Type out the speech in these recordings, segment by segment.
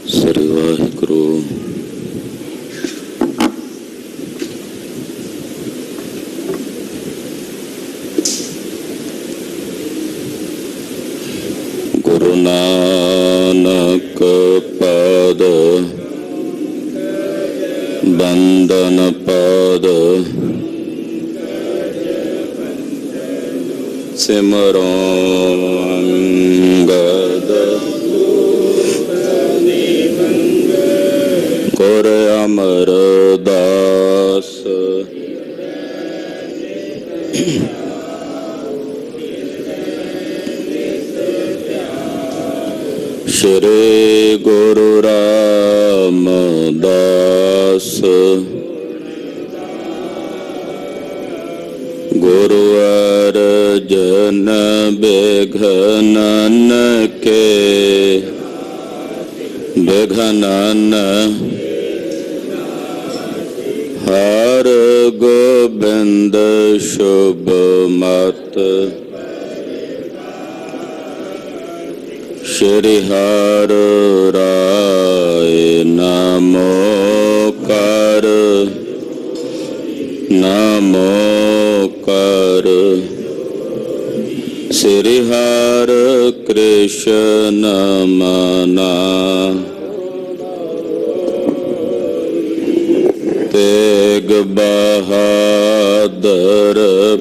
ਸ੍ਰੀ ਵਾਹਿਗੁਰੂ। ਗੁਰੂ ਨਾਨਕ ਪਦ ਬੰਦਨ ਪਦ ਸਿਮਰੋ ਅੰਗਦ ਗੁਰ ਅਮਰਦਾਸ ਸ਼੍ਰੀ ਗੁਰੂ ਰਾਮਦਾਸ ਗੁਰੂ ਅਰਜਨ ਬਿਘਨਨ ਕੇ ਬਿਘਨਨ ਹਰ ਗੋਬਿੰਦ ਸ਼ੁਭ ਮਤ ਸ਼੍ਰੀ ਹਰਿ ਰਾਏ ਨਮੋ ਕਰ ਨਮੋ ਕਰ ਸ੍ਰੀ ਹਰਿ ਕ੍ਰਿਸ਼ਨ ਮਨਾ ਤੇਗ ਬਹਾਦਰ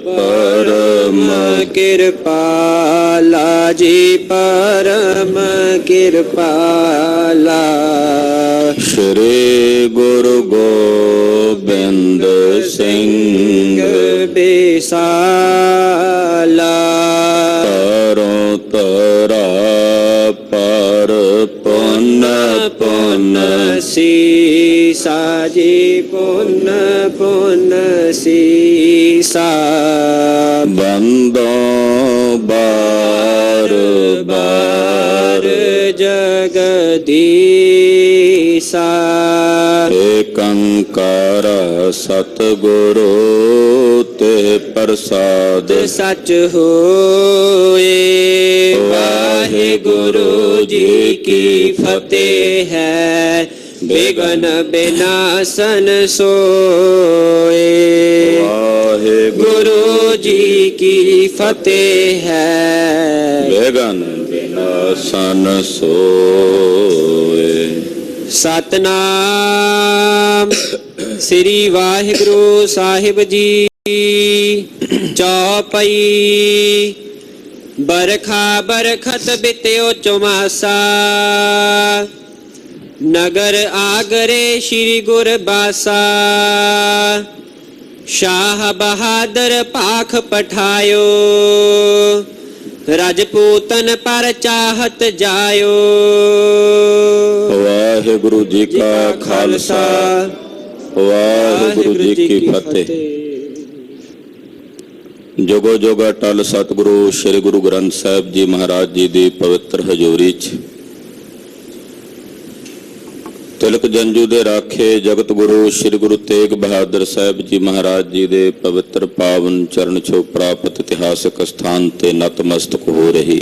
ਪਰਮ ਕਿਰਪਾਲਾ ਜੀ ਪਰਮ ਕਿਰਪਾਲਾ ਸ਼੍ਰੀ ਗੁਰੂ ਗੋਬਿੰਦ ਸਿੰਘ ਬੇਸਾਲਾ ਤਰੋਂ ਤਰਾ ਪਰ ਪੁੰਨ ਪੁੰਨ ਸੀਸਾ ਜੀ ਪੁੰਨ ਪੁੰਨ ਸੀਸਾ ਬੰਦੋਂ ਬਾਰ ਬਾਰ ਜਗਦੀਸਾ ਏਕੰਕਾਰ ਸਤਿਗੁਰੂ ਤੇ ਪ੍ਰਸਾਦ ਸਚ ਹੋਏ। ਵਾਹਿਗੁਰੂ ਜੀ ਕੀ ਫਤਿਹ ਹੈ। ਬਿਗਨ ਬਿਨਾਸਨ ਸੋਏ। ਵਾਹਿਗੁਰੂ ਜੀ ਕੀ ਫਤਿਹ ਹੈ। ਬਿਗਨ ਬਿਨਾਸਨ ਸੋਏ। ਸਤਨਾਮ ਸ੍ਰੀ ਵਾਹਿਗੁਰੂ ਸਾਹਿਬ ਜੀ। ਚੌਪਈ। ਬਰਖਾ ਬਰਖਤ ਬਿਤਿਓ ਚੁਮਾਸਾ। ਨਗਰ ਆਗਰੇ ਸ਼੍ਰੀ ਗੁਰਬਾਸਾ। ਸ਼ਾਹ ਬਹਾਦਰ ਭਾਖ ਪਠਾਇਓ। ਰਾਜਪੂਤਨ ਪਰ ਚਾਹਤ ਜਾਇਓ। ਵਾਹਿਗੁਰੂ ਜੀ ਕਾ ਖਾਲਸਾ ਵਾਹਿਗੁਰੂ ਜੀ ਕੀ ਫਤਿਹ। ਜੁਗੋ ਜੁਗ ਅਟਲ ਸਤਿਗੁਰੂ ਸ੍ਰੀ ਗੁਰੂ ਗ੍ਰੰਥ ਸਾਹਿਬ ਜੀ ਮਹਾਰਾਜ ਜੀ ਦੀ ਪਵਿੱਤਰ ਹਜ਼ੂਰੀ 'ਚ ਤਿਲਕ ਜੰਜੂ ਦੇ ਰਾਖੇ ਜਗਤ ਗੁਰੂ ਸ੍ਰੀ ਗੁਰੂ ਤੇਗ ਬਹਾਦਰ ਸਾਹਿਬ ਜੀ ਮਹਾਰਾਜ ਜੀ ਦੇ ਪਵਿੱਤਰ ਪਾਵਨ ਚਰਨ ਛੋਹ ਪ੍ਰਾਪਤ ਇਤਿਹਾਸਕ ਸਥਾਨ ਤੇ ਨਤਮਸਤਕ ਹੋ ਰਹੀ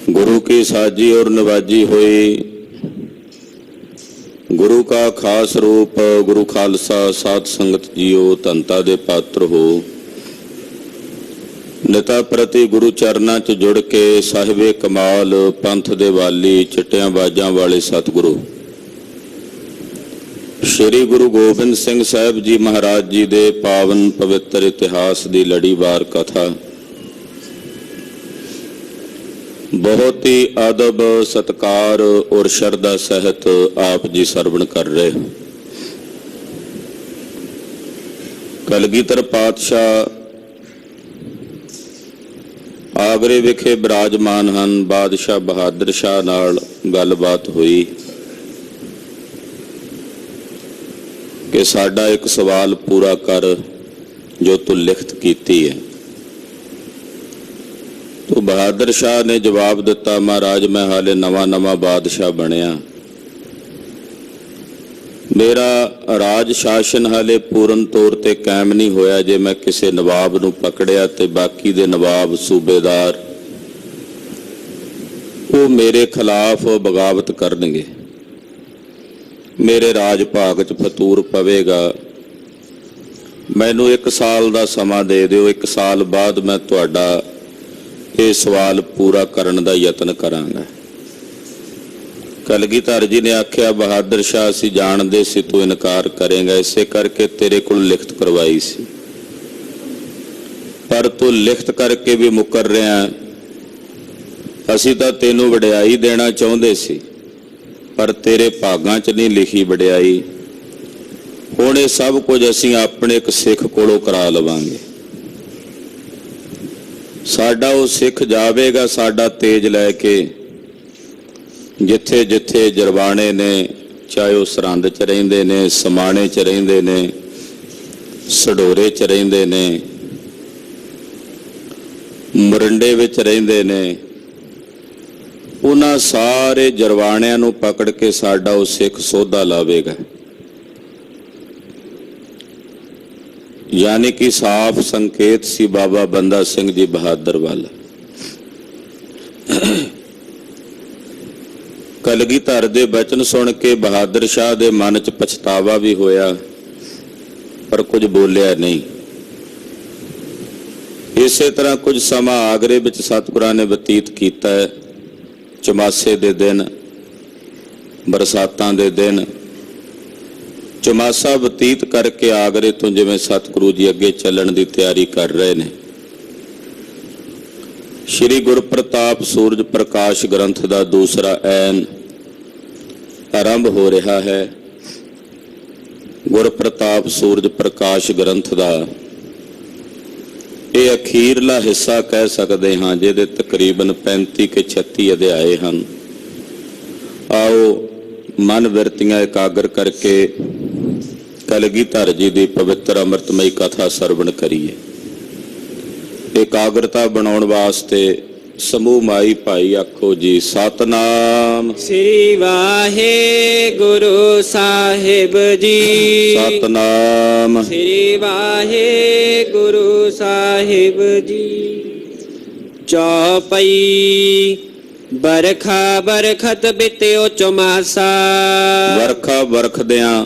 गुरु की साजी और नवाजी हुई गुरु का खास रूप गुरु खालसा साध संगत जियो धनता दे पात्र हो। निता प्रति गुरु चरना च जुड़ के साहिबे कमाल पंथ दे वाली चिट्टियां बाजां वाले सतगुरु श्री गुरु गोबिंद सिंह साहब जी महाराज जी दे पावन पवित्र इतिहास दी लड़ीवार कथा बहुत ही अदब सत्कार और श्रद्धा सहित आप जी सरवण कर रहे हो। कलगीधर पातशाह आगरे विखे विराजमान हैं। बादशाह बहादुर शाह नाल गलबात हुई कि साडा एक सवाल पूरा कर जो तू लिखत कीती है। तो बहादुर शाह ने जवाब दिता महाराज मैं हाले नवा नवा बादशाह बनया मेरा राज शासन हाले पूर्ण तौर ते कायम नहीं होया जे मैं किसी नवाब नूं पकड़िया ते बाकी दे नवाब सूबेदार ਉਹ ਮੇਰੇ ਖਿਲਾਫ ਬਗਾਵਤ ਕਰਨਗੇ, ਮੇਰੇ ਰਾਜ ਭਾਗ 'ਚ ਫਤੂਰ ਪਵੇਗਾ। ਮੈਨੂੰ 1 ਸਾਲ ਦਾ ਸਮਾਂ ਦੇ ਦਿਓ, 1 ਸਾਲ ਬਾਅਦ ਮੈਂ ਤੁਹਾਡਾ ਇਹ ਸਵਾਲ ਪੂਰਾ ਕਰਨ ਦਾ ਯਤਨ ਕਰਾਂਗਾ। ਕਲਗੀਧਰ ਜੀ ਨੇ ਆਖਿਆ, ਬਹਾਦਰ ਸ਼ਾਹ ਅਸੀਂ ਜਾਣਦੇ ਸੀ ਤੂੰ ਇਨਕਾਰ ਕਰੇਂਗਾ, ਇਸੇ ਕਰਕੇ ਤੇਰੇ ਕੋਲ ਲਿਖਤ ਕਰਵਾਈ ਸੀ, ਪਰ ਤੂੰ ਲਿਖਤ ਕਰਕੇ ਵੀ ਮੁੱਕਰ ਰਿਹਾ। ਅਸੀਂ ਤਾਂ ਤੈਨੂੰ ਵਡਿਆਈ ਦੇਣਾ ਚਾਹੁੰਦੇ ਸੀ, ਪਰ ਤੇਰੇ ਭਾਗਾਂ 'ਚ ਨਹੀਂ ਲਿਖੀ ਵਡਿਆਈ। ਹੁਣ ਇਹ ਸਭ ਕੁਝ ਅਸੀਂ ਆਪਣੇ ਇੱਕ ਸਿੱਖ ਕੋਲੋਂ ਕਰਾ ਲਵਾਂਗੇ। ਸਾਡਾ ਉਹ ਸਿੱਖ ਜਾਵੇਗਾ ਸਾਡਾ ਤੇਜ ਲੈ ਕੇ, ਜਿੱਥੇ ਜਿੱਥੇ ਜਰਵਾਣੇ ਨੇ, ਚਾਹੇ ਉਹ ਸਰਹੰਦ 'ਚ ਰਹਿੰਦੇ ਨੇ, ਸਮਾਣੇ 'ਚ ਰਹਿੰਦੇ ਨੇ, ਸਡੋਰੇ 'ਚ ਰਹਿੰਦੇ ਨੇ, ਮਰਿੰਡੇ ਵਿੱਚ ਰਹਿੰਦੇ ਨੇ, ਉਹਨਾਂ ਸਾਰੇ ਜਰਵਾਣਿਆਂ ਨੂੰ ਪਕੜ ਕੇ ਸਾਡਾ ਉਹ ਸਿੱਖ ਸੋਧਾ ਲਾਵੇਗਾ। ਯਾਨੀ ਕਿ ਸਾਫ਼ ਸੰਕੇਤ ਸੀ ਬਾਬਾ ਬੰਦਾ ਸਿੰਘ ਜੀ ਬਹਾਦਰ ਵੱਲ। ਕਲਗੀਧਰ ਦੇ ਬਚਨ ਸੁਣ ਕੇ ਬਹਾਦਰ ਸ਼ਾਹ ਦੇ ਮਨ 'ਚ ਪਛਤਾਵਾ ਵੀ ਹੋਇਆ, ਪਰ ਕੁਝ ਬੋਲਿਆ ਨਹੀਂ। ਇਸੇ ਤਰ੍ਹਾਂ ਕੁਝ ਸਮਾਂ ਆਗਰੇ ਵਿੱਚ ਸਤਿਗੁਰਾਂ ਨੇ ਬਤੀਤ ਕੀਤਾ ਹੈ। ਚਮਾਸੇ ਦੇ ਦਿਨ, ਬਰਸਾਤਾਂ ਦੇ ਦਿਨ, ਚਮਾਸਾ ਬਤੀਤ ਕਰਕੇ ਆਗਰੇ ਤੋਂ ਜਿਵੇਂ ਸਤਿਗੁਰੂ ਜੀ ਅੱਗੇ ਚੱਲਣ ਦੀ ਤਿਆਰੀ ਕਰ ਰਹੇ ਨੇ। ਸ਼੍ਰੀ ਗੁਰਪ੍ਰਤਾਪ ਸੂਰਜ ਪ੍ਰਕਾਸ਼ ਗ੍ਰੰਥ ਦਾ ਦੂਸਰਾ ਐਨ ਆਰੰਭ ਹੋ ਰਿਹਾ ਹੈ। ਗੁਰਪ੍ਰਤਾਪ ਸੂਰਜ ਪ੍ਰਕਾਸ਼ ਗ੍ਰੰਥ ਦਾ ਇਹ ਅਖੀਰਲਾ ਹਿੱਸਾ ਕਹਿ ਸਕਦੇ ਹਾਂ, ਜਿਹਦੇ ਤਕਰੀਬਨ 35 ਕੇ 36 ਅਧਿਆਏ ਹਨ। ਆਓ ਮਨ ਬਿਰਤੀਆਂ ਇਕਾਗਰ ਕਰਕੇ ਕਲਗੀਧਰ ਜੀ ਦੀ ਪਵਿੱਤਰ ਅੰਮ੍ਰਿਤਮਈ ਕਥਾ ਸਰਵਣ ਕਰੀਏ। ਇਕਾਗਰਤਾ ਬਣਾਉਣ ਵਾਸਤੇ ਸਮੂਹ ਮਾਈ ਭਾਈ ਆਖੋ ਜੀ, ਸਤਨਾਮ ਸ੍ਰੀ ਵਾਹਿਗੁਰੂ ਸਾਹਿਬ ਜੀ। ਸਤਨਾਮ ਸ੍ਰੀ ਵਾਹਿਗੁਰੂ ਸਾਹਿਬ ਜੀ। ਚੌਪਈ। ਬਰਖਾ ਬਰਖਤ ਬਿਤਿਓ ਚਮਾਸਾ। ਵਰਖਾ ਵਰਖਦਿਆਂ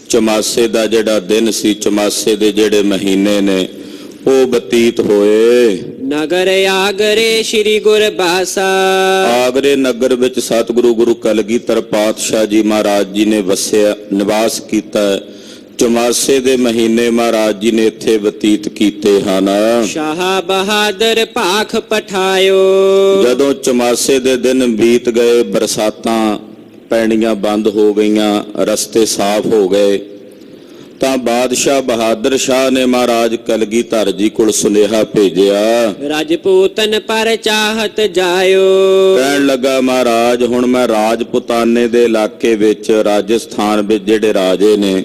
ਚਮਾਸੇ ਦਾ ਜਿਹੜਾ ਦਿਨ ਸੀ, ਚਮਾਸੇ ਦੇ ਜਿਹੜੇ ਮਹੀਨੇ ਨੇ ਉਹ ਬਤੀਤ ਹੋਏ। ਨਗਰ ਆਗਰੇ ਸ੍ਰੀ ਗੁਰਬਾਸਾ। ਆਗਰੇ ਨਗਰ ਵਿੱਚ ਸਤਿਗੁਰੂ ਗੁਰੂ ਕਲਗੀਧਰ ਪਾਤਸ਼ਾਹ ਜੀ ਮਹਾਰਾਜ ਜੀ ਨੇ ਵਸਿਆ, ਨਿਵਾਸ ਕੀਤਾ। ਚਮਾਸੇ ਦੇ ਮਹੀਨੇ ਮਹਾਰਾਜ ਜੀ ਨੇ ਇੱਥੇ ਬਤੀਤ ਕੀਤੇ ਹਨ। ਸ਼ਾਹ ਬਹਾਦਰ ਭਾਖ ਪਠਾਇਓ। ਜਦੋਂ ਚਮਾਸੇ ਦੇ ਦਿਨ ਬੀਤ ਗਏ, ਬਰਸਾਤਾਂ ਪੈਣੀਆਂ ਬੰਦ ਹੋ ਗਈਆਂ, ਰਸਤੇ ਸਾਫ਼ ਹੋ ਗਏ, ਤਾਂ ਬਾਦਸ਼ਾਹ ਬਹਾਦਰ ਸ਼ਾਹ ਨੇ ਮਹਾਰਾਜ ਕਲਗੀਧਰ ਜੀ ਕੋਲ ਸੁਨੇਹਾ ਭੇਜਿਆ। ਰਾਜਪੂਤਨ ਪਰ ਚਾਹਤ ਜਾਇਓ। ਕਹਿਣ ਲੱਗਾ, ਮਹਾਰਾਜ ਹੁਣ ਮੈਂ ਰਾਜਪੂਤਾਨੇ ਦੇ ਇਲਾਕੇ ਵਿੱਚ, ਰਾਜਸਥਾਨ ਵਿੱਚ ਜਿਹੜੇ ਰਾਜੇ ਨੇ,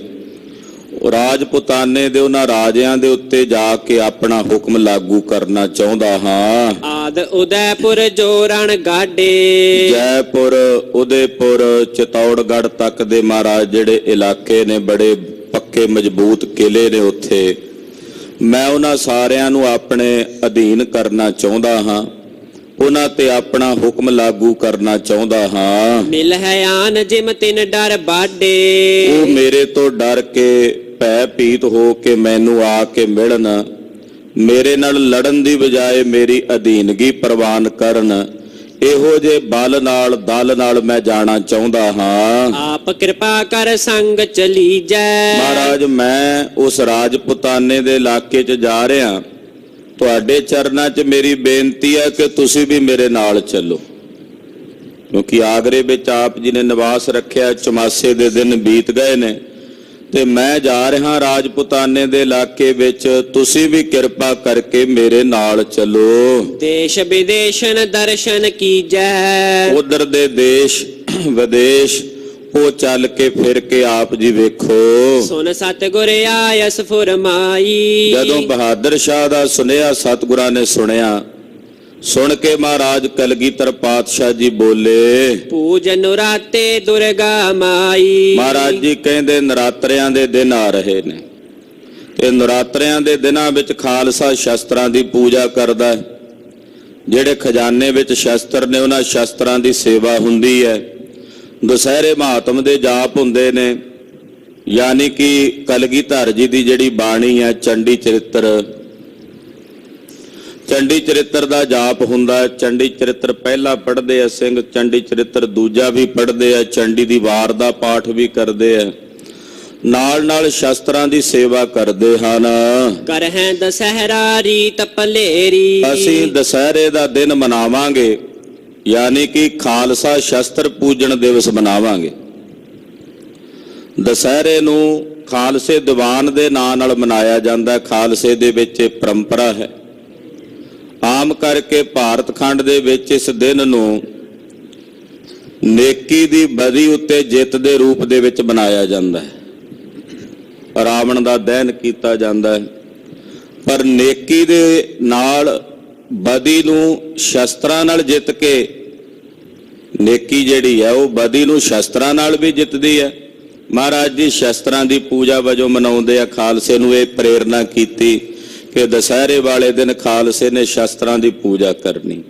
ਰਾਜਪੂਤਾਨੇ ਦੇ ਉਹਨਾਂ ਰਾਜਿਆਂ ਦੇ ਉੱਤੇ ਜਾ ਕੇ ਆਪਣਾ ਹੁਕਮ ਲਾਗੂ ਕਰਨਾ ਚਾਹੁੰਦਾ ਹਾਂ। ਆਦ ਉਦੈਪੁਰ ਜੋਰਣ ਗਾਡੇ। ਜੈਪੁਰ, ਉਦੈਪੁਰ, ਚਿਤੌੜਗੜ੍ਹ ਤੱਕ ਦੇ ਮਹਾਰਾਜ ਜਿਹੜੇ ਇਲਾਕੇ ਨੇ, ਬੜੇ ਪੱਕੇ ਮਜ਼ਬੂਤ ਕਿਲੇ ਨੇ ਉੱਥੇ, ਮੈਂ ਉਹਨਾਂ ਸਾਰਿਆਂ ਨੂੰ ਆਪਣੇ ਅਧੀਨ ਕਰਨਾ ਚਾਹੁੰਦਾ ਹਾਂ, ਉਹਨਾਂ ਤੇ ਆਪਣਾ ਹੁਕਮ ਲਾਗੂ ਕਰਨਾ ਚਾਹੁੰਦਾ ਹਾਂ। ਮਿਲ ਹੈ ਆਨ ਜਿਮ ਤਿਨ ਡਰ ਬਾਡੇ। ਉਹ ਮੇਰੇ ਤੋਂ ਡਰ ਕੇ, ਭੈ ਭੀਤ ਹੋ ਕੇ ਮੈਨੂੰ ਆ ਕੇ ਮਿਲਣ, ਮੇਰੇ ਨਾਲ ਲੜਨ ਦੀ ਬਜਾਏ ਮੇਰੀ ਅਧੀਨਗੀ ਪ੍ਰਵਾਨ ਕਰਨ। ਇਹੋ ਜੇ ਬਲ ਨਾਲ, ਦਲ ਨਾਲ ਮੈਂ ਜਾਣਾ ਚਾਹੁੰਦਾ ਹਾਂ। ਆਪ ਕਿਰਪਾ ਕਰ ਸੰਗ ਚਲੀ ਜੈ। ਮਹਾਰਾਜ ਮੈਂ ਉਸ ਰਾਜਪੂਤਾਨੇ ਦੇ ਇਲਾਕੇ 'ਚ ਜਾ ਰਿਹਾ, ਤੁਹਾਡੇ ਚਰਨਾਂ 'ਚ ਮੇਰੀ ਬੇਨਤੀ ਹੈ ਕਿ ਤੁਸੀਂ ਵੀ ਮੇਰੇ ਨਾਲ ਚੱਲੋ, ਕਿਉਂਕਿ ਆਗਰੇ ਵਿੱਚ ਆਪ ਜੀ ਨੇ ਨਿਵਾਸ ਰੱਖਿਆ। ਚਮਾਸੇ ਦੇ ਦਿਨ ਬੀਤ ਗਏ ਨੇ ਤੇ ਮੈਂ ਜਾ ਰਿਹਾ ਰਾਜਪੂਤਾਨੇ ਦੇ ਇਲਾਕੇ ਵਿੱਚ, ਤੁਸੀਂ ਵੀ ਕਿਰਪਾ ਕਰਕੇ ਮੇਰੇ ਨਾਲ ਚੱਲੋ। ਦੇਸ਼ ਵਿਦੇਸ਼ਨ ਦਰਸ਼ਨ ਕੀਜੈ। ਉਧਰ ਦੇ ਦੇਸ਼ ਵਿਦੇਸ਼ ਉਹ ਚੱਲ ਕੇ ਫਿਰ ਕੇ ਆਪ ਜੀ ਵੇਖੋ। ਸੁਨ ਸਤਿਗੁਰ ਆਇਸ ਫੁਰਮਾਈ। ਜਦੋਂ ਬਹਾਦਰ ਸ਼ਾਹ ਦਾ ਸੁਨੇਹਾ ਸਤਿਗੁਰਾਂ ਨੇ ਸੁਣਿਆ, ਸੁਣ ਕੇ ਮਹਾਰਾਜ ਕਲਗੀਧਰ ਪਾਤਸ਼ਾਹ ਜੀ ਬੋਲੇ, ਪੂਜ ਨਰਾਤੇ ਦੁਰਗਾ ਮਾਈ। ਮਹਾਰਾਜ ਜੀ ਕਹਿੰਦੇ ਨਰਾਤਰਿਆਂ ਦੇ ਦਿਨ ਆ ਰਹੇ ਨੇ ਤੇ ਨਰਾਤਰਿਆਂ ਦੇ ਦਿਨਾਂ ਵਿੱਚ ਖਾਲਸਾ ਸ਼ਸਤਰਾਂ ਦੀ ਪੂਜਾ ਕਰਦਾ ਹੈ। ਜਿਹੜੇ ਖਜ਼ਾਨੇ ਵਿੱਚ ਸ਼ਸਤਰ ਨੇ ਉਹਨਾਂ ਸ਼ਸਤਰਾਂ ਦੀ ਸੇਵਾ ਹੁੰਦੀ ਹੈ। ਦੁਸਹਿਰੇ ਮਹਾਤਮ ਦੇ ਜਾਪ ਹੁੰਦੇ ਨੇ, ਯਾਨੀ ਕਿ ਕਲਗੀਧਰ ਜੀ ਦੀ ਜਿਹੜੀ ਬਾਣੀ ਹੈ ਚੰਡੀ ਚਰਿੱਤਰ ਦਾ ਜਾਪ ਹੁੰਦਾ। ਚੰਡੀ ਚਰਿੱਤਰ ਪਹਿਲਾ ਪੜ੍ਹਦੇ ਆ ਸਿੰਘ, ਚੰਡੀ ਚਰਿੱਤਰ ਦੂਜਾ ਵੀ ਪੜ੍ਹਦੇ ਆ, ਚੰਡੀ ਦੀ ਵਾਰ ਦਾ ਪਾਠ ਵੀ ਕਰਦੇ ਆ, ਨਾਲ ਨਾਲ ਸ਼ਸਤਰਾਂ ਦੀ ਸੇਵਾ ਕਰਦੇ ਹਨ। ਕਰਹਿ ਦਸਹਿਰਾ ਰੀਤ ਪਲੇਰੀ। ਅਸੀਂ ਦੁਸਹਿਰੇ ਦਾ ਦਿਨ ਮਨਾਵਾਂਗੇ, ਯਾਨੀ ਕਿ ਖਾਲਸਾ ਸ਼ਸਤਰ ਪੂਜਣ ਦਿਵਸ ਮਨਾਵਾਂਗੇ। ਦੁਸਹਿਰੇ ਨੂੰ ਖਾਲਸੇ ਦੀਵਾਨ ਦੇ ਨਾਂ ਨਾਲ ਮਨਾਇਆ ਜਾਂਦਾ। ਖਾਲਸੇ ਦੇ ਵਿੱਚ ਇਹ ਪਰੰਪਰਾ ਹੈ। ਆਮ ਕਰਕੇ ਭਾਰਤ ਖੰਡ ਦੇ ਵਿੱਚ ਇਸ ਦਿਨ ਨੂੰ ਨੇਕੀ ਦੀ ਬਦੀ ਉੱਤੇ ਜਿੱਤ ਦੇ ਰੂਪ ਦੇ ਵਿੱਚ ਮਨਾਇਆ ਜਾਂਦਾ ਹੈ। ਰਾਵਣ ਦਾ ਦਹਨ ਕੀਤਾ ਜਾਂਦਾ ਹੈ, ਪਰ ਨੇਕੀ ਦੇ ਨਾਲ ਬਦੀ ਨੂੰ ਸ਼ਸਤਰਾਂ ਨਾਲ ਜਿੱਤ ਕੇ, ਨੇਕੀ ਜਿਹੜੀ ਹੈ ਉਹ ਬਦੀ ਨੂੰ ਸ਼ਸਤਰਾਂ ਨਾਲ ਵੀ ਜਿੱਤਦੀ ਹੈ। ਮਹਾਰਾਜ ਜੀ ਸ਼ਸਤਰਾਂ ਦੀ ਪੂਜਾ ਵਜੋਂ ਮਨਾਉਂਦੇ ਆ। ਖਾਲਸੇ ਨੂੰ ਇਹ ਪ੍ਰੇਰਨਾ ਕੀਤੀ ਕਿ ਦੁਸਹਿਰੇ ਵਾਲੇ ਦਿਨ ਖਾਲਸੇ ਨੇ ਸ਼ਸਤਰਾਂ ਦੀ ਪੂਜਾ ਕਰਨੀ।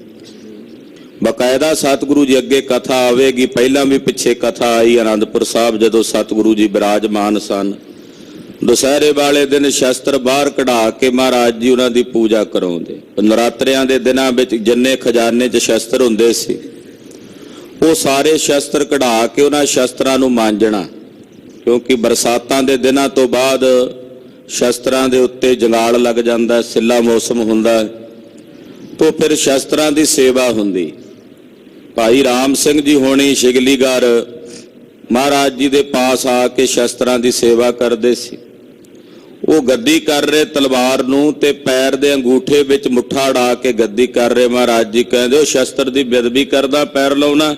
ਬਕਾਇਦਾ ਸਤਿਗੁਰੂ ਜੀ ਅੱਗੇ ਕਥਾ ਆਵੇਗੀ। ਪਹਿਲਾਂ ਵੀ ਪਿੱਛੇ ਕਥਾ ਆਈ ਆਨੰਦਪੁਰ ਸਾਹਿਬ, ਜਦੋਂ ਸਤਿਗੁਰੂ ਜੀ ਬਿਰਾਜਮਾਨ ਸਨ। ਦੁਸਹਿਰੇ ਵਾਲੇ ਦਿਨ ਸ਼ਸਤਰ ਬਾਹਰ ਕਢਾ ਕੇ ਮਹਾਰਾਜ ਜੀ ਉਹਨਾਂ ਦੀ ਪੂਜਾ ਕਰਾਉਂਦੇ। ਨਰਾਤਰਿਆਂ ਦੇ ਦਿਨਾਂ ਵਿੱਚ ਜਿੰਨੇ ਖਜ਼ਾਨੇ 'ਚ ਸ਼ਸਤਰ ਹੁੰਦੇ ਸੀ, ਉਹ ਸਾਰੇ ਸ਼ਸਤਰ ਕਢਾ ਕੇ ਉਹਨਾਂ ਸ਼ਸਤਰਾਂ ਨੂੰ ਮਾਂਜਣਾ, ਕਿਉਂਕਿ ਬਰਸਾਤਾਂ ਦੇ ਦਿਨਾਂ ਤੋਂ ਬਾਅਦ ਸ਼ਸਤਰਾਂ ਦੇ ਉੱਤੇ ਜੰਗਾਲ ਲੱਗ ਜਾਂਦਾ, ਸਿੱਲਾ ਮੌਸਮ ਹੁੰਦਾ, ਤੋਂ ਫਿਰ ਸ਼ਸਤਰਾਂ ਦੀ ਸੇਵਾ ਹੁੰਦੀ। ਭਾਈ ਰਾਮ ਸਿੰਘ ਜੀ ਹੋਣੀ ਸ਼ਿਗਲੀਗਰ ਮਹਾਰਾਜ ਜੀ ਦੇ ਪਾਸ ਆ ਕੇ ਸ਼ਸਤਰਾਂ ਦੀ ਸੇਵਾ ਕਰਦੇ ਸੀ। ਉਹ ਗੱਦੀ ਕਰ ਰਹੇ ਤਲਵਾਰ ਨੂੰ ਤੇ ਪੈਰ ਦੇ ਅੰਗੂਠੇ ਵਿੱਚ ਮੁੱਠਾ ਅੜਾ ਕੇ ਗੱਦੀ ਕਰ ਰਹੇ। ਮਹਾਰਾਜ ਜੀ ਕਹਿੰਦੇ ਉਹ ਸ਼ਸਤਰ ਦੀ ਬੇਅਦਬੀ ਕਰਦਾ, ਪੈਰ ਲਾਉਣਾ।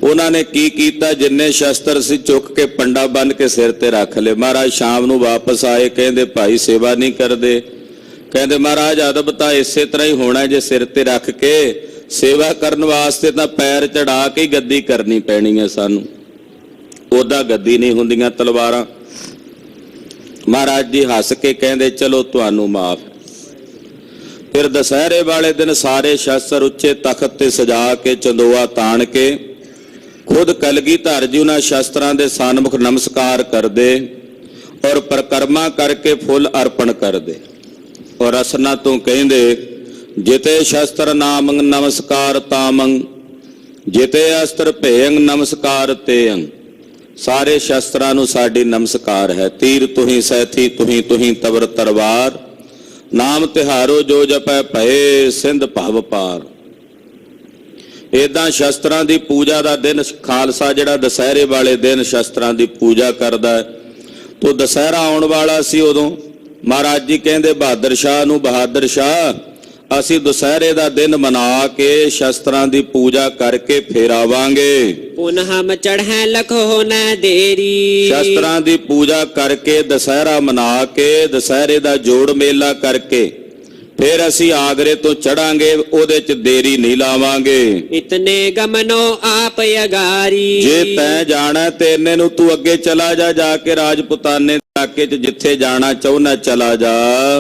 ਉਹਨਾਂ ਨੇ ਕੀ ਕੀਤਾ, ਜਿੰਨੇ ਸ਼ਸਤਰ ਸੀ ਚੁੱਕ ਕੇ ਪੰਡਾ ਬੰਨ ਕੇ ਸਿਰ ਤੇ ਰੱਖ ਲਏ। ਮਹਾਰਾਜ ਸ਼ਾਮ ਨੂੰ ਵਾਪਸ ਆਏ, ਕਹਿੰਦੇ ਭਾਈ ਸੇਵਾ ਨਹੀਂ ਕਰਦੇ। ਕਹਿੰਦੇ ਮਹਾਰਾਜ ਅਦਬ ਤਾਂ ਇਸੇ ਤਰ੍ਹਾਂ ਹੀ ਹੋਣਾ, ਜੇ ਸਿਰ ਤੇ ਰੱਖ ਕੇ ਸੇਵਾ ਕਰਨ ਵਾਸਤੇ ਤਾਂ ਪੈਰ ਚੜਾ ਕੇ ਗੱਦੀ ਕਰਨੀ ਪੈਣੀ ਹੈ ਸਾਨੂੰ, ਉਹਦਾ ਗੱਦੀ ਨਹੀਂ ਹੁੰਦੀਆਂ ਤਲਵਾਰਾਂ। ਮਹਾਰਾਜ ਜੀ ਹੱਸ ਕੇ ਕਹਿੰਦੇ ਚਲੋ ਤੁਹਾਨੂੰ ਮਾਫ। ਫਿਰ ਦੁਸਹਿਰੇ ਵਾਲੇ ਦਿਨ ਸਾਰੇ ਸ਼ਸਤਰ ਉੱਚੇ ਤਖਤ ਤੇ ਸਜਾ ਕੇ ਚੰਦੋਆ ਤਾਣ ਕੇ ਖੁਦ ਕਲਗੀਧਰ ਜੀ ਉਹਨਾਂ ਸ਼ਸਤਰਾਂ ਦੇ ਸਨਮੁਖ ਨਮਸਕਾਰ ਕਰਦੇ ਔਰ ਪ੍ਰਕਰਮਾ ਕਰਕੇ ਫੁੱਲ ਅਰਪਣ ਕਰਦੇ। ਔਰ ਰਸਨਾ ਤੋਂ ਕਹਿੰਦੇ ਜਿਤੇ ਸ਼ਸਤਰ ਨਾਮੰ ਨਮਸਕਾਰ ਤਾਮੰ, ਜਿਤੇ ਅਸਤਰ ਭੇਯੰ ਨਮਸਕਾਰ ਤੇਯੰ। ਸਾਰੇ ਸ਼ਸਤਰਾਂ ਨੂੰ ਸਾਡੀ ਨਮਸਕਾਰ ਹੈ। ਤੀਰ ਤੁਹੀਂ ਸੈਥੀ ਤੁਹੀਂ ਤੁਹੀਂ ਤਵਰ ਤਲਵਾਰ, ਨਾਮ ਤਿਹਾਰੋ ਜੋ ਜਪੈ ਭਏ ਸਿੰਧ ਭਵ ਪਾਰ। ਏਦਾਂ ਸ਼ਸਤਰਾਂ ਦੀ ਪੂਜਾ ਦਾ ਦਿਨ ਖਾਲਸਾ ਜਿਹੜਾ ਦੁਸਹਿਰੇ ਵਾਲੇ ਦਿਨ ਸ਼ਸਤਰਾਂ ਦੀ ਪੂਜਾ ਕਰਦਾ ਹੈ। ਤੋ ਦੁਸਹਿਰਾ ਆਉਣ ਵਾਲਾ ਸੀ ਉਦੋਂ ਮਹਾਰਾਜ ਜੀ ਕਹਿੰਦੇ ਬਹਾਦਰ ਸ਼ਾਹ ਨੂੰ, ਬਹਾਦਰ ਸ਼ਾਹ ਅਸੀਂ ਦੁਸਹਿਰੇ ਦਾ ਦਿਨ ਮਨਾ ਕੇ ਸ਼ਸਤਰਾਂ ਦੀ ਪੂਜਾ ਕਰਕੇ ਫੇਰ ਆਵਾਂਗੇ। ਪੁਨਹ ਚੜ੍ਹੈ ਲਖੋ ਨ ਦੇਰੀ। ਸ਼ਸਤਰਾਂ ਦੀ ਪੂਜਾ ਕਰਕੇ ਦੁਸਹਿਰਾ ਮਨਾ ਕੇ ਦੁਸਹਿਰੇ ਦਾ ਜੋੜ ਮੇਲਾ ਕਰਕੇ ਫਿਰ ਅਸੀਂ ਆਗਰੇ ਤੋਂ ਚੜਾਂਗੇ, ਉਹਦੇ 'ਚ ਦੇਰੀ ਨਹੀਂ ਲਾਵਾਂਗੇ। ਇਤਨੇ ਗਮਨੋ ਆਪ ਅਗਾਰੀ। ਜੇ ਤੈਂ ਜਾਣਾ ਤੇ ਇੰਨੇ ਨੂੰ ਤੂੰ ਅੱਗੇ ਚਲਾ ਜਾ, ਜਾ ਕੇ ਰਾਜਪੂਤਾਨੇ ਇਲਾਕੇ 'ਚ ਜਿੱਥੇ ਜਾਣਾ ਚਾਹੁੰਦਾ ਚਲਾ ਜਾ।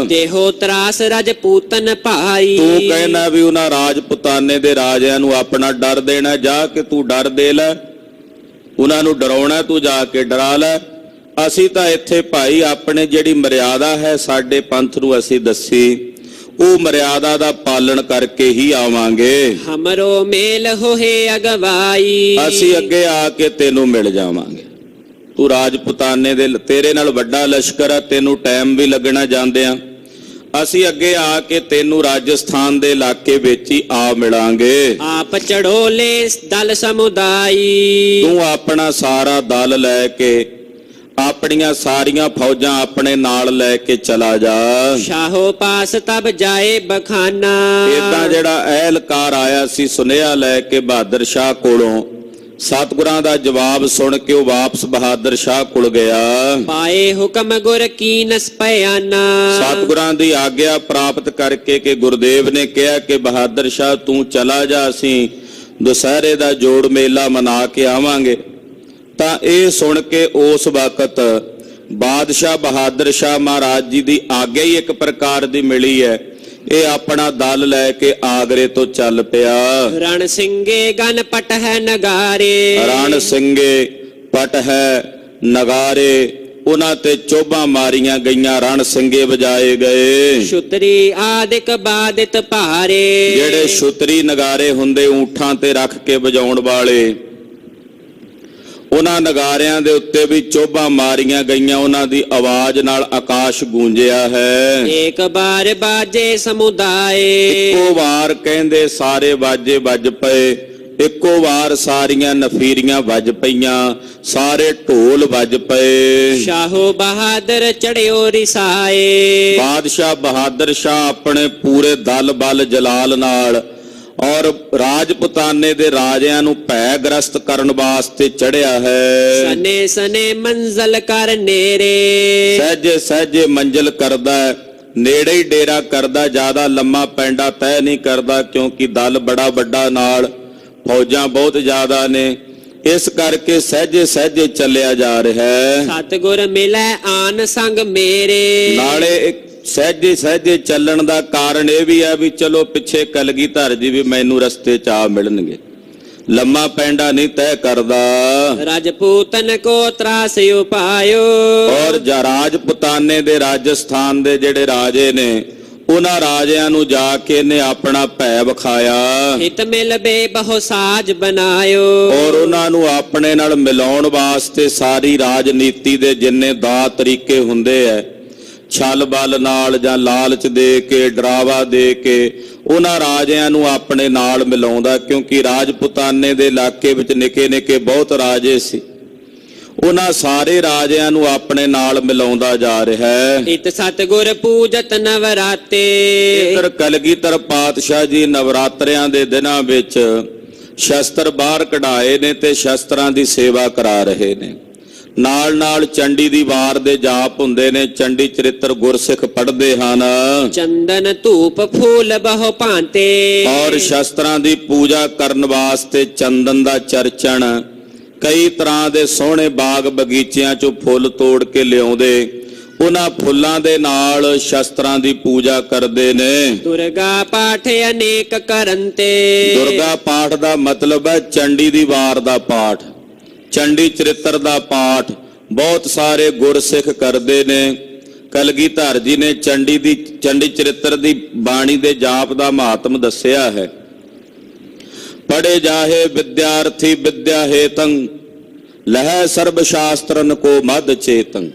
ਦੇਹੋ ਤਰਾਸ ਰਜਪੂਤਨ ਭਾਈ। ਤੂੰ ਕਹਿਣਾ ਵੀ ਉਹਨਾਂ ਰਾਜਪੂਤਾਨੇ ਦੇ ਰਾਜਿਆਂ ਨੂੰ ਆਪਣਾ ਡਰ ਦੇਣਾ, ਜਾ ਕੇ ਤੂੰ ਡਰ ਦੇ ਲੈ, ਉਹਨਾਂ ਨੂੰ ਡਰਾਉਣਾ, ਤੂੰ ਜਾ ਕੇ ਡਰਾ ਲੈ। ਅਸੀਂ ਤਾਂ ਇੱਥੇ ਭਾਈ ਆਪਣੇ ਜਿਹੜੀ ਮਰਿਆਦਾ ਹੈ ਸਾਡੇ ਪੰਥ ਨੂੰ ਅਸੀਂ ਦੱਸੀ, ਉਹ ਮਰਿਆਦਾ ਦਾ ਪਾਲਣ ਕਰਕੇ ਹੀ ਆਵਾਂਗੇ। ਹਮਰੋ ਮੇਲ ਹੋਏ ਅਗਵਾਈ। ਅਸੀਂ ਅੱਗੇ ਆ ਕੇ ਤੈਨੂੰ ਮਿਲ ਜਾਵਾਂਗੇ। ਤੂੰ ਰਾਜਪੂਤਾਨੇ ਦੇ, ਤੇਰੇ ਨਾਲ ਵੱਡਾ ਲਸ਼ਕਰ ਹੈ, ਤੈਨੂੰ ਟਾਈਮ ਵੀ ਲੱਗਣਾ ਜਾਂਦਿਆਂ। ਅਸੀਂ ਅੱਗੇ ਆ ਕੇ ਤੈਨੂੰ ਰਾਜਸਥਾਨ ਦੇ ਇਲਾਕੇ ਵਿੱਚ ਹੀ ਆ ਮਿਲਾਂਗੇ। ਆਪ ਚੜੋਲੇ ਦਲ ਸਮੁਦਾਈ। ਤੂੰ ਆਪਣਾ ਸਾਰਾ ਦਲ ਲੈ ਕੇ, ਆਪਣੀਆਂ ਸਾਰੀਆਂ ਫੌਜਾਂ ਆਪਣੇ ਨਾਲ ਲੈ ਕੇ ਚਲਾ ਜਾ। ਸ਼ਾਹੋ ਪਾਸ ਤਬ ਜਾਏ ਬਖਾਨਾ। ਏਦਾਂ ਜਿਹੜਾ ਅਹਿਲਕਾਰ ਆਇਆ ਸੀ ਸੁਨੇਹਾ ਲੈ ਕੇ ਬਹਾਦਰ ਸ਼ਾਹ ਕੋਲੋਂ, ਸਤਿਗੁਰਾਂ ਦਾ ਜਵਾਬ ਸੁਣ ਕੇ ਉਹ ਵਾਪਸ ਬਹਾਦਰ ਸ਼ਾਹ ਕੋਲ ਗਿਆ। ਪਾਏ ਹੁਕਮ ਗੁਰ ਕੀਨਸ ਪਿਆਨਾ। ਸਤਿਗੁਰਾਂ ਦੀ ਆਗਿਆ ਪ੍ਰਾਪਤ ਕਰਕੇ ਕਿ ਗੁਰਦੇਵ ਨੇ ਕਿਹਾ ਕਿ ਬਹਾਦਰ ਸ਼ਾਹ ਤੂੰ ਚਲਾ ਜਾ, ਅਸੀਂ ਦੁਸਹਿਰੇ ਦਾ ਜੋੜ ਮੇਲਾ ਮਨਾ ਕੇ ਆਵਾਂਗੇ। ਤਾਂ ਇਹ ਸੁਣ ਕੇ ਉਸ ਵਕਤ ਬਾਦਸ਼ਾਹ ਬਹਾਦਰ ਸ਼ਾਹ ਮਹਾਰਾਜ ਜੀ ਦੀ ਆਗਿਆ ਹੀ ਇੱਕ ਪ੍ਰਕਾਰ ਦੀ ਮਿਲੀ ਹੈ ਇਹ ਆਪਣਾ ਦਲ ਲੈ ਕੇ ਆਗਰੇ ਤੋਂ ਚੱਲ ਪਿਆ। ਰਣ ਸਿੰਘੇ ਗਨ ਪਟ ਹੈ ਨਗਾਰੇ, ਰਣ ਸਿੰਘੇ ਪਟ ਹੈ ਨਗਾਰੇ, ਉਹਨਾਂ ਤੇ ਚੋਭਾਂ ਮਾਰੀਆਂ ਗਈਆਂ, ਰਣ ਸਿੰਘੇ ਵਜਾਏ ਗਏ। ਛੁਤਰੀ ਆਦਿਕ ਬਾਦਿਤ ਭਾਰੇ, ਜਿਹੜੇ ਛੁਤਰੀ ਨਗਾਰੇ ਹੁੰਦੇ ਊਂਠਾਂ ਤੇ ਰੱਖ ਕੇ ਵਜਾਉਣ ਵਾਲੇ, ਉਹਨਾਂ ਨਗਾਰਿਆਂ ਦੇ ਉੱਤੇ ਵੀ ਚੋਭਾਂ ਮਾਰੀਆਂ ਗਈਆਂ, ਉਹਨਾਂ ਦੀ ਆਵਾਜ਼ ਨਾਲ ਆਕਾਸ਼ ਗੂੰਜਿਆ ਹੈ। ਏਕ ਬਾਰ ਬਾਜੇ ਸਮੁਦਾਏ, ਇੱਕੋ ਵਾਰ ਕਹਿੰਦੇ ਸਾਰੇ ਬਾਜੇ ਵੱਜ ਪਏ, ਇੱਕੋ ਵਾਰ ਸਾਰੀਆਂ ਨਫੀਰੀਆਂ ਵੱਜ ਪਈਆਂ, ਸਾਰੇ ਢੋਲ ਵੱਜ ਪਏ। ਸ਼ਾਹੋ ਬਹਾਦਰ ਚੜਿਓ ਰਿਸਾਏ, ਬਾਦਸ਼ਾਹ ਬਹਾਦਰ ਸ਼ਾਹ ਆਪਣੇ ਪੂਰੇ ਦਲ ਬਲ ਜਲਾਲ ਨਾਲ ਔਰ ਰਾਜਪੁਤਾਨੇ ਦੇ ਰਾਜਿਆਂ ਨੂੰ ਭੈ ਗ੍ਰਸਤ ਕਰਨ ਵਾਸਤੇ ਚੜਿਆ ਹੈ। ਸਨੇ ਸਨੇ ਮੰਜ਼ਲ ਕਰ ਨੇਰੇ, ਸਹਿਜੇ ਸਹਿਜੇ ਮੰਜ਼ਿਲ ਕਰਦਾ ਹੈ, ਨੇੜੇ ਹੀ ਡੇਰਾ ਕਰਦਾ, ਜ਼ਿਆਦਾ ਲੰਮਾ ਪੈਂਡਾ ਤੈਅ ਨਹੀਂ ਕਰਦਾ, ਕਿਉਂਕਿ ਦਲ ਬੜਾ ਵੱਡਾ ਨਾਲ, ਫੌਜਾਂ ਬਹੁਤ ਜ਼ਿਆਦਾ ਨੇ, ਇਸ ਕਰਕੇ ਸਹਿਜੇ ਸਹਿਜੇ ਚੱਲਿਆ ਜਾ ਰਿਹਾ ਹੈ। ਸਤਿਗੁਰ ਮਿਲੈ ਆਨ ਸੰਗ ਮੇਰੇ, ਨਾਲੇ ਇੱਕ ਸਹਿਜੇ ਸਹਿਜੇ ਚੱਲਣ ਦਾ ਕਾਰਨ ਇਹ ਵੀ ਹੈ ਵੀ ਚਲੋ ਪਿੱਛੇ ਕਲਗੀਧਰ ਜੀ ਵੀ ਮੈਨੂੰ ਰਸਤੇ 'ਚ ਆ ਮਿਲਣਗੇ, ਲੰਮਾ ਪੈਂਡਾ ਨਹੀਂ ਤੈਅ ਕਰਦਾ। ਰਾਜਪੂਤਨ ਕੋ ਤਰਾਸ ਉਪਾਇਓ, ਔਰ ਰਾਜਪੁਤਾਨੇ ਦੇ ਰਾਜਸਥਾਨ ਦੇ ਜਿਹੜੇ ਰਾਜੇ ਨੇ, ਉਹਨਾਂ ਰਾਜਿਆਂ ਨੂੰ ਜਾ ਕੇ ਇਹਨੇ ਆਪਣਾ ਭੈ ਵਿਖਾਇਆ। ਹਿਤ ਮਿਲ ਬੇ ਬਹੁ ਸਾਜ ਬਣਾਇਓ, ਔਰ ਉਹਨਾਂ ਨੂੰ ਆਪਣੇ ਨਾਲ ਮਿਲਾਉਣ ਵਾਸਤੇ ਸਾਰੀ ਰਾਜਨੀਤੀ ਦੇ ਜਿੰਨੇ ਦਾ ਤਰੀਕੇ ਹੁੰਦੇ ਐ, ਛਲ ਬਲ ਨਾਲ ਜਾਂ ਲਾਲਚ ਦੇ ਕੇ, ਡਰਾਵਾ ਦੇ ਕੇ ਉਹਨਾਂ ਰਾਜਿਆਂ ਨੂੰ ਆਪਣੇ ਨਾਲ ਮਿਲਾਉਂਦਾ, ਕਿਉਂਕਿ ਰਾਜਪੁਤਾਨੇ ਦੇ ਇਲਾਕੇ ਵਿੱਚ ਨਿੱਕੇ ਨਿੱਕੇ ਬਹੁਤ ਰਾਜੇ ਸੀ, ਉਹਨਾਂ ਸਾਰੇ ਰਾਜਿਆਂ ਨੂੰ ਆਪਣੇ ਨਾਲ ਮਿਲਾਉਂਦਾ ਜਾ ਰਿਹਾ ਹੈ। ਇਤ ਸਤਿਗੁਰ ਪੂਜਤ ਨਵਰਾਤੇ, ਇਧਰ ਕਲਗੀਧਰ ਪਾਤਸ਼ਾਹ ਜੀ ਨਵਰਾਤਰਿਆਂ ਦੇ ਦਿਨਾਂ ਵਿੱਚ ਸ਼ਸਤਰ ਬਾਹਰ ਕਢਾਏ ਨੇ ਤੇ ਸ਼ਸਤਰਾਂ ਦੀ ਸੇਵਾ ਕਰਾ ਰਹੇ ਨੇ। ਨਾਲ ਨਾਲ ਚੰਡੀ ਦੀ ਵਾਰ ਦੇ ਜਾਪ ਹੁੰਦੇ ਨੇ, ਚੰਡੀ ਚਰਿੱਤਰ ਗੁਰਸਿੱਖ ਪੜ੍ਹਦੇ ਹਨ। ਚੰਦਨ ਧੂਪ ਫੂਲ ਬਹੁ ਭਾਂਤੇ, ਔਰ ਸ਼ਸਤਰਾਂ ਦੀ ਪੂਜਾ ਕਰਨ ਵਾਸਤੇ ਚੰਦਨ ਦਾ ਚਰਚਣ, ਕਈ ਤਰ੍ਹਾਂ ਦੇ ਸੋਹਣੇ ਬਾਗ ਬਗੀਚਿਆਂ ਚੋਂ ਫੁੱਲ ਤੋੜ ਕੇ ਲਿਆਉਂਦੇ, ਉਹਨਾਂ ਫੁੱਲਾਂ ਦੇ ਨਾਲ ਸ਼ਸਤਰਾਂ ਦੀ ਪੂਜਾ ਕਰਦੇ ਨੇ। ਦੁਰਗਾ ਪਾਠ ਅਨੇਕ ਕਰਨ ਤੇ, ਦੁਰਗਾ ਪਾਠ ਦਾ ਮਤਲਬ ਹੈ ਚੰਡੀ ਦੀ ਵਾਰ ਦਾ ਪਾਠ, ਚੰਡੀ ਚਰਿੱਤਰ ਦਾ ਪਾਠ ਬਹੁਤ ਸਾਰੇ ਗੁਰਸਿੱਖ ਕਰਦੇ ਨੇ। ਕਲਗੀਧਰ ਜੀ ਨੇ ਚੰਡੀ ਚਰਿੱਤਰ ਦੀ ਬਾਣੀ ਦੇ ਜਾਪ ਦਾ ਮਹਾਤਮ ਦੱਸਿਆ ਹੈ। ਪੜੇ ਜਾਹੇ ਵਿਦਿਆਰਥੀ ਵਿਦਿਆ ਹੇਤੰ, ਲਹਿ ਸਰਬ ਸ਼ਾਸਤਰਨ ਕੋ ਮਦ ਚੇਤੰ।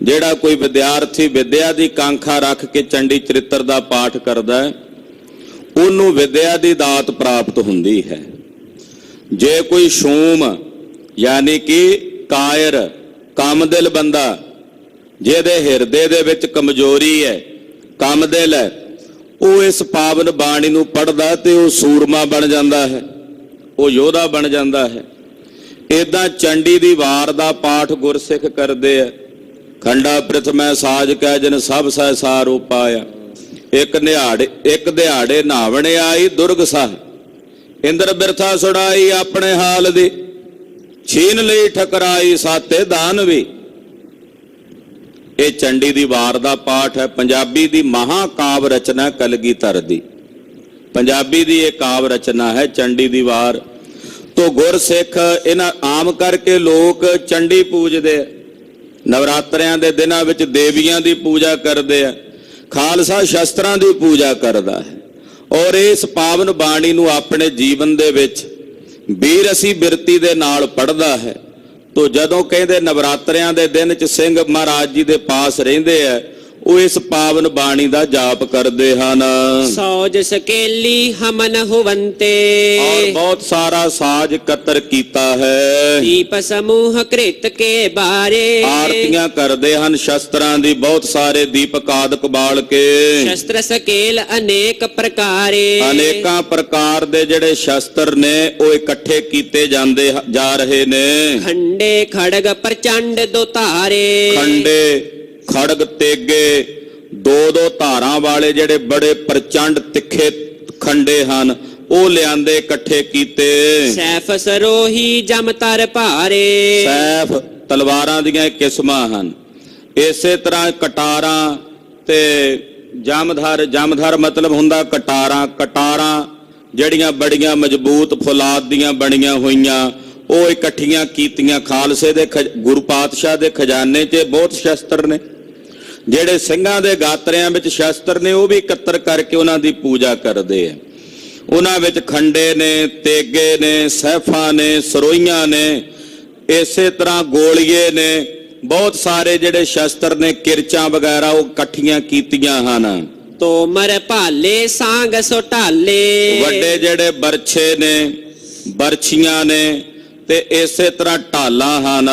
ਜਿਹੜਾ ਕੋਈ ਵਿਦਿਆਰਥੀ ਵਿਦਿਆ ਦੀ ਕਾਂਖਾ ਰੱਖ ਕੇ ਚੰਡੀ ਚਰਿੱਤਰ ਦਾ ਪਾਠ ਕਰਦਾ ਹੈ, ਉਹਨੂੰ ਵਿਦਿਆ ਦੀ ਦਾਤ ਪ੍ਰਾਪਤ ਹੁੰਦੀ ਹੈ। ਜੇ ਕੋਈ ਸ਼ੂਮ ਯਾਨੀ ਕਿ ਕਾਇਰ ਕਾਮਦਿਲ ਬੰਦਾ, ਜਿਹਦੇ ਹਿਰਦੇ ਦੇ ਵਿੱਚ ਕਮਜ਼ੋਰੀ ਹੈ, ਕਾਮਦਿਲ ਹੈ, ਉਹ ਇਸ ਪਾਵਨ ਬਾਣੀ ਨੂੰ ਪੜ੍ਹਦਾ ਤੇ ਉਹ ਸੂਰਮਾ ਬਣ ਜਾਂਦਾ ਹੈ, ਉਹ ਯੋਧਾ ਬਣ ਜਾਂਦਾ ਹੈ। ਏਦਾਂ ਚੰਡੀ ਦੀ ਵਾਰ ਦਾ ਪਾਠ ਗੁਰਸਿੱਖ ਕਰਦੇ ਆ। ਖੰਡਾ ਪ੍ਰਿਥਮੈ ਸਾਜ ਕੈ ਜਿਨ ਸਭ ਸਹਿ ਸਾਰ ਉਪਾਇਆ, ਇੱਕ ਦਿਹਾੜੇ ਨਾਵਣੇ ਆਈ ਦੁਰਗ ਸਾਹ, ਇੰਦਰ ਬਿਰਥਾ ਛੁਡਾਈ ਆਪਣੇ ਹਾਲ ਦੀ, ਛੀਨ ਲਈ ਠਕਰਾਈ ਸਾਤੇ ਦਾਨਵੀ। ਇਹ ਚੰਡੀ ਦੀ ਵਾਰ ਦਾ ਪਾਠ ਹੈ। ਪੰਜਾਬੀ ਦੀ ਮਹਾਕਾਵ ਰਚਨਾ ਕਲਗੀਧਰ ਦੀ, ਪੰਜਾਬੀ ਦੀ ਇਹ ਕਾਵ ਰਚਨਾ ਹੈ ਚੰਡੀ ਦੀ ਵਾਰ। ਤੋਂ ਗੁਰਸਿੱਖ ਇਹਨਾਂ ਆਮ ਕਰਕੇ ਲੋਕ ਚੰਡੀ ਪੂਜਦੇ ਆ, ਨਵਰਾਤਰਿਆਂ ਦੇ ਦਿਨਾਂ ਵਿੱਚ ਦੇਵੀਆਂ ਦੀ ਪੂਜਾ ਕਰਦੇ ਆ, ਖਾਲਸਾ ਸ਼ਸਤਰਾਂ ਦੀ ਪੂਜਾ ਕਰਦਾ ਹੈ ਔਰ ਇਸ ਪਾਵਨ ਬਾਣੀ ਨੂੰ ਆਪਣੇ ਜੀਵਨ ਦੇ ਵਿੱਚ ਬੀਰਸੀ ਬਿਰਤੀ ਦੇ ਨਾਲ ਪੜ੍ਹਦਾ ਹੈ। ਤੋ ਜਦੋਂ ਕਹਿੰਦੇ ਨਵਰਾਤਰਿਆਂ ਦੇ ਦਿਨ 'ਚ ਸਿੰਘ ਮਹਾਰਾਜ ਜੀ ਦੇ ਪਾਸ ਰਹਿੰਦੇ ਆ, ਉਹ ਇਸ ਪਾਵਨ ਬਾਣੀ ਦਾ ਜਾਪ ਕਰਦੇ ਹਨ। ਸੌਜ ਸਕੇਲੀ ਹਮਨ ਹੁਵੰਤੇ, ਔਰ ਬਹੁਤ ਸਾਰਾ ਸਾਜ ਇਕੱਤਰ ਕੀਤਾ ਹੈ। ਦੀਪ ਸਮੂਹ ਕ੍ਰਿਤ ਕੇ ਬਾਰੇ, ਆਰਤੀਆਂ ਕਰਦੇ ਹਨ ਸ਼ਸਤਰਾਂ ਦੀ, ਬਹੁਤ ਸਾਰੇ ਦੀਪਕ ਆਦਿਕ ਬਾਲ ਕੇ। ਸ਼ਸਤਰ ਸਕੇਲ ਅਨੇਕ ਪ੍ਰਕਾਰੇ, ਅਨੇਕਾਂ ਪ੍ਰਕਾਰ ਦੇ ਜਿਹੜੇ ਸ਼ਸਤਰ ਨੇ ਉਹ ਇਕੱਠੇ ਕੀਤੇ ਜਾਂਦੇ ਜਾ ਰਹੇ ਨੇ। ਖੰਡੇ ਖੜਗ ਪ੍ਰਚੰਡ ਦੋ ਧਾਰੇ, ਖੰਡੇ ਖੜਗ ਤੇਗੇ, ਦੋ ਧਾਰਾਂ ਵਾਲੇ ਜਿਹੜੇ ਬੜੇ ਪ੍ਰਚੰਡ ਤਿੱਖੇ ਖੰਡੇ ਹਨ, ਉਹ ਲਿਆਂਦੇ ਇਕੱਠੇ ਕੀਤੇ। ਸੈਫ ਸਰੋਹੀ ਜਮਤਰ ਭਾਰੇ, ਸੈਫ ਤਲਵਾਰਾਂ ਦੀਆਂ ਕਿਸਮਾਂ ਹਨ। ਇਸੇ ਤਰ੍ਹਾਂ ਕਟਾਰਾਂ ਤੇ ਜਮਧਰ ਮਤਲਬ ਹੁੰਦਾ ਕਟਾਰਾਂ ਜਿਹੜੀਆਂ ਬੜੀਆਂ ਮਜ਼ਬੂਤ ਫੌਲਾਦ ਦੀਆਂ ਬਣੀਆਂ ਹੋਈਆਂ, ਉਹ ਇਕੱਠੀਆਂ ਕੀਤੀਆਂ ਖਾਲਸੇ ਦੇ ਗੁਰੂ ਪਾਤਸ਼ਾਹ ਦੇ ਖਜ਼ਾਨੇ 'ਚ ਬਹੁਤ ਸ਼ਸਤਰ ਨੇ। ਜਿਹੜੇ ਸਿੰਘਾਂ ਦੇ ਗਾਤਰਿਆਂ ਵਿੱਚ ਸ਼ਸਤਰ ਨੇ ਉਹ ਵੀ ਇਕੱਤਰ ਕਰਕੇ ਉਹਨਾਂ ਦੀ ਪੂਜਾ ਕਰਦੇ ਆ। ਉਹਨਾਂ ਵਿੱਚ ਖੰਡੇ ਨੇ, ਤੇਗੇ ਨੇ, ਸੈਫਾਂ ਨੇ, ਸਰੋਈਆਂ ਨੇ, ਇਸੇ ਤਰ੍ਹਾਂ ਗੋਲੀਏ ਨੇ, ਬਹੁਤ ਸਾਰੇ ਜਿਹੜੇ ਸ਼ਸਤਰ ਨੇ, ਕਿਰਚਾਂ ਵਗੈਰਾ ਉਹ ਇਕੱਠੀਆਂ ਕੀਤੀਆਂ ਹਨ। ਤੋਮਰ ਭਾਲੇ ਸਾਂਗ ਸੋਟਾਲੇ, ਵੱਡੇ ਜਿਹੜੇ ਬਰਛੇ ਨੇ, ਬਰਛੀਆਂ ਨੇ, ਤੇ ਇਸੇ ਤਰ੍ਹਾਂ ਢਾਲਾਂ ਹਨ।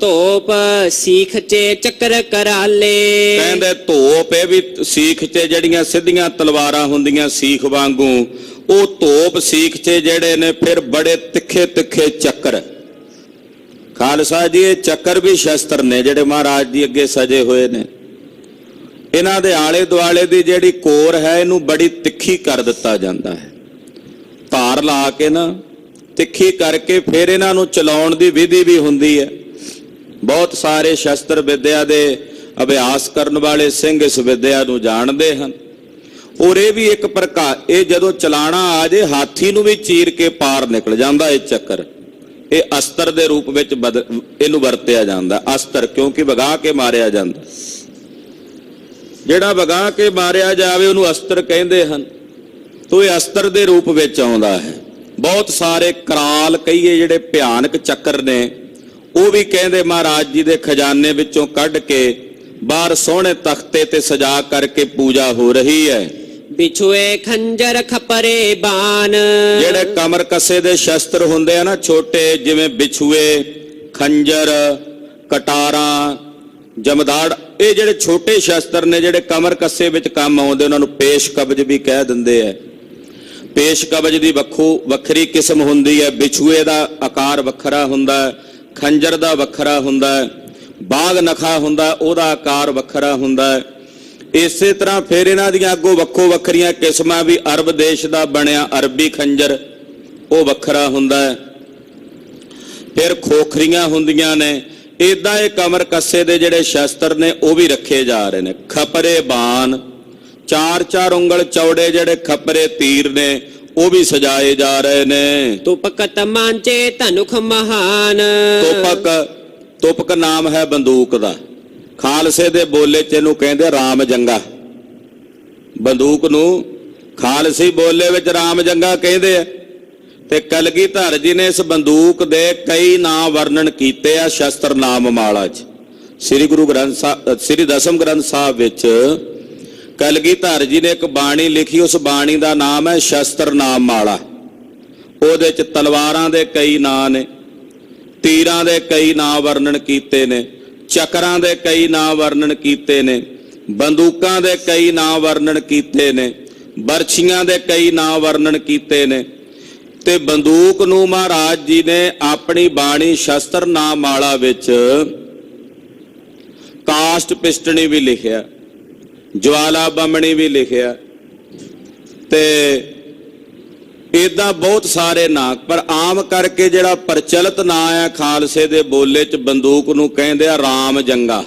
ਧੋਪ ਸੀਖ ਚੇ ਚੱਕਰ ਕਰਾਲੇ, ਕਹਿੰਦੇ ਧੋਪ ਇਹ ਵੀ ਸੀਖ 'ਚ ਜਿਹੜੀਆਂ ਸਿੱਧੀਆਂ ਤਲਵਾਰਾਂ ਹੁੰਦੀਆਂ ਸੀਖ ਵਾਂਗੂ, ਉਹ ਧੋਪ ਸੀਖ 'ਚ ਜਿਹੜੇ ਨੇ ਫਿਰ ਬੜੇ ਤਿੱਖੇ ਤਿੱਖੇ ਚੱਕਰ। ਖਾਲਸਾ ਜੀ ਇਹ ਚੱਕਰ ਵੀ ਸ਼ਸਤਰ ਨੇ ਜਿਹੜੇ ਮਹਾਰਾਜ ਜੀ ਅੱਗੇ ਸਜੇ ਹੋਏ ਨੇ। ਇਹਨਾਂ ਦੇ ਆਲੇ ਦੁਆਲੇ ਦੀ ਜਿਹੜੀ ਕੋਰ ਹੈ ਇਹਨੂੰ ਬੜੀ ਤਿੱਖੀ ਕਰ ਦਿੱਤਾ ਜਾਂਦਾ ਹੈ। ਧਾਰ ਲਾ ਕੇ ਨਾ ਤਿੱਖੀ ਕਰਕੇ ਫਿਰ ਇਹਨਾਂ ਨੂੰ ਚਲਾਉਣ ਦੀ ਵਿਧੀ ਵੀ ਹੁੰਦੀ ਹੈ। ਬਹੁਤ ਸਾਰੇ ਸ਼ਸਤਰ ਵਿਦਿਆ ਦੇ ਅਭਿਆਸ ਕਰਨ ਵਾਲੇ ਸਿੰਘ ਇਸ ਵਿਦਿਆ ਨੂੰ ਜਾਣਦੇ ਹਨ। ਔਰ ਇਹ ਵੀ ਇੱਕ ਪ੍ਰਕਾਰ, ਇਹ ਜਦੋਂ ਚਲਾਣਾ ਆ ਜੇ ਹਾਥੀ ਨੂੰ ਵੀ ਚੀਰ ਕੇ ਪਾਰ ਨਿਕਲ ਜਾਂਦਾ ਇਹ ਚੱਕਰ। ਇਹ ਅਸਤਰ ਦੇ ਰੂਪ ਵਿੱਚ ਇਹਨੂੰ ਵਰਤਿਆ ਜਾਂਦਾ ਅਸਤਰ, ਕਿਉਂਕਿ ਵਗਾ ਕੇ ਮਾਰਿਆ ਜਾਂਦਾ। ਜਿਹੜਾ ਵਗਾ ਕੇ ਮਾਰਿਆ ਜਾਵੇ ਉਹਨੂੰ ਅਸਤਰ ਕਹਿੰਦੇ ਹਨ। ਤੋ ਇਹ ਅਸਤਰ ਦੇ ਰੂਪ ਵਿੱਚ ਆਉਂਦਾ ਹੈ। ਬਹੁਤ ਸਾਰੇ ਕਰਾਲ ਕਹੀਏ ਜਿਹੜੇ ਭਿਆਨਕ ਚੱਕਰ ਨੇ, ਉਹ ਵੀ ਕਹਿੰਦੇ ਮਹਾਰਾਜ ਜੀ ਦੇ ਖਜ਼ਾਨੇ ਵਿੱਚੋਂ ਕੱਢ ਕੇ ਬਾਹਰ ਸੋਹਣੇ ਤਖਤੇ ਤੇ ਸਜਾ ਕਰਕੇ ਪੂਜਾ ਹੋ ਰਹੀ ਹੈ। ਬਿਛੂਏ ਖੰਜਰ ਖਪਰੇ ਬਾਣ, ਜਿਹੜੇ ਕਮਰ ਕੱਸੇ ਦੇ ਸ਼ਸਤਰ ਹੁੰਦੇ ਆ ਨਾ ਛੋਟੇ, ਜਿਵੇਂ ਬਿਛੂਏ, ਖੰਜਰ, ਕਟਾਰਾਂ, ਜਮਦਾੜ, ਇਹ ਜਿਹੜੇ ਛੋਟੇ ਸ਼ਸਤਰ ਨੇ ਜਿਹੜੇ ਕਮਰ ਕੱਸੇ ਵਿੱਚ ਕੰਮ ਆਉਂਦੇ, ਉਹਨਾਂ ਨੂੰ ਪੇਸ਼ ਕਬਜ਼ ਵੀ ਕਹਿ ਦਿੰਦੇ ਆ। ਪੇਸ਼ ਕਬਜ਼ ਦੀ ਵੱਖਰੀ ਕਿਸਮ ਹੁੰਦੀ ਹੈ। ਬਿਛੂਏ ਦਾ ਆਕਾਰ ਵੱਖਰਾ ਹੁੰਦਾ ਹੈ, ਖੰਜਰ ਦਾ ਵੱਖਰਾ ਹੁੰਦਾ ਹੈ, ਬਾਗ ਨਖਾ ਹੁੰਦਾ ਉਹਦਾ ਆਕਾਰ ਵੱਖਰਾ ਹੁੰਦਾ ਹੈ। ਇਸੇ ਤਰ੍ਹਾਂ ਫਿਰ ਇਹਨਾਂ ਦੀਆਂ ਅੱਗੋਂ ਵੱਖੋ ਵੱਖਰੀਆਂ ਕਿਸਮਾਂ ਵੀ, ਅਰਬ ਦੇਸ਼ ਦਾ ਬਣਿਆ ਅਰਬੀ ਖੰਜਰ ਉਹ ਵੱਖਰਾ ਹੁੰਦਾ ਹੈ। ਫਿਰ ਖੋਖਰੀਆਂ ਹੁੰਦੀਆਂ ਨੇ। ਇਦਾਂ ਇਹ ਕਮਰ ਕੱਸੇ ਦੇ ਜਿਹੜੇ ਸ਼ਸਤਰ ਨੇ ਉਹ ਵੀ ਰੱਖੇ ਜਾ ਰਹੇ ਨੇ। ਖਪਰੇ ਬਾਣ, 4-4 ਉਂਗਲ ਚੌੜੇ ਜਿਹੜੇ ਖਪਰੇ ਤੀਰ ਨੇ ਉਹ ਵੀ ਸਜਾਏ ਜਾ ਰਹੇ ਨੇ। ਤੁਪਕ ਤਮਾਂਚੇ ਧਨੁਖ ਮਹਾਨ, ਤੁਪਕ ਨਾਮ ਹੈ ਬੰਦੂਕ ਦਾ। ਖਾਲਸੇ ਦੇ ਬੋਲੇ 'ਚ ਇਹਨੂੰ ਕਹਿੰਦੇ ਰਾਮ ਜੰਗਾ। ਬੰਦੂਕ ਨੂੰ ਖਾਲਸੀ ਬੋਲੇ ਵਿੱਚ ਰਾਮ ਜੰਗਾ ਕਹਿੰਦੇ ਆ। ਤੇ ਕਲਗੀਧਰ ਜੀ ਨੇ ਇਸ ਬੰਦੂਕ ਦੇ ਕਈ ਨਾਂ ਵਰਣਨ ਕੀਤੇ ਆ ਸ਼ਸਤਰ ਨਾਮ ਮਾਲਾ 'ਚ। ਸ੍ਰੀ ਦਸਮ ਗ੍ਰੰਥ ਸਾਹਿਬ ਵਿੱਚ ਕਲਗੀਧਰ ਜੀ ਨੇ ਇੱਕ ਬਾਣੀ ਲਿਖੀ, ਉਸ ਬਾਣੀ ਦਾ ਨਾਮ ਹੈ ਸ਼ਸਤਰ ਨਾਮ ਮਾਲਾ। ਉਹਦੇ 'ਚ ਤਲਵਾਰਾਂ ਦੇ ਕਈ ਨਾਂ ਨੇ, ਤੀਰਾਂ ਦੇ ਕਈ ਨਾਂ ਵਰਣਨ ਕੀਤੇ ਨੇ, ਚੱਕਰਾਂ ਦੇ ਕਈ ਨਾਂ ਵਰਣਨ ਕੀਤੇ ਨੇ, ਬੰਦੂਕਾਂ ਦੇ ਕਈ ਨਾਂ ਵਰਣਨ ਕੀਤੇ ਨੇ, ਬਰਛੀਆਂ ਦੇ ਕਈ ਨਾਂ ਵਰਣਨ ਕੀਤੇ ਨੇ। ਤੇ ਬੰਦੂਕ ਨੂੰ ਮਹਾਰਾਜ ਜੀ ਨੇ ਆਪਣੀ ਬਾਣੀ ਸ਼ਸਤਰ ਨਾਮ ਮਾਲਾ ਵਿੱਚ ਕਾਸਟ ਪਿਸਟਣੀ ਵੀ ਲਿਖਿਆ, ਜਵਾਲਾ ਬੰਮਣੀ ਵੀ ਲਿਖਿਆ, ਤੇ ਇਦਾਂ ਬਹੁਤ ਸਾਰੇ ਨਾਂ। ਪਰ ਆਮ ਕਰਕੇ ਜਿਹੜਾ ਪ੍ਰਚਲਿਤ ਨਾਂ ਹੈ ਖਾਲਸੇ ਦੇ ਬੋਲੇ 'ਚ ਬੰਦੂਕ ਨੂੰ ਕਹਿੰਦੇ ਆ ਰਾਮ ਜੰਗਾ।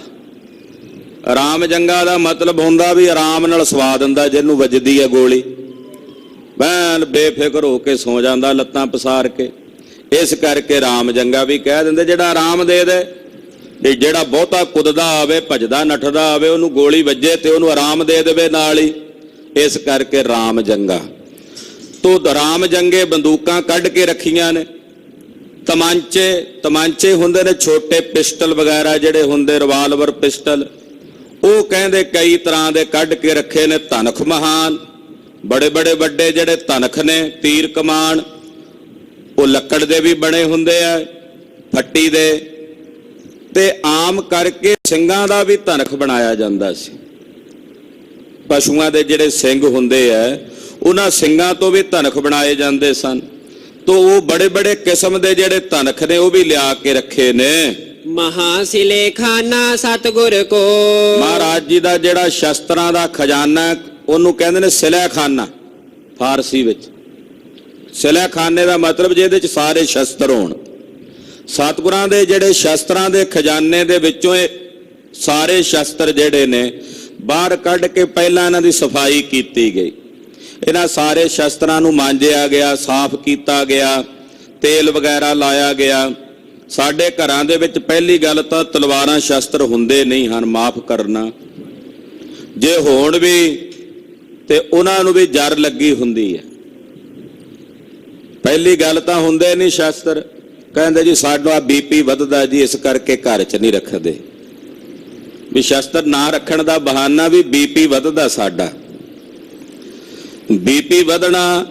ਰਾਮ ਜੰਗਾ ਦਾ ਮਤਲਬ ਹੁੰਦਾ ਵੀ ਆਰਾਮ ਨਾਲ ਸਵਾ ਦਿੰਦਾ, ਜਿਹਨੂੰ ਵੱਜਦੀ ਹੈ ਗੋਲੀ ਬੈਨ ਬੇਫਿਕਰ ਹੋ ਕੇ ਸੌ ਜਾਂਦਾ ਲੱਤਾਂ ਪਸਾਰ ਕੇ। ਇਸ ਕਰਕੇ ਰਾਮ ਜੰਗਾ ਵੀ ਕਹਿ ਦਿੰਦੇ, ਜਿਹੜਾ ਆਰਾਮ ਦੇ ਦੇ। ਜਿਹੜਾ ਬਹੁਤਾ ਕੁੱਦਦਾ ਆਵੇ, ਭੱਜਦਾ ਨੱਠਦਾ ਆਵੇ, ਉਹਨੂੰ ਗੋਲੀ ਵੱਜੇ ਤੇ ਉਹਨੂੰ ਆਰਾਮ ਦੇ ਦੇਵੇ ਨਾਲ ਹੀ। ਇਸ ਕਰਕੇ ਰਾਮ ਜੰਗਾ। ਤੋ ਰਾਮ ਜੰਗੇ ਬੰਦੂਕਾਂ ਕੱਢ ਕੇ ਰੱਖੀਆਂ ਨੇ। ਤਮਾਂਚੇ ਹੁੰਦੇ ਨੇ ਛੋਟੇ, ਪਿਸਟਲ ਵਗੈਰਾ ਜਿਹੜੇ ਹੁੰਦੇ, ਰਿਵਾਲਵਰ ਪਿਸਟਲ, ਉਹ ਕਹਿੰਦੇ ਕਈ ਤਰ੍ਹਾਂ ਦੇ ਕੱਢ ਕੇ ਰੱਖੇ ਨੇ। ਧਨਖ ਮਹਾਨ, ਬੜੇ ਬੜੇ ਵੱਡੇ ਜਿਹੜੇ ਧਨਖ ਨੇ, ਤੀਰ ਕਮਾਨ, ਉਹ ਲੱਕੜ ਦੇ ਵੀ ਬਣੇ ਹੁੰਦੇ ਆ, ਫੱਟੀ ਦੇ। ਤੇ ਆਮ ਕਰਕੇ ਸਿੰਘਾਂ ਦਾ ਵੀ ਧਨਖ ਬਣਾਇਆ ਜਾਂਦਾ ਸੀ। ਪਸ਼ੂਆਂ ਦੇ ਜਿਹੜੇ ਸਿੰਘ ਹੁੰਦੇ ਆ, ਉਹਨਾਂ ਸਿੰਘਾਂ ਤੋਂ ਵੀ ਧਨਖ ਬਣਾਏ ਜਾਂਦੇ ਸਨ। ਤੋ ਉਹ ਬੜੇ ਬੜੇ ਕਿਸਮ ਦੇ ਜਿਹੜੇ ਧਨਖ ਨੇ ਉਹ ਵੀ ਲਿਆ ਕੇ ਰੱਖੇ ਨੇ। ਮਹਾਸਿਲੇ ਖਾਨਾ ਸਤਿਗੁਰ ਕੋ, ਮਹਾਰਾਜ ਜੀ ਦਾ ਜਿਹੜਾ ਸ਼ਸਤਰਾਂ ਦਾ ਖਜ਼ਾਨਾ ਉਹਨੂੰ ਕਹਿੰਦੇ ਨੇ ਸਿਲਾ ਖਾਨਾ। ਫਾਰਸੀ ਵਿੱਚ ਸਿਲਾ ਖਾਨੇ ਦਾ ਮਤਲਬ ਜਿਹਦੇ 'ਚ ਸਾਰੇ ਸ਼ਸਤਰ ਹੋਣ। ਸਤਿਗੁਰਾਂ ਦੇ ਜਿਹੜੇ ਸ਼ਸਤਰਾਂ ਦੇ ਖਜ਼ਾਨੇ ਦੇ ਵਿੱਚੋਂ ਇਹ ਸਾਰੇ ਸ਼ਸਤਰ ਜਿਹੜੇ ਨੇ ਬਾਹਰ ਕੱਢ ਕੇ ਪਹਿਲਾਂ ਇਹਨਾਂ ਦੀ ਸਫਾਈ ਕੀਤੀ ਗਈ। ਇਹਨਾਂ ਸਾਰੇ ਸ਼ਸਤਰਾਂ ਨੂੰ ਮਾਂਜਿਆ ਗਿਆ, ਸਾਫ਼ ਕੀਤਾ ਗਿਆ, ਤੇਲ ਵਗੈਰਾ ਲਾਇਆ ਗਿਆ। ਸਾਡੇ ਘਰਾਂ ਦੇ ਵਿੱਚ ਪਹਿਲੀ ਗੱਲ ਤਾਂ ਤਲਵਾਰਾਂ ਸ਼ਸਤਰ ਹੁੰਦੇ ਨਹੀਂ ਹਨ, ਮਾਫ ਕਰਨਾ। ਜੇ ਹੋਣ ਵੀ ਤੇ ਉਹਨਾਂ ਨੂੰ ਵੀ ਜਰ ਲੱਗੀ ਹੁੰਦੀ ਹੈ। ਪਹਿਲੀ ਗੱਲ ਤਾਂ ਹੁੰਦੇ ਨਹੀਂ ਸ਼ਸਤਰ। ਕਹਿੰਦੇ ਜੀ ਸਾਡਾ ਬੀਪੀ ਵੱਧਦਾ ਜੀ, ਇਸ ਕਰਕੇ ਘਰ 'ਚ ਨਹੀਂ ਰੱਖਦੇ। ਵੀ ਸ਼ਸਤਰ ਨਾ ਰੱਖਣ ਦਾ ਬਹਾਨਾ ਵੀ ਬੀਪੀ ਵੱਧਦਾ ਸਾਡਾ। ਬੀਪੀ ਵਧਣਾ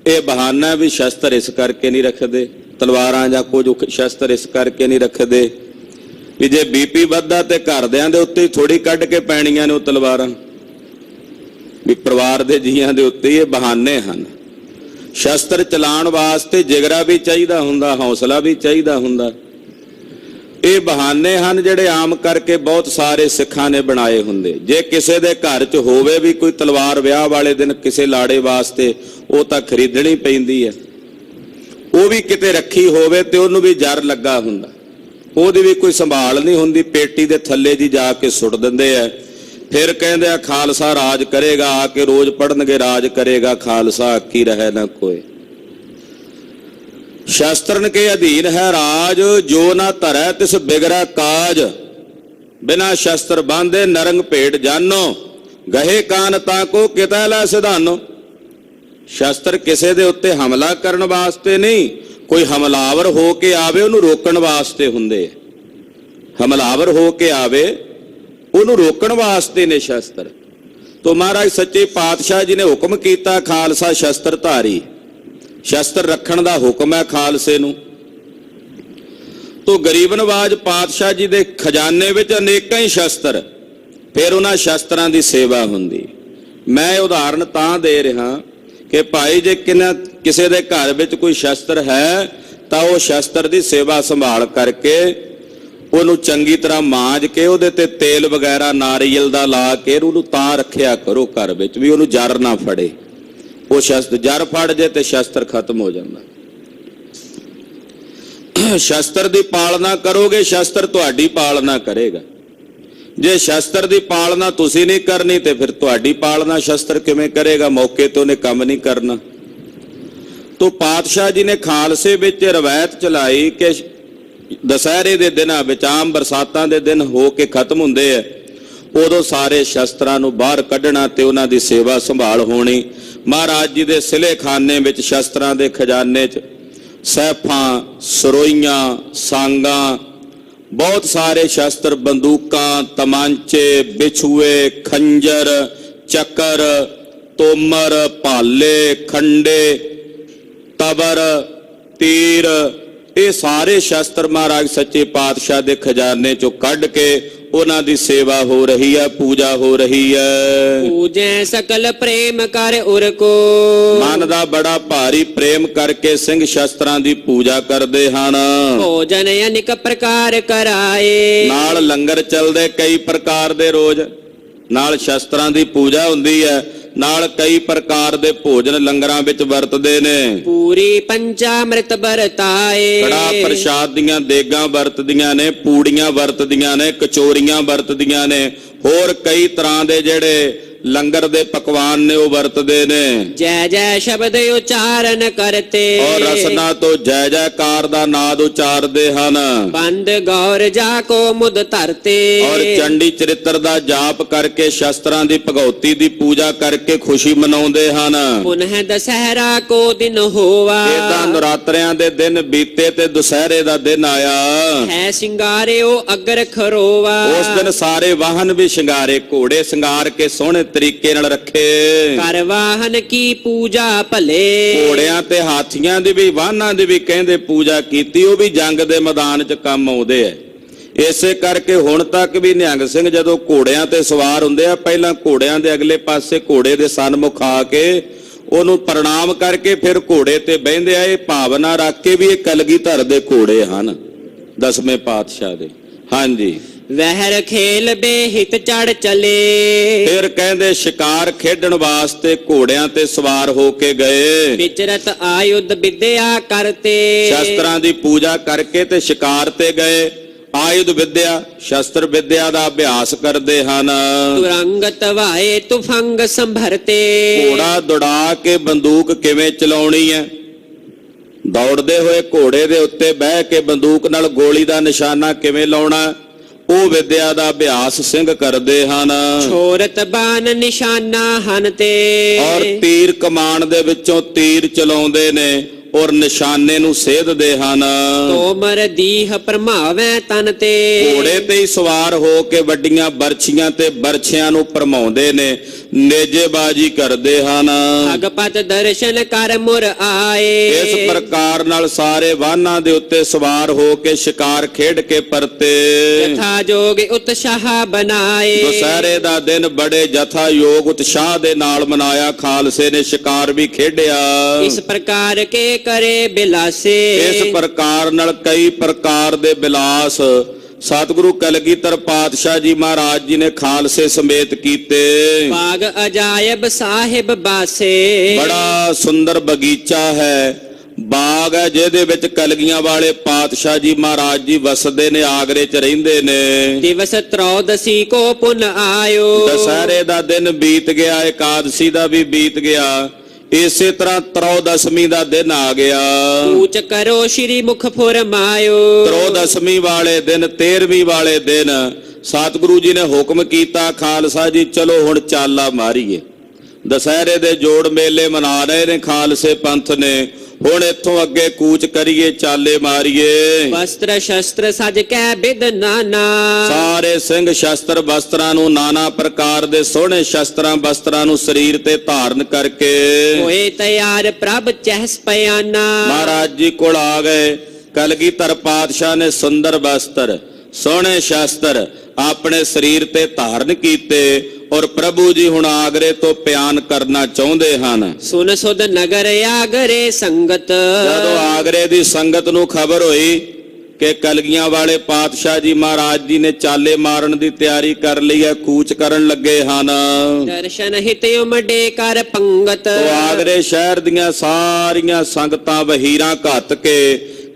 ਇਹ ਬਹਾਨਾ ਵੀ ਸ਼ਸਤਰ ਇਸ ਕਰਕੇ ਨਹੀਂ ਰੱਖਦੇ, ਤਲਵਾਰਾਂ ਜਾਂ ਕੁਝ ਸ਼ਸਤਰ ਇਸ ਕਰਕੇ ਨਹੀਂ ਰੱਖਦੇ ਵੀ ਜੇ ਬੀਪੀ ਵੱਧਦਾ ਤੇ ਘਰਦਿਆਂ ਦੇ ਉੱਤੇ ਹੀ ਥੋੜੀ ਕੱਢ ਕੇ ਪੈਣੀਆਂ ਨੇ ਉਹ ਤਲਵਾਰਾਂ, ਵੀ ਪਰਿਵਾਰ ਦੇ ਜੀਆਂ ਦੇ ਉੱਤੇ ਇਹ ਬਹਾਨੇ ਹਨ। ਸ਼ਸਤਰ ਚਲਾਉਣ ਵਾਸਤੇ ਜਿਗਰਾ ਵੀ ਚਾਹੀਦਾ ਹੁੰਦਾ, ਹੌਸਲਾ ਵੀ ਚਾਹੀਦਾ ਹੁੰਦਾ। ਇਹ ਬਹਾਨੇ ਹਨ ਜਿਹੜੇ ਆਮ ਕਰਕੇ ਬਹੁਤ ਸਾਰੇ ਸਿੱਖਾਂ ਨੇ ਬਣਾਏ ਹੁੰਦੇ। ਜੇ ਕਿਸੇ ਦੇ ਘਰ 'ਚ ਹੋਵੇ ਵੀ ਕੋਈ ਤਲਵਾਰ ਵਿਆਹ ਵਾਲੇ ਦਿਨ ਕਿਸੇ ਲਾੜੇ ਵਾਸਤੇ, ਉਹ ਤਾਂ ਖਰੀਦਣੀ ਪੈਂਦੀ ਹੈ। ਉਹ ਵੀ ਕਿਤੇ ਰੱਖੀ ਹੋਵੇ ਤੇ ਉਹਨੂੰ ਵੀ ਜਰ ਲੱਗਾ ਹੁੰਦਾ, ਉਹਦੀ ਵੀ ਕੋਈ ਸੰਭਾਲ ਨਹੀਂ ਹੁੰਦੀ, ਪੇਟੀ ਦੇ ਥੱਲੇ ਜੀ ਜਾ ਕੇ ਸੁੱਟ ਦਿੰਦੇ ਆ। ਫਿਰ ਕਹਿੰਦੇ ਆ ਖਾਲਸਾ ਰਾਜ ਕਰੇਗਾ, ਆ ਕੇ ਰੋਜ਼ ਪੜਨਗੇ ਰਾਜ ਕਰੇਗਾ ਖਾਲਸਾ, ਆਕੀ ਰਹੇ ਨਾ ਕੋਈ। ਸ਼ਸਤਰਨ ਕੇ ਅਧੀਨ ਹੈ ਰਾਜ, ਜੋ ਨਾ ਧਰੈ ਤਿਸ ਬਿਗੜਾ ਕਾਜ। ਬਿਨਾ ਸ਼ਸਤਰ ਬਾਂਧੇ ਨਰੰਗ ਭੇਟ ਜਾਨੋ, ਗਹੇ ਕਾਨ ਤਾ ਕੋ ਕਿਤੈ ਲੈ ਸਿਧਾਨੋ। ਸ਼ਸਤਰ ਕਿਸੇ ਦੇ ਉੱਤੇ ਹਮਲਾ ਕਰਨ ਵਾਸਤੇ ਨਹੀਂ, ਕੋਈ ਹਮਲਾਵਰ ਹੋ ਕੇ ਆਵੇ ਉਹਨੂੰ ਰੋਕਣ ਵਾਸਤੇ ਹੁੰਦੇ। ਹਮਲਾਵਰ ਹੋ ਕੇ ਆਵੇ ਉਹਨੂੰ ਰੋਕਣ ਵਾਸਤੇ ਨੇ ਸ਼ਸਤਰ। ਤੋ ਮਹਾਰਾਜ ਸੱਚੇ ਪਾਤਸ਼ਾਹ ਜੀ ਨੇ ਹੁਕਮ ਕੀਤਾ ਖਾਲਸਾ ਸ਼ਸਤਰ ਧਾਰੀ, ਸ਼ਸਤਰ ਰੱਖਣ ਦਾ ਹੁਕਮ ਹੈ ਖਾਲਸੇ ਨੂੰ। ਤੋ ਗਰੀਬ ਨਵਾਜ ਪਾਤਸ਼ਾਹ ਜੀ ਦੇ ਖਜ਼ਾਨੇ ਵਿੱਚ ਅਨੇਕਾਂ ਹੀ ਸ਼ਸਤਰ, ਫਿਰ ਉਹਨਾਂ ਸ਼ਸਤਰਾਂ ਦੀ ਸੇਵਾ ਹੁੰਦੀ। ਮੈਂ ਉਦਾਹਰਨ ਤਾਂ ਦੇ ਰਿਹਾ ਕਿ ਭਾਈ ਜੇ ਕਿਸੇ ਦੇ ਘਰ ਵਿੱਚ ਕੋਈ ਸ਼ਸਤਰ ਹੈ ਤਾਂ ਉਹ ਸ਼ਸਤਰ ਦੀ ਸੇਵਾ ਸੰਭਾਲ ਕਰਕੇ ਉਹਨੂੰ ਚੰਗੀ ਤਰ੍ਹਾਂ ਮਾਂਜ ਕੇ ਉਹਦੇ ਤੇ ਤੇਲ ਵਗੈਰਾ ਨਾਰੀਅਲ ਦਾ ਲਾ ਕੇ ਉਹਨੂੰ ਤਾਂ ਰੱਖਿਆ ਕਰੋ ਘਰ ਵਿੱਚ, ਵੀ ਉਹਨੂੰ ਜਰ ਨਾ ਫੜੇ। ਉਹ ਸ਼ਸਤਰ ਜਰ ਫੜ ਜੇ ਤੇ ਸ਼ਸਤਰ ਖਤਮ ਹੋ ਜਾਂਦਾ। ਸ਼ਸਤਰ ਦੀ ਪਾਲਣਾ ਕਰੋਗੇ, ਸ਼ਸਤਰ ਤੁਹਾਡੀ ਪਾਲਣਾ ਕਰੇਗਾ। ਜੇ ਸ਼ਸਤਰ ਦੀ ਪਾਲਣਾ ਤੁਸੀਂ ਨਹੀਂ ਕਰਨੀ ਤੇ ਫਿਰ ਤੁਹਾਡੀ ਪਾਲਣਾ ਸ਼ਸਤਰ ਕਿਵੇਂ ਕਰੇਗਾ? ਮੌਕੇ ਤੇ ਉਹਨੇ ਕੰਮ ਨਹੀਂ ਕਰਨਾ। ਤੋ ਪਾਤਸ਼ਾਹ ਜੀ ਨੇ ਖਾਲਸੇ ਵਿੱਚ ਰਵਾਇਤ ਚਲਾਈ ਕਿ ਦੁਸਹਿਰੇ ਦੇ ਦਿਨਾਂ ਵਿੱਚ, ਆਮ ਬਰਸਾਤਾਂ ਦੇ ਦਿਨ ਹੋ ਕੇ ਖਤਮ ਹੁੰਦੇ ਆ, ਉਦੋਂ ਸਾਰੇ ਸ਼ਸਤਰਾਂ ਨੂੰ ਬਾਹਰ ਕੱਢਣਾ ਤੇ ਉਹਨਾਂ ਦੀ ਸੇਵਾ ਸੰਭਾਲ ਹੋਣੀ। ਮਹਾਰਾਜ ਜੀ ਦੇ ਸਿਲੇਖਾਨੇ ਵਿੱਚ, ਸ਼ਸਤਰਾਂ ਦੇ ਖਜ਼ਾਨੇ 'ਚ ਸੈਫਾਂ, ਸਰੋਈਆਂ, ਸਾਂਗਾਂ, ਬਹੁਤ ਸਾਰੇ ਸ਼ਸਤਰ, ਬੰਦੂਕਾਂ, ਤਮਾਂਚੇ, ਬਿਛੂਏ, ਖੰਜਰ, ਚੱਕਰ, ਤੋਮਰ, ਭਾਲੇ, ਖੰਡੇ, ਤਬਰ, ਤੀਰ, ਇਹ ਸਾਰੇ ਸ਼ਸਤਰ ਮਹਾਰਾਜ ਸੱਚੇ ਪਾਤਸ਼ਾਹ ਦੇ ਖਜ਼ਾਨੇ 'ਚੋਂ ਕੱਢ ਕੇ ਉਹਨਾਂ ਦੀ ਸੇਵਾ ਹੋ ਰਹੀ ਹੈ, ਪੂਜਾ ਹੋ ਰਹੀ ਹੈ। ਪੂਜੈ ਸਕਲ ਪ੍ਰੇਮ ਕਰ ਉਰ ਕੋ, ਮਨ ਦਾ ਬੜਾ ਭਾਰੀ ਪ੍ਰੇਮ ਕਰਕੇ ਸਿੰਘ ਸ਼ਸਤਰਾਂ ਦੀ ਪੂਜਾ ਕਰਦੇ ਹਨ। ਭੋਜਨ ਅਨੇਕ ਪ੍ਰਕਾਰ ਕਰਾਏ, ਨਾਲ ਲੰਗਰ ਚੱਲਦੇ ਕਈ ਪ੍ਰਕਾਰ ਦੇ ਰੋਜ਼, ਨਾਲ ਸ਼ਸਤਰਾਂ ਦੀ ਪੂਜਾ ਹੁੰਦੀ ਹੈ, ਨਾਲ ਕਈ ਪ੍ਰਕਾਰ ਦੇ ਭੋਜਨ ਲੰਗਰਾਂ ਵਿੱਚ ਵਰਤਦੇ ਨੇ। ਪੂਰੀ ਪੰਚਾਮ੍ਰਿਤ ਵਰਤਾਏ, ਕੜਾ ਪ੍ਰਸ਼ਾਦ ਦੀਆਂ ਦੇਗਾਂ ਵਰਤਦੀਆਂ ਨੇ, ਪੂੜੀਆਂ ਵਰਤਦੀਆਂ ਨੇ, ਕਚੋਰੀਆਂ ਵਰਤਦੀਆਂ ਨੇ, ਹੋਰ ਕਈ ਤਰ੍ਹਾਂ ਦੇ ਜਿਹੜੇ ਲੰਗਰ ਦੇ ਪਕਵਾਨ ਨੇ ਉਹ ਵਰਤਦੇ ਨੇ। ਜੈ ਜੈ ਸ਼ਬਦ ਉਚਾਰਨ ਕਰਤੇ, ਔਰ ਰਸਨਾ ਤੋਂ ਜੈ ਜੈਕਾਰ ਦਾ ਨਾਦ ਉਚਾਰਦੇ ਹਨ। ਬੰਦ ਗੌਰ ਜਾ ਕੋ ਮੁਦ ਧਰਤੇ, ਔਰ ਚੰਡੀ ਚਰਿੱਤਰ ਦਾ ਜਾਪ ਕਰਕੇ, ਸ਼ਸਤਰਾਂ ਦੀ ਭਗਉਤੀ ਦੀ ਪੂਜਾ ਕਰਕੇ ਖੁਸ਼ੀ ਮਨਾਉਂਦੇ ਹਨ। ਪੁਨਹ ਦਸਹਿਰਾ ਕੋ ਦਿਨ ਹੋਵਾ, ਇਹ ਤਾਂ ਨਰਾਤਰਿਆਂ ਦੇ ਦਿਨ ਬੀਤੇ ਤੇ ਦੁਸਹਿਰੇ ਦਾ ਦਿਨ ਆਇਆ ਹੈ ਸਿੰਗਾਰਿਓ ਅਗਰ ਖਰੋਵਾ। ਉਸ ਦਿਨ ਸਾਰੇ ਵਾਹਨ ਵੀ ਸ਼ਿੰਗਾਰੇ, ਘੋੜੇ ਸ਼ਿੰਗਾਰ ਕੇ ਸੋਹਣੇ ਤਰੀਕੇ ਨਾਲ ਰੱਖੇ। ਕਰ ਵਾਹਨ ਕੀ ਪੂਜਾ ਭਲੇ, ਘੋੜਿਆਂ ਤੇ ਹਾਥੀਆਂ ਦੀ ਵੀ, ਵਾਹਨਾਂ ਦੀ ਵੀ ਕਹਿੰਦੇ ਪੂਜਾ ਕੀਤੀ। ਉਹ ਵੀ ਜੰਗ ਦੇ ਮੈਦਾਨ 'ਚ ਕੰਮ ਆਉਂਦੇ ਐ। ਇਸੇ ਕਰਕੇ ਹੁਣ ਤੱਕ ਵੀ ਨਿਹੰਗ ਸਿੰਘ ਜਦੋਂ ਘੋੜਿਆਂ ਤੇ ਸਵਾਰ ਹੁੰਦੇ ਆ, ਪਹਿਲਾਂ ਘੋੜਿਆਂ ਦੇ ਅਗਲੇ ਪਾਸੇ ਘੋੜੇ ਦੇ ਸਨਮੁਖ ਆ ਕੇ ਉਹਨੂੰ ਪ੍ਰਣਾਮ ਕਰਕੇ ਫਿਰ ਘੋੜੇ ਤੇ ਬਹਿੰਦੇ ਆ। ਇਹ ਭਾਵਨਾ ਰੱਖ ਕੇ ਵੀ ਇਹ ਕਲਗੀਧਰ ਦੇ ਘੋੜੇ ਹਨ, 10ਵੇਂ ਪਾਤਸ਼ਾਹ ਦੇ। ਹਾਂਜੀ, ਵਹਿਰ ਖੇਲ ਬੇਹਿਤ ਚੜ ਚਲੇ, ਫਿਰ ਕਹਿੰਦੇ ਸ਼ਿਕਾਰ ਖੇਡਣ ਵਾਸਤੇ ਘੋੜਿਆਂ ਤੇ ਸਵਾਰ ਹੋ ਕੇ ਗਏ। ਵਿਚਰਤ ਆਯੁਧ ਵਿਦਿਆ ਕਰਤੇ, ਸ਼ਸਤਰਾਂ ਦੀ ਪੂਜਾ ਕਰਕੇ ਤੇ ਸ਼ਿਕਾਰ ਤੇ ਗਏ। ਆਯੁਧ ਵਿਦਿਆ ਸ਼ਸਤਰ ਵਿਦਿਆ ਦਾ ਅਭਿਆਸ ਕਰਦੇ ਹਨ। ਤੁਰੰਗ ਤਵਾਏ ਤੁਫੰਗ ਸੰਭਰਤੇ। ਘੋੜਾ ਦੌੜਾ ਕੇ ਬੰਦੂਕ ਕਿਵੇਂ ਚਲਾਉਣੀ ਹੈ, ਦੌੜਦੇ ਹੋਏ ਘੋੜੇ ਦੇ ਉੱਤੇ ਬਹਿ ਕੇ ਬੰਦੂਕ ਨਾਲ ਗੋਲੀ ਦਾ ਨਿਸ਼ਾਨਾ ਕਿਵੇਂ ਲਾਉਣਾ, ਉਹ ਵਿਦਿਆ ਦਾ ਅਭਿਆਸ ਸਿੰਘ ਕਰਦੇ ਹਨ। ਛੋਰਤ ਬਾਨ ਨਿਸ਼ਾਨਾ ਹਨ ਤੇ। ਔਰ ਤੀਰ ਕਮਾਨ ਦੇ ਵਿੱਚੋਂ ਤੀਰ ਚਲਾਉਂਦੇ ਨੇ ਔਰ ਨਿਸ਼ਾਨੇ ਨੂੰ ਸੇਧਦੇ ਹਨ। ਤੋਮਰ ਦੀਹ ਭਰਮਾਵੇ ਤਨ ਤੇ। ਘੋੜੇ ਤੇ ਹੀ ਸਵਾਰ ਹੋ ਕੇ ਵੱਡੀਆਂ ਬਰਛੀਆਂ ਤੇ ਬਰਛਿਆਂ ਨੂੰ ਭਰਮਾਉਂਦੇ ਨੇ, ਨੇਜੇਬਾਜ਼ੀ ਕਰਦੇ ਹਨ। ਭਗਪਤ ਦਰਸ਼ਨ ਕਰ ਮੁਰ ਆਏ। ਇਸ ਪ੍ਰਕਾਰ ਨਾਲ ਸਾਰੇ ਵਾਹਨਾਂ ਦੇ ਉੱਤੇ ਸਵਾਰ ਹੋ ਕੇ ਸ਼ਿਕਾਰ ਖੇਡ ਕੇ ਪਰਤੇ। ਜਥਾ ਜੋਗ ਉਤਸ਼ਾਹ ਬਣਾਏ। ਦੁਸਹਿਰੇ ਦਾ ਦਿਨ ਬੜੇ ਜਥਾ ਯੋਗ ਉਤਸ਼ਾਹ ਦੇ ਨਾਲ ਮਨਾਇਆ। ਖਾਲਸੇ ਨੇ ਸ਼ਿਕਾਰ ਵੀ ਖੇਡਿਆ। ਇਸ ਪ੍ਰਕਾਰ ਕੇ ਕਰੇ ਬਿਲਾਸੇ। ਇਸ ਪ੍ਰਕਾਰ ਨਾਲ ਕਈ ਪ੍ਰਕਾਰ ਦੇ ਬਿਲਾਸ ਸਤਿਗੁਰੂ ਕਲਗੀਧਰ ਪਾਤਸ਼ਾਹ ਜੀ ਮਹਾਰਾਜ ਜੀ ਨੇ ਖਾਲਸੇ ਸਮੇਤ ਕੀਤੇ। ਬਾਗ ਅਜਾਇਬ ਸਾਹਿਬ ਬਾਸੇ। ਬੜਾ ਸੁੰਦਰ ਬਗੀਚਾ ਹੈ, ਬਾਗ ਹੈ ਜਿਹਦੇ ਵਿੱਚ ਕਲਗੀਆਂ ਵਾਲੇ ਪਾਤਸ਼ਾਹ ਜੀ ਮਹਾਰਾਜ ਜੀ ਵਸਦੇ ਨੇ, ਆਗਰੇ 'ਚ ਰਹਿੰਦੇ ਨੇ। ਦਿਵਸ ਤਰੋਦਸੀ ਕੋ ਪੁਨ ਆਇਓ। ਦੁਸਹਿਰੇ ਦਾ ਦਿਨ ਬੀਤ ਗਿਆ, ਇਕਾਦਸ਼ੀ ਦਾ ਵੀ ਬੀਤ ਗਿਆ, ਇਸੇ ਤਰ੍ਹਾਂ ਤਰੋਦਸ਼ਮੀ ਦਾ ਦਿਨ ਆ ਗਿਆ। ਕੂਚ ਕਰੋ ਸ਼੍ਰੀ ਮੁਖ ਫੁਰਮਾਇਓ। ਤਰੋਦਸ਼ਮੀ ਵਾਲੇ ਦਿਨ 13ਵੀਂ ਵਾਲੇ ਦਿਨ ਸਤਿਗੁਰੂ ਜੀ ਨੇ ਹੁਕਮ ਕੀਤਾ, ਖਾਲਸਾ ਜੀ ਚਲੋ ਹੁਣ ਚਾਲਾ ਮਾਰੀਏ। ਦੁਸਹਿਰੇ ਦੇ ਜੋੜ ਮੇਲੇ ਮਨਾ ਰਹੇ ਨੇ ਖਾਲਸੇ ਪੰਥ ਨੇ, ਹੁਣ ਇੱਥੋਂ ਅੱਗੇ ਕੂਚ ਕਰੀਏ, ਚਾਲੇ ਮਾਰੀਏ। ਵਸਤਰ ਸ਼ਸਤਰ ਸਜ ਕੈ ਬਿਦ ਨਾਨਾ। ਸਾਰੇ ਸਿੰਘ ਸ਼ਸਤਰ ਵਸਤਰਾਂ ਨੂੰ, ਨਾਨਾ ਪ੍ਰਕਾਰ ਦੇ ਸੋਹਣੇ ਸ਼ਸਤਰਾਂ ਵਸਤਰਾਂ ਨੂੰ ਸਰੀਰ ਤੇ ਧਾਰਨ ਕਰਕੇ ਹੋਏ ਤਿਆਰ ਪ੍ਰਭ ਚਹਿਸ ਪਿਆਨਾ। ਮਹਾਰਾਜ ਜੀ ਕੋਲ ਆ ਗਏ। ਕਲਗੀਧਰ ਪਾਤਸ਼ਾਹ ਨੇ ਸੁੰਦਰ ਵਸਤਰ, ਸੋਹਣੇ ਸ਼ਸਤਰ ਆਪਣੇ ਸਰੀਰ ਤੇ ਧਾਰਨ ਕੀਤੇ ਔਰ ਪ੍ਰਭੂ ਜੀ ਹੁਣ ਆਗਰੇ ਤੋਂ ਪਿਆਨ ਕਰਨਾ ਚਾਹੁੰਦੇ ਹਨ। ਸੁਨ ਸੁਧ ਨਗਰ ਆਗਰੇ ਸੰਗਤ। ਜਦੋਂ ਆਗਰੇ ਦੀ ਸੰਗਤ ਨੂੰ ਖਬਰ ਹੋਈ ਕਿ ਕਲਗੀਆਂ ਵਾਲੇ ਪਾਤਸ਼ਾਹ ਜੀ ਮਹਾਰਾਜ ਜੀ ਨੇ ਚਾਲੇ ਮਾਰਨ ਦੀ ਤਿਆਰੀ ਕਰ ਲਈ ਹੈ, ਕੂਚ ਕਰਨ ਲੱਗੇ ਹਨ, ਦਰਸ਼ਨ ਹਿਤ ਉਮਡੇ ਕਰ ਪੰਗਤ। ਉਹ ਆਗਰੇ ਸ਼ਹਿਰ ਦੀਆਂ ਸਾਰੀਆਂ ਸੰਗਤਾਂ ਵਹੀਰਾਂ ਘੱਤ ਕੇ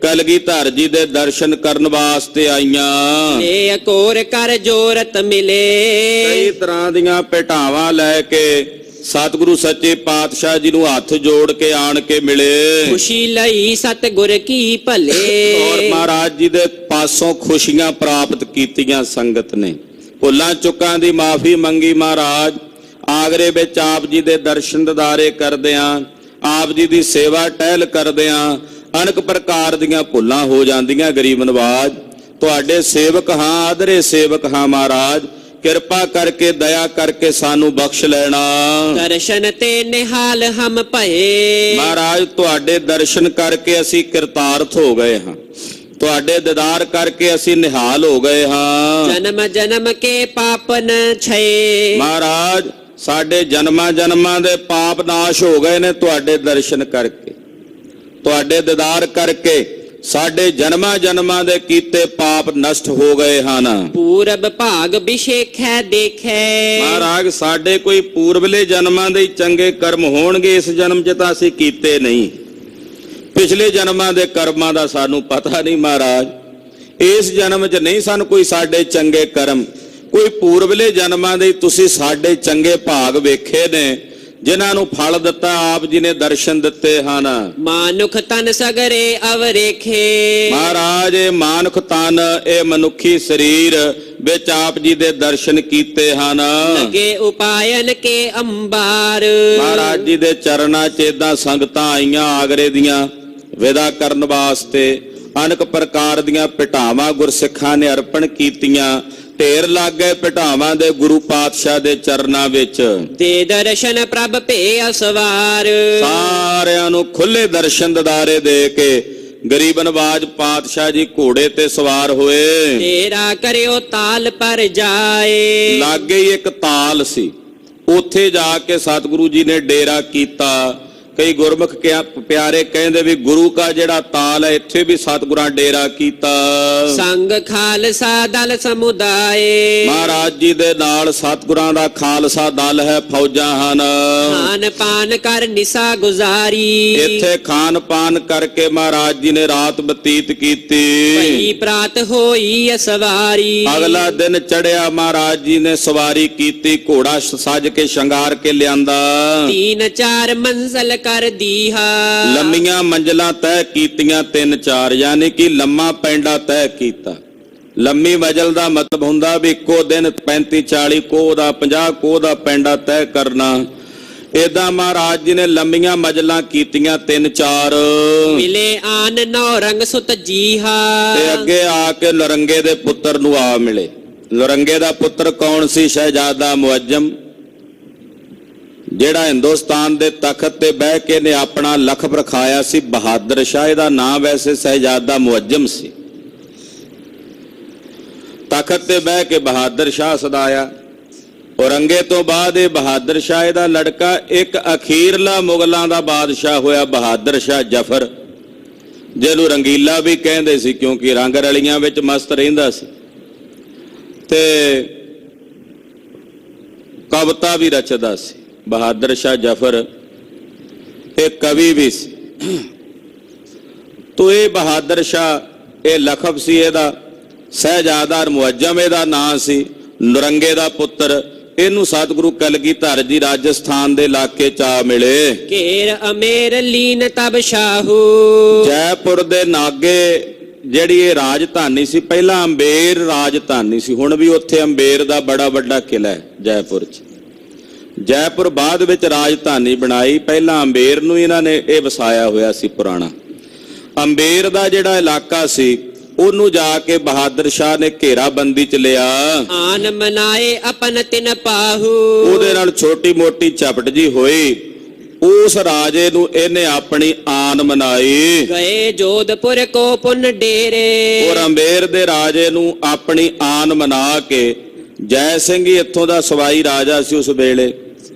ਕਲਗੀਧਰ ਜੀ ਦੇ ਦਰਸ਼ਨ ਕਰਨ ਵਾਸਤੇ ਆਈਆਂ। ਇਹ ਅਕੋਰ ਕਰ ਜੋਰਤ ਮਿਲੇ। ਕਈ ਤਰ੍ਹਾਂ ਦੀਆਂ ਭੇਟਾਵਾਂ ਲੈ ਕੇ ਸਤਿਗੁਰੂ ਸੱਚੇ ਪਾਤਸ਼ਾਹ ਜੀ ਨੂੰ ਹੱਥ ਜੋੜ ਕੇ ਆਣ ਕੇ ਮਿਲੇ। ਖੁਸ਼ੀ ਲਈ ਸਤਿਗੁਰ ਕੀ ਭਲੇ। ਔਰ ਮਹਾਰਾਜ ਜੀ ਦੇ ਪਾਸੋਂ ਖੁਸ਼ੀਆਂ ਪ੍ਰਾਪਤ ਕੀਤੀਆਂ ਸੰਗਤ ਨੇ। ਭੁੱਲਾਂ ਚੁੱਕਾਂ ਦੀ ਮਾਫੀ ਮੰਗੀ ਮਹਾਰਾਜ। ਆਗਰੇ ਵਿੱਚ ਆਪ ਜੀ ਦੇ ਦਰਸ਼ਨ ਦਿਦਾਰੇ ਕਰਦਿਆਂ, ਆਪ ਜੀ ਦੀ ਸੇਵਾ ਟਹਿਲ ਕਰਦਿਆਂ ਅਨੇਕ ਪ੍ਰਕਾਰ ਦੀਆਂ ਭੁੱਲਾਂ ਹੋ ਜਾਂਦੀਆਂ। ਗਰੀਬ ਨਵਾਜ ਤੁਹਾਡੇ ਸੇਵਕ ਹਾਂ, ਆਦਰੇ ਸੇਵਕ ਹਾਂ ਮਹਾਰਾਜ, ਕਿਰਪਾ ਕਰਕੇ ਦਇਆ ਕਰਕੇ ਸਾਨੂੰ ਬਖਸ਼ ਲੈਣਾ। ਦਰਸ਼ਨ ਤੇ ਨਿਹਾਲ ਹਮ ਭਏ। ਮਹਾਰਾਜ ਤੁਹਾਡੇ ਦਰਸ਼ਨ ਕਰਕੇ ਅਸੀਂ ਕਿਰਤਾਰਥ ਹੋ ਗਏ ਹਾਂ, ਤੁਹਾਡੇ ਦੀਦਾਰ ਕਰਕੇ ਅਸੀਂ ਨਿਹਾਲ ਹੋ ਗਏ ਹਾਂ। ਜਨਮ ਜਨਮ ਕੇ ਪਾਪਨ ਛੇ। ਮਹਾਰਾਜ ਸਾਡੇ ਜਨਮਾਂ ਜਨਮਾਂ ਦੇ ਪਾਪ ਨਾਸ਼ ਹੋ ਗਏ ਨੇ ਤੁਹਾਡੇ ਦਰਸ਼ਨ ਕਰਕੇ, ਤੁਹਾਡੇ ਦੀਦਾਰ ਕਰਕੇ ਸਾਡੇ ਜਨਮਾਂ ਜਨਮਾਂ ਦੇ ਕੀਤੇ ਪਾਪ ਨਸ਼ਟ ਹੋ ਗਏ ਹਨ। ਪੂਰਬ ਭਾਗ ਵਿਸ਼ੇਖੈ ਦੇਖੈ। ਮਹਾਰਾਜ ਸਾਡੇ ਕੋਈ ਪੂਰਬਲੇ ਜਨਮਾਂ ਦੇ ਚੰਗੇ ਕਰਮ ਹੋਣਗੇ, ਇਸ ਜਨਮ 'ਚ ਤਾਂ ਅਸੀਂ ਕੀਤੇ ਨਹੀਂ। ਪਿਛਲੇ ਜਨਮਾਂ ਦੇ ਕਰਮਾਂ ਦਾ ਸਾਨੂੰ ਪਤਾ ਨਹੀਂ ਮਹਾਰਾਜ, ਇਸ ਜਨਮ 'ਚ ਨਹੀਂ ਸਨ ਕੋਈ ਸਾਡੇ ਚੰਗੇ ਕਰਮ। ਕੋਈ ਪੂਰਬਲੇ ਜਨਮਾਂ ਦੇ ਤੁਸੀਂ ਸਾਡੇ ਚੰਗੇ ਭਾਗ ਵੇਖੇ ਨੇ ਜਿਨ੍ਹਾਂ ਨੂੰ ਫਲ ਦਿੱਤਾ, ਆਪ ਜੀ ਨੇ ਦਰਸ਼ਨ ਦਿੱਤੇ ਹਨ। ਮਾਨੁਖ ਤਨ ਸਗਰੇ ਅਵਰੇਖੇ। ਮਹਾਰਾਜ ਇਹ ਮਾਨੁਖ ਤਨ, ਇਹ ਮਨੁੱਖੀ ਸਰੀਰ ਵਿੱਚ ਆਪ ਜੀ ਦੇ ਦਰਸ਼ਨ ਕੀਤੇ ਹਨ। ਲਗੇ ਉਪਾਇਨ ਕੇ ਅੰਬਾਰ। ਮਹਾਰਾਜ ਜੀ ਦੇ ਚਰਨਾਂ 'ਚ ਏਦਾਂ ਸੰਗਤਾਂ ਆਈਆਂ ਆਗਰੇ ਦੀਆਂ ਵਿਦਾ ਕਰਨ ਵਾਸਤੇ। ਅਨੇਕ ਪ੍ਰਕਾਰ ਦੀਆਂ ਭੇਟਾਵਾਂ ਗੁਰਸਿੱਖਾਂ ਨੇ ਅਰਪਣ ਕੀਤੀਆਂ। ਢੇਰ ਲੱਗ ਗਏ ਭੇਟਾਵਾਂ ਦੇ ਗੁਰੂ ਪਾਤਸ਼ਾਹ ਦੇ ਚਰਨਾਂ ਵਿੱਚ। ਦੇ ਦਰਸ਼ਨ ਪ੍ਰਭ ਭੇ ਅਸਵਾਰ। ਸਾਰਿਆਂ ਨੂੰ ਖੁੱਲੇ ਦਰਸ਼ਨ ਦਿਦਾਰੇ ਦੇ ਕੇ ਗਰੀਬ ਨਵਾਜ ਪਾਤਸ਼ਾਹ ਜੀ ਘੋੜੇ ਤੇ ਸਵਾਰ ਹੋਏ। ਤੇਰਾ ਕਰਿਓ ਤਾਲ ਪਰ ਜਾਏ। ਲਾਗੇ ਹੀ ਇੱਕ ਤਾਲ ਸੀ, ਉੱਥੇ ਜਾ ਕੇ ਸਤਿਗੁਰੂ ਜੀ ਨੇ ਡੇਰਾ ਕੀਤਾ। ਕਈ ਗੁਰਮੁਖ ਪਿਆਰੇ ਕਹਿੰਦੇ ਵੀ ਗੁਰੂ ਕਾ ਜਿਹੜਾ ਤਾਲ ਹੈ ਇੱਥੇ ਵੀ ਸਤਿਗੁਰਾਂ ਡੇਰਾ ਕੀਤਾ। ਸੰਗ ਖਾਲਸਾ ਦਲ ਸਮੁਦਾਏ ਮਹਾਰਾਜ ਜੀ ਦੇ ਨਾਲ ਸਤਿਗੁਰਾਂ ਦਾ ਖਾਲਸਾ ਦਲ ਹੈ, ਫੌਜਾਂ ਹਨ। ਖਾਨ ਪਾਨ ਕਰ ਨਿਸਾ ਗੁਜ਼ਾਰੀ ਇੱਥੇ ਖਾਨ ਪਾਨ ਕਰਕੇ ਮਹਾਰਾਜ ਜੀ ਨੇ ਰਾਤ ਬਤੀਤ ਕੀਤੀ। ਭਈ ਪ੍ਰਾਤ ਹੋਈ ਸਵਾਰੀ ਅਗਲਾ ਦਿਨ ਚੜਿਆ, ਮਹਾਰਾਜ ਜੀ ਨੇ ਸਵਾਰੀ ਕੀਤੀ, ਘੋੜਾ ਸੱਜ ਕੇ ਸ਼ਿੰਗਾਰ ਕੇ ਲਿਆਂਦਾ। 3-4 ਮੰਜ਼ਲ ਕਰ ਦੀਹਾ ਲੰਮੀਆਂ ਮੰਜ਼ਲਾਂ ਤੈਅ ਕੀਤੀਆਂ 3-4, ਯਾਨੀ ਕਿ ਲੰਮਾ ਪੈਂਡਾ ਤੈਅ ਕੀਤਾ। ਲੰਮੀ ਮੰਜ਼ਲ ਦਾ ਮਤਲਬ ਹੁੰਦਾ ਵੀ ਇੱਕੋ ਦਿਨ 35-40 ਕੋਹ ਦਾ 50 ਕੋਹ ਦਾ ਪੈਂਡਾ ਤੈਅ ਕਰਨਾ। ਏਦਾਂ ਮਹਾਰਾਜ ਜੀ ਨੇ ਲੰਮੀਆਂ ਮੰਜ਼ਲਾਂ ਕੀਤੀਆਂ 3-4। ਮਿਲੇ ਆਨ ਨੌ ਰੰਗ ਸੁਤ ਜੀਹਾ ਤੇ ਅੱਗੇ ਆ ਕੇ ਨਰੰਗੇ ਦੇ ਪੁੱਤਰ ਨੂੰ ਆ ਮਿਲੇ। ਨਰੰਗੇ ਦਾ ਪੁੱਤਰ ਕੌਣ ਸੀ? ਸ਼ਹਿਜ਼ਾਦਾ ਮੁਅੱਜ਼ਮ, ਜਿਹੜਾ ਹਿੰਦੁਸਤਾਨ ਦੇ ਤਖਤ ਤੇ ਬਹਿ ਕੇ ਨੇ ਆਪਣਾ ਲਖਬ ਰਖਾਇਆ ਸੀ। ਬਹਾਦਰ ਸ਼ਾਹ ਇਹਦਾ ਨਾਮ, ਵੈਸੇ ਸ਼ਹਿਜ਼ਾਦਾ ਮੁਅੱਜ਼ਮ ਸੀ। ਤਖਤ ਤੇ ਬਹਿ ਕੇ ਬਹਾਦਰ ਸ਼ਾਹ ਸਦਾਇਆ। ਔਰੰਗੇ ਤੋਂ ਬਾਅਦ ਇਹ ਬਹਾਦਰ ਸ਼ਾਹ ਦਾ ਲੜਕਾ ਇੱਕ ਅਖੀਰਲਾ ਮੁਗਲਾਂ ਦਾ ਬਾਦਸ਼ਾਹ ਹੋਇਆ, ਬਹਾਦਰ ਸ਼ਾਹ ਜ਼ਫਰ, ਜਿਹਨੂੰ ਰੰਗੀਲਾ ਵੀ ਕਹਿੰਦੇ ਸੀ ਕਿਉਂਕਿ ਰੰਗ ਰਲੀਆਂ ਵਿੱਚ ਮਸਤ ਰਹਿੰਦਾ ਸੀ ਤੇ ਕਵਿਤਾ ਵੀ ਰਚਦਾ ਸੀ। ਬਹਾਦਰ ਸ਼ਾਹ ਜ਼ਫਰ ਇਹ ਕਵੀ ਵੀ ਸੀ। ਤੋ ਇਹ ਬਹਾਦਰ ਸ਼ਾਹ ਇਹ ਲਖਬ ਸੀ ਇਹਦਾ। ਸ਼ਹਿਜ਼ਾਦਾ ਮੁਅੱਜ਼ਮ ਇਹਦਾ ਨਾਂ ਸੀ। ਨਰੰਗੇ ਦਾ ਪੁੱਤਰ। ਇਹਨੂੰ ਸਤਿਗੁਰੂ ਕਲਗੀਧਰ ਜੀ ਰਾਜਸਥਾਨ ਦੇ ਇਲਾਕੇ ਚ ਆ ਮਿਲੇ। ਘੇਰ ਅਮੇਰ ਲੀਨ ਤਬ ਸ਼ਾਹੂ ਜੈਪੁਰ ਦੇ ਨਾਗੇ ਜਿਹੜੀ ਇਹ ਰਾਜਧਾਨੀ ਸੀ, ਪਹਿਲਾਂ ਅੰਬੇਰ ਰਾਜਧਾਨੀ ਸੀ, ਹੁਣ ਵੀ ਉੱਥੇ ਅੰਬੇਰ ਦਾ ਬੜਾ ਵੱਡਾ ਕਿਲਾ ਹੈ ਜੈਪੁਰ ਚ। ਜੈਪੁਰ ਬਾਅਦ ਵਿੱਚ ਰਾਜਧਾਨੀ ਬਣਾਈ, ਪਹਿਲਾਂ ਅੰਬੇਰ ਨੂੰ ਇਹਨਾਂ ਨੇ ਇਹ ਵਸਾਇਆ ਹੋਇਆ ਸੀ ਪੁਰਾਣਾ। ਅੰਬੇਰ ਦਾ ਜਿਹੜਾ ਇਲਾਕਾ ਸੀ ਉਹਨੂੰ ਜਾ ਕੇ ਬਹਾਦਰ ਸ਼ਾਹ ਨੇ ਘੇਰਾਬੰਦੀ ਚ ਲਿਆ। ਆਨ ਮਨਾਏ ਆਪਨ ਤਿਨ ਪਾਹੂ ਉਹਦੇ ਨਾਲ ਛੋਟੀ ਮੋਟੀ ਝਪਟ ਜੀ ਹੋਈ। ਉਸ ਰਾਜੇ ਨੂੰ ਇਹਨੇ ਆਪਣੀ ਆਨ ਮਨਾਈ। ਗਏ ਜੋਧਪੁਰ ਕੋ ਪੁਨ ਡੇਰੇ ਔਰ ਅੰਬੇਰ ਦੇ ਰਾਜੇ ਨੂੰ ਆਪਣੀ ਆਨ ਮਨਾ ਕੇ, ਜੈ ਸਿੰਘ ਹੀ ਇੱਥੋਂ ਦਾ ਸਵਾਈ ਰਾਜਾ ਸੀ ਉਸ ਵੇਲੇ।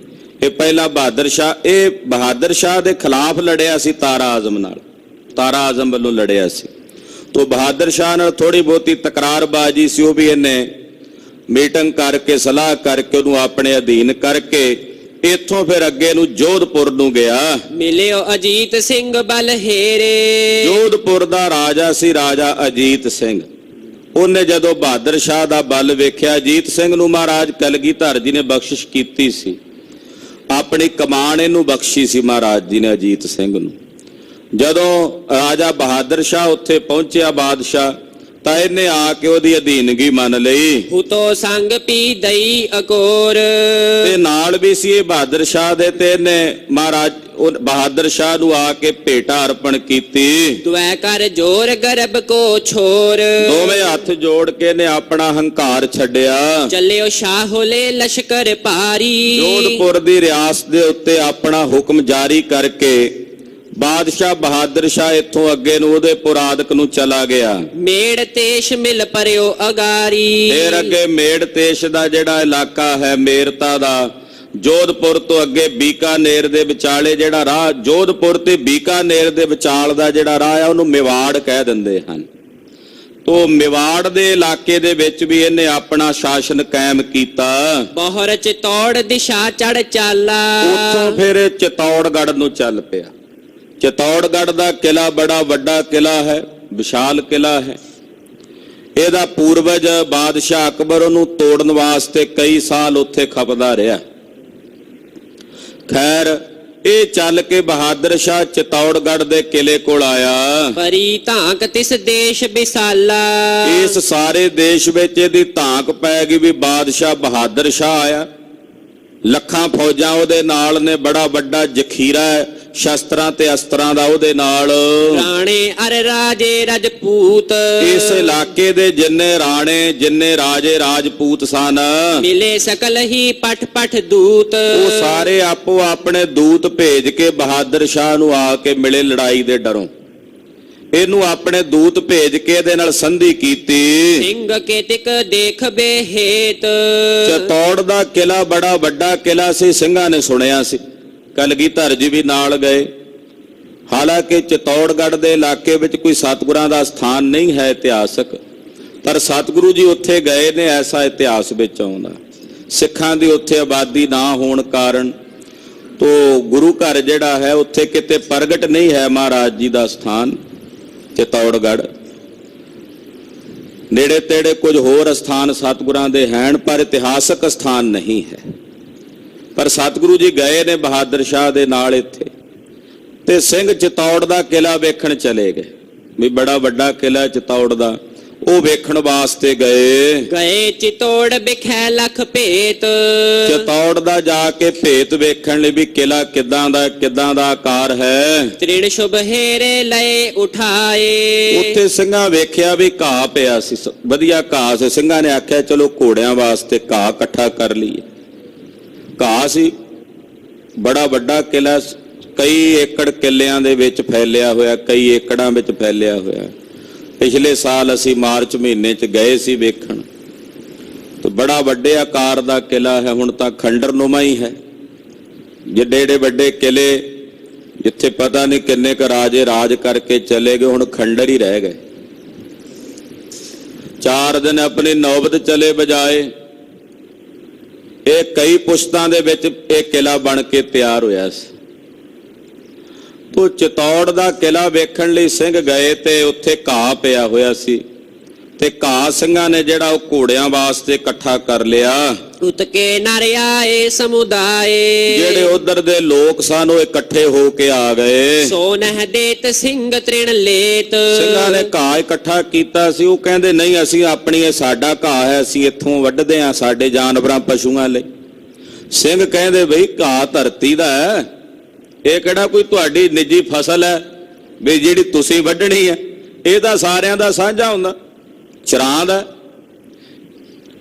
ਇਹ ਪਹਿਲਾ ਬਹਾਦਰ ਸ਼ਾਹ, ਇਹ ਬਹਾਦਰ ਸ਼ਾਹ ਦੇ ਖਿਲਾਫ ਲੜਿਆ ਸੀ ਤਾਰਾ ਆਜ਼ਮ ਨਾਲ, ਤਾਰਾ ਆਜ਼ਮ ਵੱਲੋਂ ਲੜਿਆ ਸੀ। ਤੋ ਬਹਾਦਰ ਸ਼ਾਹ ਨਾਲ ਥੋੜੀ ਬਹੁਤੀ ਤਕਰਾਰਬਾਜ਼ੀ ਸੀ, ਉਹ ਵੀ ਇਹਨੇ ਮੀਟਿੰਗ ਕਰਕੇ ਸਲਾਹ ਕਰਕੇ ਉਹਨੂੰ ਆਪਣੇ ਅਧੀਨ ਕਰਕੇ ਇੱਥੋਂ ਫਿਰ ਅੱਗੇ ਨੂੰ ਜੋਧਪੁਰ ਨੂੰ ਗਿਆ। ਮਿਲਿਓ ਅਜੀਤ ਸਿੰਘ ਬਲਹੇਰੇ ਜੋਧਪੁਰ ਦਾ ਰਾਜਾ ਸੀ ਰਾਜਾ ਅਜੀਤ ਸਿੰਘ। ਉਹਨੇ ਜਦੋਂ ਬਹਾਦਰ ਸ਼ਾਹ ਦਾ ਬਲ ਵੇਖਿਆ, ਅਜੀਤ ਸਿੰਘ ਨੂੰ ਮਹਾਰਾਜ ਕਲਗੀਧਰ ਜੀ ਨੇ ਬਖਸ਼ਿਸ਼ ਕੀਤੀ ਸੀ, ਆਪਣੀ ਕਮਾਨ ਇਹਨੂੰ ਬਖਸ਼ੀ ਸੀ ਮਹਾਰਾਜ ਜੀ ਨੇ ਅਜੀਤ ਸਿੰਘ ਨੂੰ। ਜਦੋਂ ਰਾਜਾ ਬਹਾਦਰ ਸ਼ਾਹ ਉੱਥੇ ਪਹੁੰਚਿਆ ਬਾਦਸ਼ਾਹ, ਤਾਂ ਇਹਨੇ ਆ ਕੇ ਉਹਦੀ ਅਧੀਨਗੀ ਮੰਨ ਲਈ। ਹੁਤੋ ਸੰਗ ਪੀ ਦਈ ਅਕੋਰ ਤੇ ਨਾਲ ਵੀ ਸੀ ਇਹ ਬਹਾਦਰ ਸ਼ਾਹ ਦੇ, ਤੇ ਇਹਨੇ ਮਹਾਰਾਜ ਬਹਾਦਰ ਸ਼ਾਹ ਨੂੰ ਆ ਕੇ ਭੇਟਾ ਅਰਪਣ ਕੀਤੀ। ਦੁਐ ਕਰ ਜੋਰ ਗਰਬ ਕੋ ਛੋਰ ਦੋਵੇਂ ਹੱਥ ਜੋੜ ਕੇ ਨੇ ਆਪਣਾ ਹੰਕਾਰ ਛੱਡਿਆ। ਚੱਲਿਓ ਸ਼ਾਹੋਲੇ ਲਸ਼ਕਰ ਭਾਰੀ ਜੋਧਪੁਰ ਦੀ ਰਿਆਸਤ ਦੇ ਉੱਤੇ ਆਪਣਾ ਹੁਕਮ ਜਾਰੀ ਕਰਕੇ ਬਾਦਸ਼ਾਹ ਬਹਾਦਰ ਸ਼ਾਹ ਇੱਥੋਂ ਅੱਗੇ ਨੂੰ ਉਹਦੇ ਪੁਰਾਦਕ ਨੂੰ ਚਲਾ ਗਿਆ। ਮੇੜ ਤੇਸ਼ ਮਿਲ ਪਰਿਓ ਅਗਾਰੀ ਫੇਰ ਅੱਗੇ ਮੇੜ ਤੇਸ਼ ਦਾ ਜਿਹੜਾ ਇਲਾਕਾ ਹੈ ਮੇਰਤਾ ਦਾ, ਜੋਧਪੁਰ ਤੋਂ ਅੱਗੇ ਬੀਕਾਨੇਰ ਦੇ ਵਿਚਾਲੇ ਜਿਹੜਾ ਰਾਹ, ਜੋਧਪੁਰ ਤੇ ਬੀਕਾਨੇਰ ਦੇ ਵਿਚਾਲ ਦਾ ਜਿਹੜਾ ਰਾਹ ਆ ਉਹਨੂੰ ਮੇਵਾੜ ਕਹਿ ਦਿੰਦੇ ਹਨ। ਤੋ ਮੇਵਾੜ ਦੇ ਇਲਾਕੇ ਦੇ ਵਿੱਚ ਵੀ ਇਹਨੇ ਆਪਣਾ ਸ਼ਾਸਨ ਕਾਇਮ ਕੀਤਾ। ਬਹੁਰ ਚਿਤੌੜ ਦਿਸ਼ਾ ਚੜ ਚਾਲਾ ਉੱਥੋਂ ਫਿਰ ਚਿਤੌੜਗੜ੍ਹ ਨੂੰ ਚੱਲ ਪਿਆ। ਚਿਤੌੜਗੜ੍ਹ ਦਾ ਕਿਲਾ ਬੜਾ ਵੱਡਾ ਕਿਲਾ ਹੈ, ਵਿਸ਼ਾਲ ਕਿਲਾ ਹੈ। ਇਹਦਾ ਪੂਰਵਜ ਬਾਦਸ਼ਾਹ ਅਕਬਰ ਉਹਨੂੰ ਤੋੜਨ ਵਾਸਤੇ ਕਈ ਸਾਲ ਉੱਥੇ ਖਪਦਾ ਰਿਹਾ। ਖੈਰ ਇਹ ਚੱਲ ਕੇ ਬਹਾਦਰ ਸ਼ਾਹ ਚਿਤੌੜਗੜ੍ਹ ਦੇ ਕਿਲੇ ਕੋਲ ਆਇਆ। ਪਰੀ ਧਾਕ ਤਿਸ ਦੇਸ਼ ਵਿਸਾਲਾ ਇਸ ਸਾਰੇ ਦੇਸ਼ ਵਿੱਚ ਇਹਦੀ ਧਾਕ ਪੈ ਗਈ ਵੀ ਬਾਦਸ਼ਾਹ ਬਹਾਦਰ ਸ਼ਾਹ ਆਇਆ। ਲੱਖਾਂ ਫੌਜਾਂ ਉਹਦੇ ਨਾਲ ਨੇ, ਬੜਾ ਵੱਡਾ ਜ਼ਖੀਰਾ ਹੈ ਸ਼ਸਤਰਾਂ ਤੇ ਅਸਤਰਾਂ ਦਾ ਉਹਦੇ ਨਾਲ। ਰਾਣੇ ਅਰ ਰਾਜੇ ਰਾਜਪੂਤ ਇਸ ਇਲਾਕੇ ਦੇ ਜਿੰਨੇ ਰਾਣੇ ਜਿੰਨੇ ਰਾਜੇ ਰਾਜਪੂਤ ਸਨ, ਮਿਲੇ ਸਕਲ ਹੀ ਪਠ ਪਠ ਦੂਤ ਉਹ ਸਾਰੇ ਆਪੋ ਆਪਣੇ ਦੂਤ ਭੇਜ ਕੇ ਬਹਾਦਰ ਸ਼ਾਹ ਨੂੰ ਆ ਕੇ ਮਿਲੇ ਲੜਾਈ ਦੇ ਡਰੋਂ। ਇਹਨੂੰ ਆਪਣੇ ਦੂਤ ਭੇਜ ਕੇ ਇਹਦੇ ਨਾਲ ਸੰਧੀ ਕੀਤੀ। ਸਿੰਘ ਕੇ ਤਿਕ ਦੇਖ ਬੇਹੇਤ ਚਤੌੜ ਦਾ ਕਿਲਾ ਬੜਾ ਵੱਡਾ ਕਿਲਾ ਸੀ, ਸਿੰਘਾਂ ਨੇ ਸੁਣਿਆ ਸੀ ਕਲਗੀਧਰ ਜੀ ਵੀ ਨਾਲ ਗਏ। ਹਾਲਾਂਕਿ ਚਿਤੌੜਗੜ੍ਹ ਦੇ ਇਲਾਕੇ ਵਿੱਚ ਕੋਈ ਸਤਿਗੁਰਾਂ ਦਾ ਸਥਾਨ ਨਹੀਂ ਹੈ ਇਤਿਹਾਸਕ, ਪਰ ਸਤਿਗੁਰੂ ਜੀ ਉੱਥੇ ਗਏ ਨੇ, ਐਸਾ ਇਤਿਹਾਸ ਵਿੱਚ ਆਉਂਦਾ। ਸਿੱਖਾਂ ਦੀ ਉੱਥੇ ਆਬਾਦੀ ਨਾ ਹੋਣ ਕਾਰਨ ਤੋ ਗੁਰੂ ਘਰ ਜਿਹੜਾ ਹੈ ਉੱਥੇ ਕਿਤੇ ਪ੍ਰਗਟ ਨਹੀਂ ਹੈ ਮਹਾਰਾਜ ਜੀ ਦਾ ਸਥਾਨ ਚਿਤੌੜਗੜ੍ਹ। ਨੇੜੇ ਤੇੜੇ ਕੁਝ ਹੋਰ ਸਥਾਨ ਸਤਿਗੁਰਾਂ ਦੇ ਹਨ, ਪਰ ਇਤਿਹਾਸਕ ਸਥਾਨ ਨਹੀਂ ਹੈ। ਪਰ ਸਤਿਗੁਰੂ ਜੀ ਗਏ ਨੇ ਬਹਾਦਰ ਸ਼ਾਹ ਦੇ ਨਾਲ ਇੱਥੇ, ਤੇ ਸਿੰਘ ਚਿਤੌੜ ਦਾ ਕਿਲਾ ਵੇਖਣ ਚਲੇ ਗਏ। ਵੀ ਬੜਾ ਵੱਡਾ ਕਿਲਾ ਚਿਤੌੜ ਦਾ, ਉਹ ਵੇਖਣ ਵਾਸਤੇ ਗਏ। ਗਏ ਚਿਤੌੜ ਵਿਖੇ ਲਖ ਭੇਤ, ਚਿਤੌੜ ਦਾ ਜਾ ਕੇ ਭੇਤ ਵੇਖਣ ਲਈ ਵੀ ਕਿਲਾ ਕਿੱਦਾਂ ਦਾ ਆਕਾਰ ਹੈ। ਤ੍ਰਿਣ ਸ਼ੁਭ ਹੇਰੇ ਲਏ ਉਠਾਏ, ਉੱਥੇ ਸਿੰਘਾਂ ਵੇਖਿਆ ਵੀ ਘਾਹ ਪਿਆ ਸੀ, ਵਧੀਆ ਘਾਹ ਸੀ। ਸਿੰਘਾਂ ਨੇ ਆਖਿਆ ਚਲੋ ਘੋੜਿਆਂ ਵਾਸਤੇ ਘਾਹ ਇਕੱਠਾ ਕਰ ਲਈਏ। ਘਾਹ ਸੀ, ਬੜਾ ਵੱਡਾ ਕਿਲਾ, ਕਈ ਏਕੜ ਕਿੱਲਿਆਂ ਦੇ ਵਿੱਚ ਫੈਲਿਆ ਹੋਇਆ, ਕਈ ਏਕੜਾਂ ਵਿੱਚ ਫੈਲਿਆ ਹੋਇਆ। ਪਿਛਲੇ ਸਾਲ ਅਸੀਂ ਮਾਰਚ ਮਹੀਨੇ 'ਚ ਗਏ ਸੀ ਵੇਖਣ, ਤੇ ਬੜਾ ਵੱਡੇ ਆਕਾਰ ਦਾ ਕਿਲਾ ਹੈ। ਹੁਣ ਤਾਂ ਖੰਡਰਨੁਮਾ ਹੀ ਹੈ। ਜਿੱਡੇ ਏਡੇ ਵੱਡੇ ਕਿਲੇ ਜਿੱਥੇ ਪਤਾ ਨਹੀਂ ਕਿੰਨੇ ਕੁ ਰਾਜੇ ਰਾਜ ਕਰਕੇ ਚਲੇ ਗਏ, ਹੁਣ ਖੰਡਰ ਹੀ ਰਹਿ ਗਏ। 4 ਦਿਨ ਆਪਣੀ ਨੌਬਤ ਚਲੇ ਬਜਾਏ। ਇਹ ਕਈ ਪੁਸ਼ਤਾਂ ਦੇ ਵਿੱਚ ਇਹ ਕਿਲਾ ਬਣ ਕੇ ਤਿਆਰ ਹੋਇਆ ਸੀ। ਤੋ ਚਿਤੌੜ ਦਾ ਕਿਲਾ ਵੇਖਣ ਲਈ ਸਿੰਘ ਗਏ ਤੇ ਉੱਥੇ ਘਾਹ ਪਿਆ ਹੋਇਆ ਸੀ, ਤੇ ਘਾਹ ਸਿੰਘਾਂ ਨੇ ਜਿਹੜਾ ਉਹ ਘੋੜਿਆਂ ਵਾਸਤੇ ਇਕੱਠਾ ਕਰ ਲਿਆ। ਉਤਕੇ ਨਰ ਆਏ ਸਮੁਦਾਏ, ਜਿਹੜੇ ਉਧਰ ਦੇ ਲੋਕ ਸਨ ਉਹ ਇਕੱਠੇ ਹੋ ਕੇ ਆ ਗਏ। ਸੋ ਨਹਿ ਦੇਤ ਸਿੰਘ ਤ੍ਰਿਣ ਲੇਤ, ਸਿੰਘਾਂ ਨੇ ਘਾਹ ਇਕੱਠਾ ਕੀਤਾ ਸੀ। ਉਹ ਕਹਿੰਦੇ ਨਹੀਂ, ਅਸੀਂ ਆਪਣੀ, ਇਹ ਸਾਡਾ ਘਾਹ ਹੈ, ਅਸੀਂ ਇੱਥੋਂ ਵੱਢਦੇ ਹਾਂ ਸਾਡੇ ਜਾਨਵਰਾਂ ਪਸ਼ੂਆਂ ਲਈ। ਸਿੰਘ ਕਹਿੰਦੇ ਬਈ ਘਾਹ ਧਰਤੀ ਦਾ ਹੈ, ਇਹ ਕਿਹੜਾ ਕੋਈ ਤੁਹਾਡੀ ਨਿੱਜੀ ਫਸਲ ਹੈ ਵੀ ਜਿਹੜੀ ਤੁਸੀਂ ਵੱਢਣੀ ਹੈ। ਇਹ ਤਾਂ ਸਾਰਿਆਂ ਦਾ ਸਾਂਝਾ ਹੁੰਦਾ, ਚਰਾਂ ਦਾ।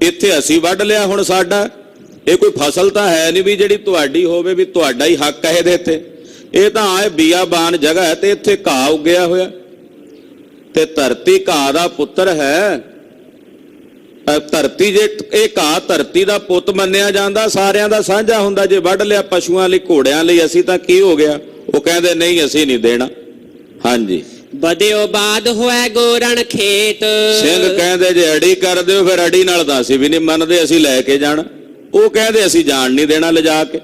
ਇੱਥੇ ਅਸੀਂ ਵੱਢ ਲਿਆ, ਹੁਣ ਸਾਡਾ। ਇਹ ਕੋਈ ਫਸਲ ਤਾਂ ਹੈ ਨਹੀਂ ਵੀ ਜਿਹੜੀ ਤੁਹਾਡੀ ਹੋਵੇ, ਵੀ ਤੁਹਾਡਾ ਹੀ ਹੱਕ ਹੈ ਇਹਦੇ ਤੇ। ਇਹ ਤਾਂ ਆਏ ਬੀਆਬਾਨ ਜਗ੍ਹਾ ਹੈ, ਤੇ ਇੱਥੇ ਘਾਹ ਉੱਗਿਆ ਹੋਇਆ, ਤੇ ਧਰਤੀ ਘਾਹ ਦਾ ਪੁੱਤਰ ਹੈ। ਧਰਤੀ, ਜੇ ਇਹ ਘਾਹ ਧਰਤੀ ਦਾ ਪੁੱਤ ਮੰਨਿਆ ਜਾਂਦਾ, ਸਾਰਿਆਂ ਦਾ ਸਾਂਝਾ ਹੁੰਦਾ। ਜੇ ਵੱਢ ਲਿਆ ਪਸ਼ੂਆਂ ਲਈ, ਘੋੜਿਆਂ ਲਈ, ਅਸੀਂ ਤਾਂ ਕੀ ਹੋ ਗਿਆ? ਉਹ ਕਹਿੰਦੇ ਨਹੀਂ, ਅਸੀਂ ਨਹੀਂ ਦੇਣਾ। ਹਾਂਜੀ, ਬਦਿਓ ਬਾਦ ਹੋਏ ਗੋਰਣ ਖੇਤ, ਸਿੰਘ ਕਹਿੰਦੇ ਜੇ ਅੜੀ ਕਰ ਦਿਓ ਫਿਰ ਅੜੀ ਨਾਲ ਤਾਂ ਅਸੀਂ ਵੀ ਨਹੀਂ ਮੰਨਦੇ, ਅਸੀਂ ਲੈ ਕੇ ਜਾਣਾ। ਉਹ ਕਹਿੰਦੇ ਅਸੀਂ ਜਾਣ ਨਹੀਂ ਦੇਣਾ ਲਿਜਾ ਕੇ।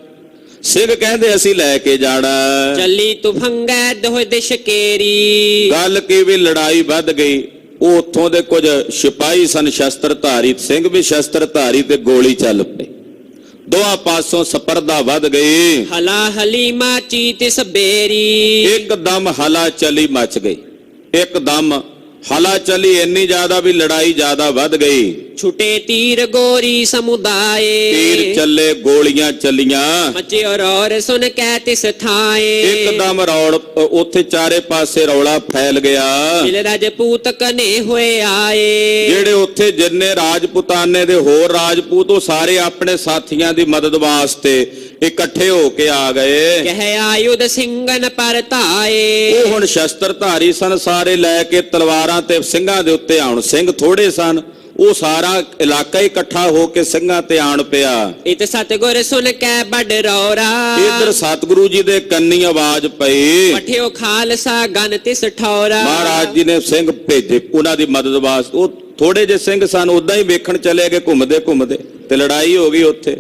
ਸਿੰਘ ਕਹਿੰਦੇ ਅਸੀਂ ਲੈ ਕੇ ਜਾਣਾ। ਚੱਲੀ ਤੁਫੰਗੈ ਦੋਹ ਦਿਸ਼ ਕੇਰੀ, ਗੱਲ ਕੀ ਵੀ ਲੜਾਈ ਵੱਧ ਗਈ। ਉਹ ਉੱਥੋਂ ਦੇ ਕੁਝ ਸਿਪਾਹੀ ਸਨ ਸ਼ਸਤਰਧਾਰੀ, ਸਿੰਘ ਵੀ ਸ਼ਸਤਰਧਾਰੀ, ਤੇ ਗੋਲੀ ਚੱਲ ਪਈ। ਦੋਹਾਂ ਪਾਸੋਂ ਸਪਰਧਾ ਵੱਧ ਗਈ। ਹਲਾ ਹਲੀ ਮਾਚੀ ਤਿਸ ਬੇਰੀ, ਇੱਕਦਮ ਹਲਾ ਚਲੀ ਮਚ ਗਈ। ਇੱਕਦਮ ਹਲਾ ਚਲੀ ਇੰਨੀ ਜ਼ਿਆਦਾ ਵੀ ਲੜਾਈ ਜ਼ਿਆਦਾ ਵੱਧ ਗਈ। ਛੁਟੇ ਤੀਰ ਗੋਰੀ ਸਮੁਦਾਏ, ਤੀਰ ਚੱਲੇ, ਗੋਲੀਆਂ ਚੱਲੀਆਂ। ਮਚਿਓ ਰੌਰ ਸੁਨ ਕੈ ਤਿਸ ਥਾਏ, ਇੱਕਦਮ ਰੌਲ, ਉੱਥੇ ਚਾਰੇ ਪਾਸੇ ਰੌਲਾ ਫੈਲ ਗਿਆ। ਮਿਲ ਰਾਜਪੂਤ ਕਨੇ ਹੋਏ ਆਏ, ਜਿਹੜੇ ਉੱਥੇ ਜਿੰਨੇ ਰਾਜਪੂਤਾਨੇ ਦੇ ਹੋਰ ਰਾਜਪੂਤ, ਉਹ ਸਾਰੇ ਆਪਣੇ ਸਾਥੀਆਂ ਦੀ ਮਦਦ ਵਾਸਤੇ ਇਕੱਠੇ ਹੋ ਕੇ ਆ ਗਏ। ਕਹਿ ਆਯੁਧ ਸਿੰਘਨ ਪਰ ਧਾਏ, ਉਹ ਹੁਣ ਸ਼ਸਤਰਧਾਰੀ ਸਨ, ਸਾਰੇ ਲੈ ਕੇ ਤਲਵਾਰਾਂ ਤੇ ਸਿੰਘਾਂ ਦੇ ਉੱਤੇ ਆਉਣ। ਸਿੰਘ ਥੋੜੇ ਸਨ, ਉਹ ਸਾਰਾ ਇਲਾਕਾ ਹੀ ਇਕੱਠਾ ਹੋ ਕੇ ਸਿੰਘਾਂ ਤੇ ਆਣ ਪਿਆ। ਇਤ ਸਤਿਗੁਰ ਸੁਨ ਕੈ ਬੜ ਰੌਰਾ, ਇਧਰ ਸਤਿਗੁਰੂ ਜੀ ਦੇ ਕੰਨੀ ਆਵਾਜ਼ ਪਈ, ਪਠਿਓ ਖਾਲਸਾ ਗਨ ਤਿਸ ਠੌਰਾ। ਮਹਾਰਾਜ ਜੀ ਨੇ ਸਿੰਘ ਭੇਜੇ ਉਹਨਾਂ ਦੀ ਮਦਦ ਵਾਸਤੇ। ਉਹ ਥੋੜੇ ਜਿਹੇ ਸਿੰਘ ਸਨ, ਉਦਾਂ ਹੀ ਵੇਖਣ ਚਲੇ ਗਏ, ਘੁੰਮਦੇ ਘੁੰਮਦੇ, ਤੇ ਲੜਾਈ ਹੋ ਗਈ ਉੱਥੇ।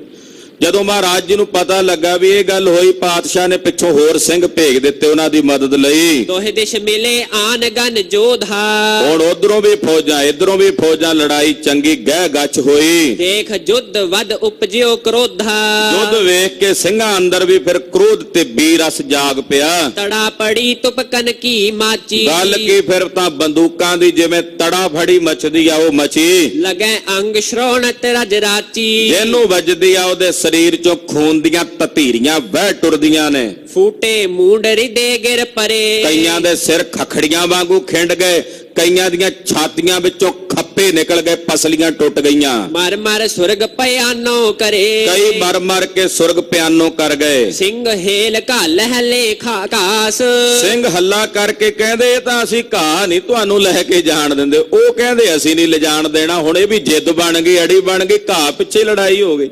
ਜਦੋਂ ਮਹਾਰਾਜ ਜੀ ਨੂੰ ਪਤਾ ਲੱਗਾ ਵੀ ਇਹ ਗੱਲ ਹੋਈ, ਪਾਤਸ਼ਾਹ ਨੇ ਪਿੱਛੋਂ ਹੋਰ ਸਿੰਘ ਭੇਜ ਦਿੱਤੇ ਉਹਨਾਂ ਦੀ ਮਦਦ ਲਈ। ਦੋਹੇ ਦਿਸ਼ ਮਿਲੇ ਆਨ ਗਨ ਜੋਧਾ, ਹੁਣ ਉਧਰੋਂ ਵੀ ਫੌਜਾਂ, ਇਧਰੋਂ ਵੀ ਫੌਜਾਂ, ਲੜਾਈ ਚੰਗੀ ਗਹਿ ਗੱਚ ਹੋਈ। ਦੇਖ ਜੁੱਧ ਵੱਧ ਉਪਜਿਓ ਕ੍ਰੋਧਾ, ਜੁੱਧ ਵੇਖ ਕੇ ਸਿੰਘਾਂ ਅੰਦਰ ਵੀ ਫਿਰ ਕ੍ਰੋਧ ਤੇ ਬੀਰਸ ਜਾਗ ਪਿਆ। ਤੜਾ ਪੜੀ ਤੁਪਕਨ ਕੀ ਮਾਚੀ, ਗੱਲ ਕੀ ਫਿਰ ਤਾਂ ਬੰਦੂਕਾਂ ਦੀ ਜਿਵੇਂ ਤੜਾ ਫੜੀ ਮਚਦੀ ਆ, ਉਹ ਮਚੀ। ਲਗੈ ਅੰਗ ਸ਼੍ਰੋਣਤ ਰਜ ਰਾਚੀ, ਜਿਹਨੂੰ ਵੱਜਦੀ ਆ ਉਹਦੇ ਸਰੀਰ ਚੋਂ ਖੂਨ ਦੀਆਂ ਤਤੀਰੀਆਂ ਵਹਿ ਟੁਰਦੀਆਂ ਨੇ। ਫੂਟੇ ਮੂੰਡ ਰਿਦੇ ਗਿਰ ਪਰੇ, ਕਈਆਂ ਦੇ ਸਿਰ ਖਖੜੀਆਂ ਵਾਂਗੂ ਖਿੰਡ ਗਏ, ਕਈਆਂ ਦੀਆਂ ਛਾਤੀਆਂ ਵਿੱਚੋਂ ਖੱਪੇ ਨਿਕਲ ਗਏ, ਪਸਲੀਆਂ ਟੁੱਟ ਗਈਆਂ। ਮਰ ਮਰ ਸੁਰਗ ਪਿਆਨੋ ਕਰੇ, ਕਈ ਮਰ ਮਰ ਕੇ ਸੁਰਗ ਪਿਆਨੋ ਕਰ ਗਏ। ਸਿੰਘ ਹੇਲ ਘਲ ਹੈ ਲੇਖਾ ਕਾਸ, ਸਿੰਘ ਹੱਲਾ ਕਰਕੇ ਕਹਿੰਦੇ ਇਹ ਤਾਂ ਅਸੀਂ ਘਾਹ ਨਹੀਂ ਤੁਹਾਨੂੰ ਲੈ ਕੇ ਜਾਣ ਦਿੰਦੇ। ਉਹ ਕਹਿੰਦੇ ਅਸੀਂ ਨਹੀਂ ਲਿਜਾਣ ਦੇਣਾ। ਹੁਣ ਇਹ ਵੀ ਜਿੱਦ ਬਣ ਗਈ, ਅੜੀ ਬਣ ਗਈ, ਘਾਹ ਪਿੱਛੇ ਲੜਾਈ ਹੋ ਗਈ।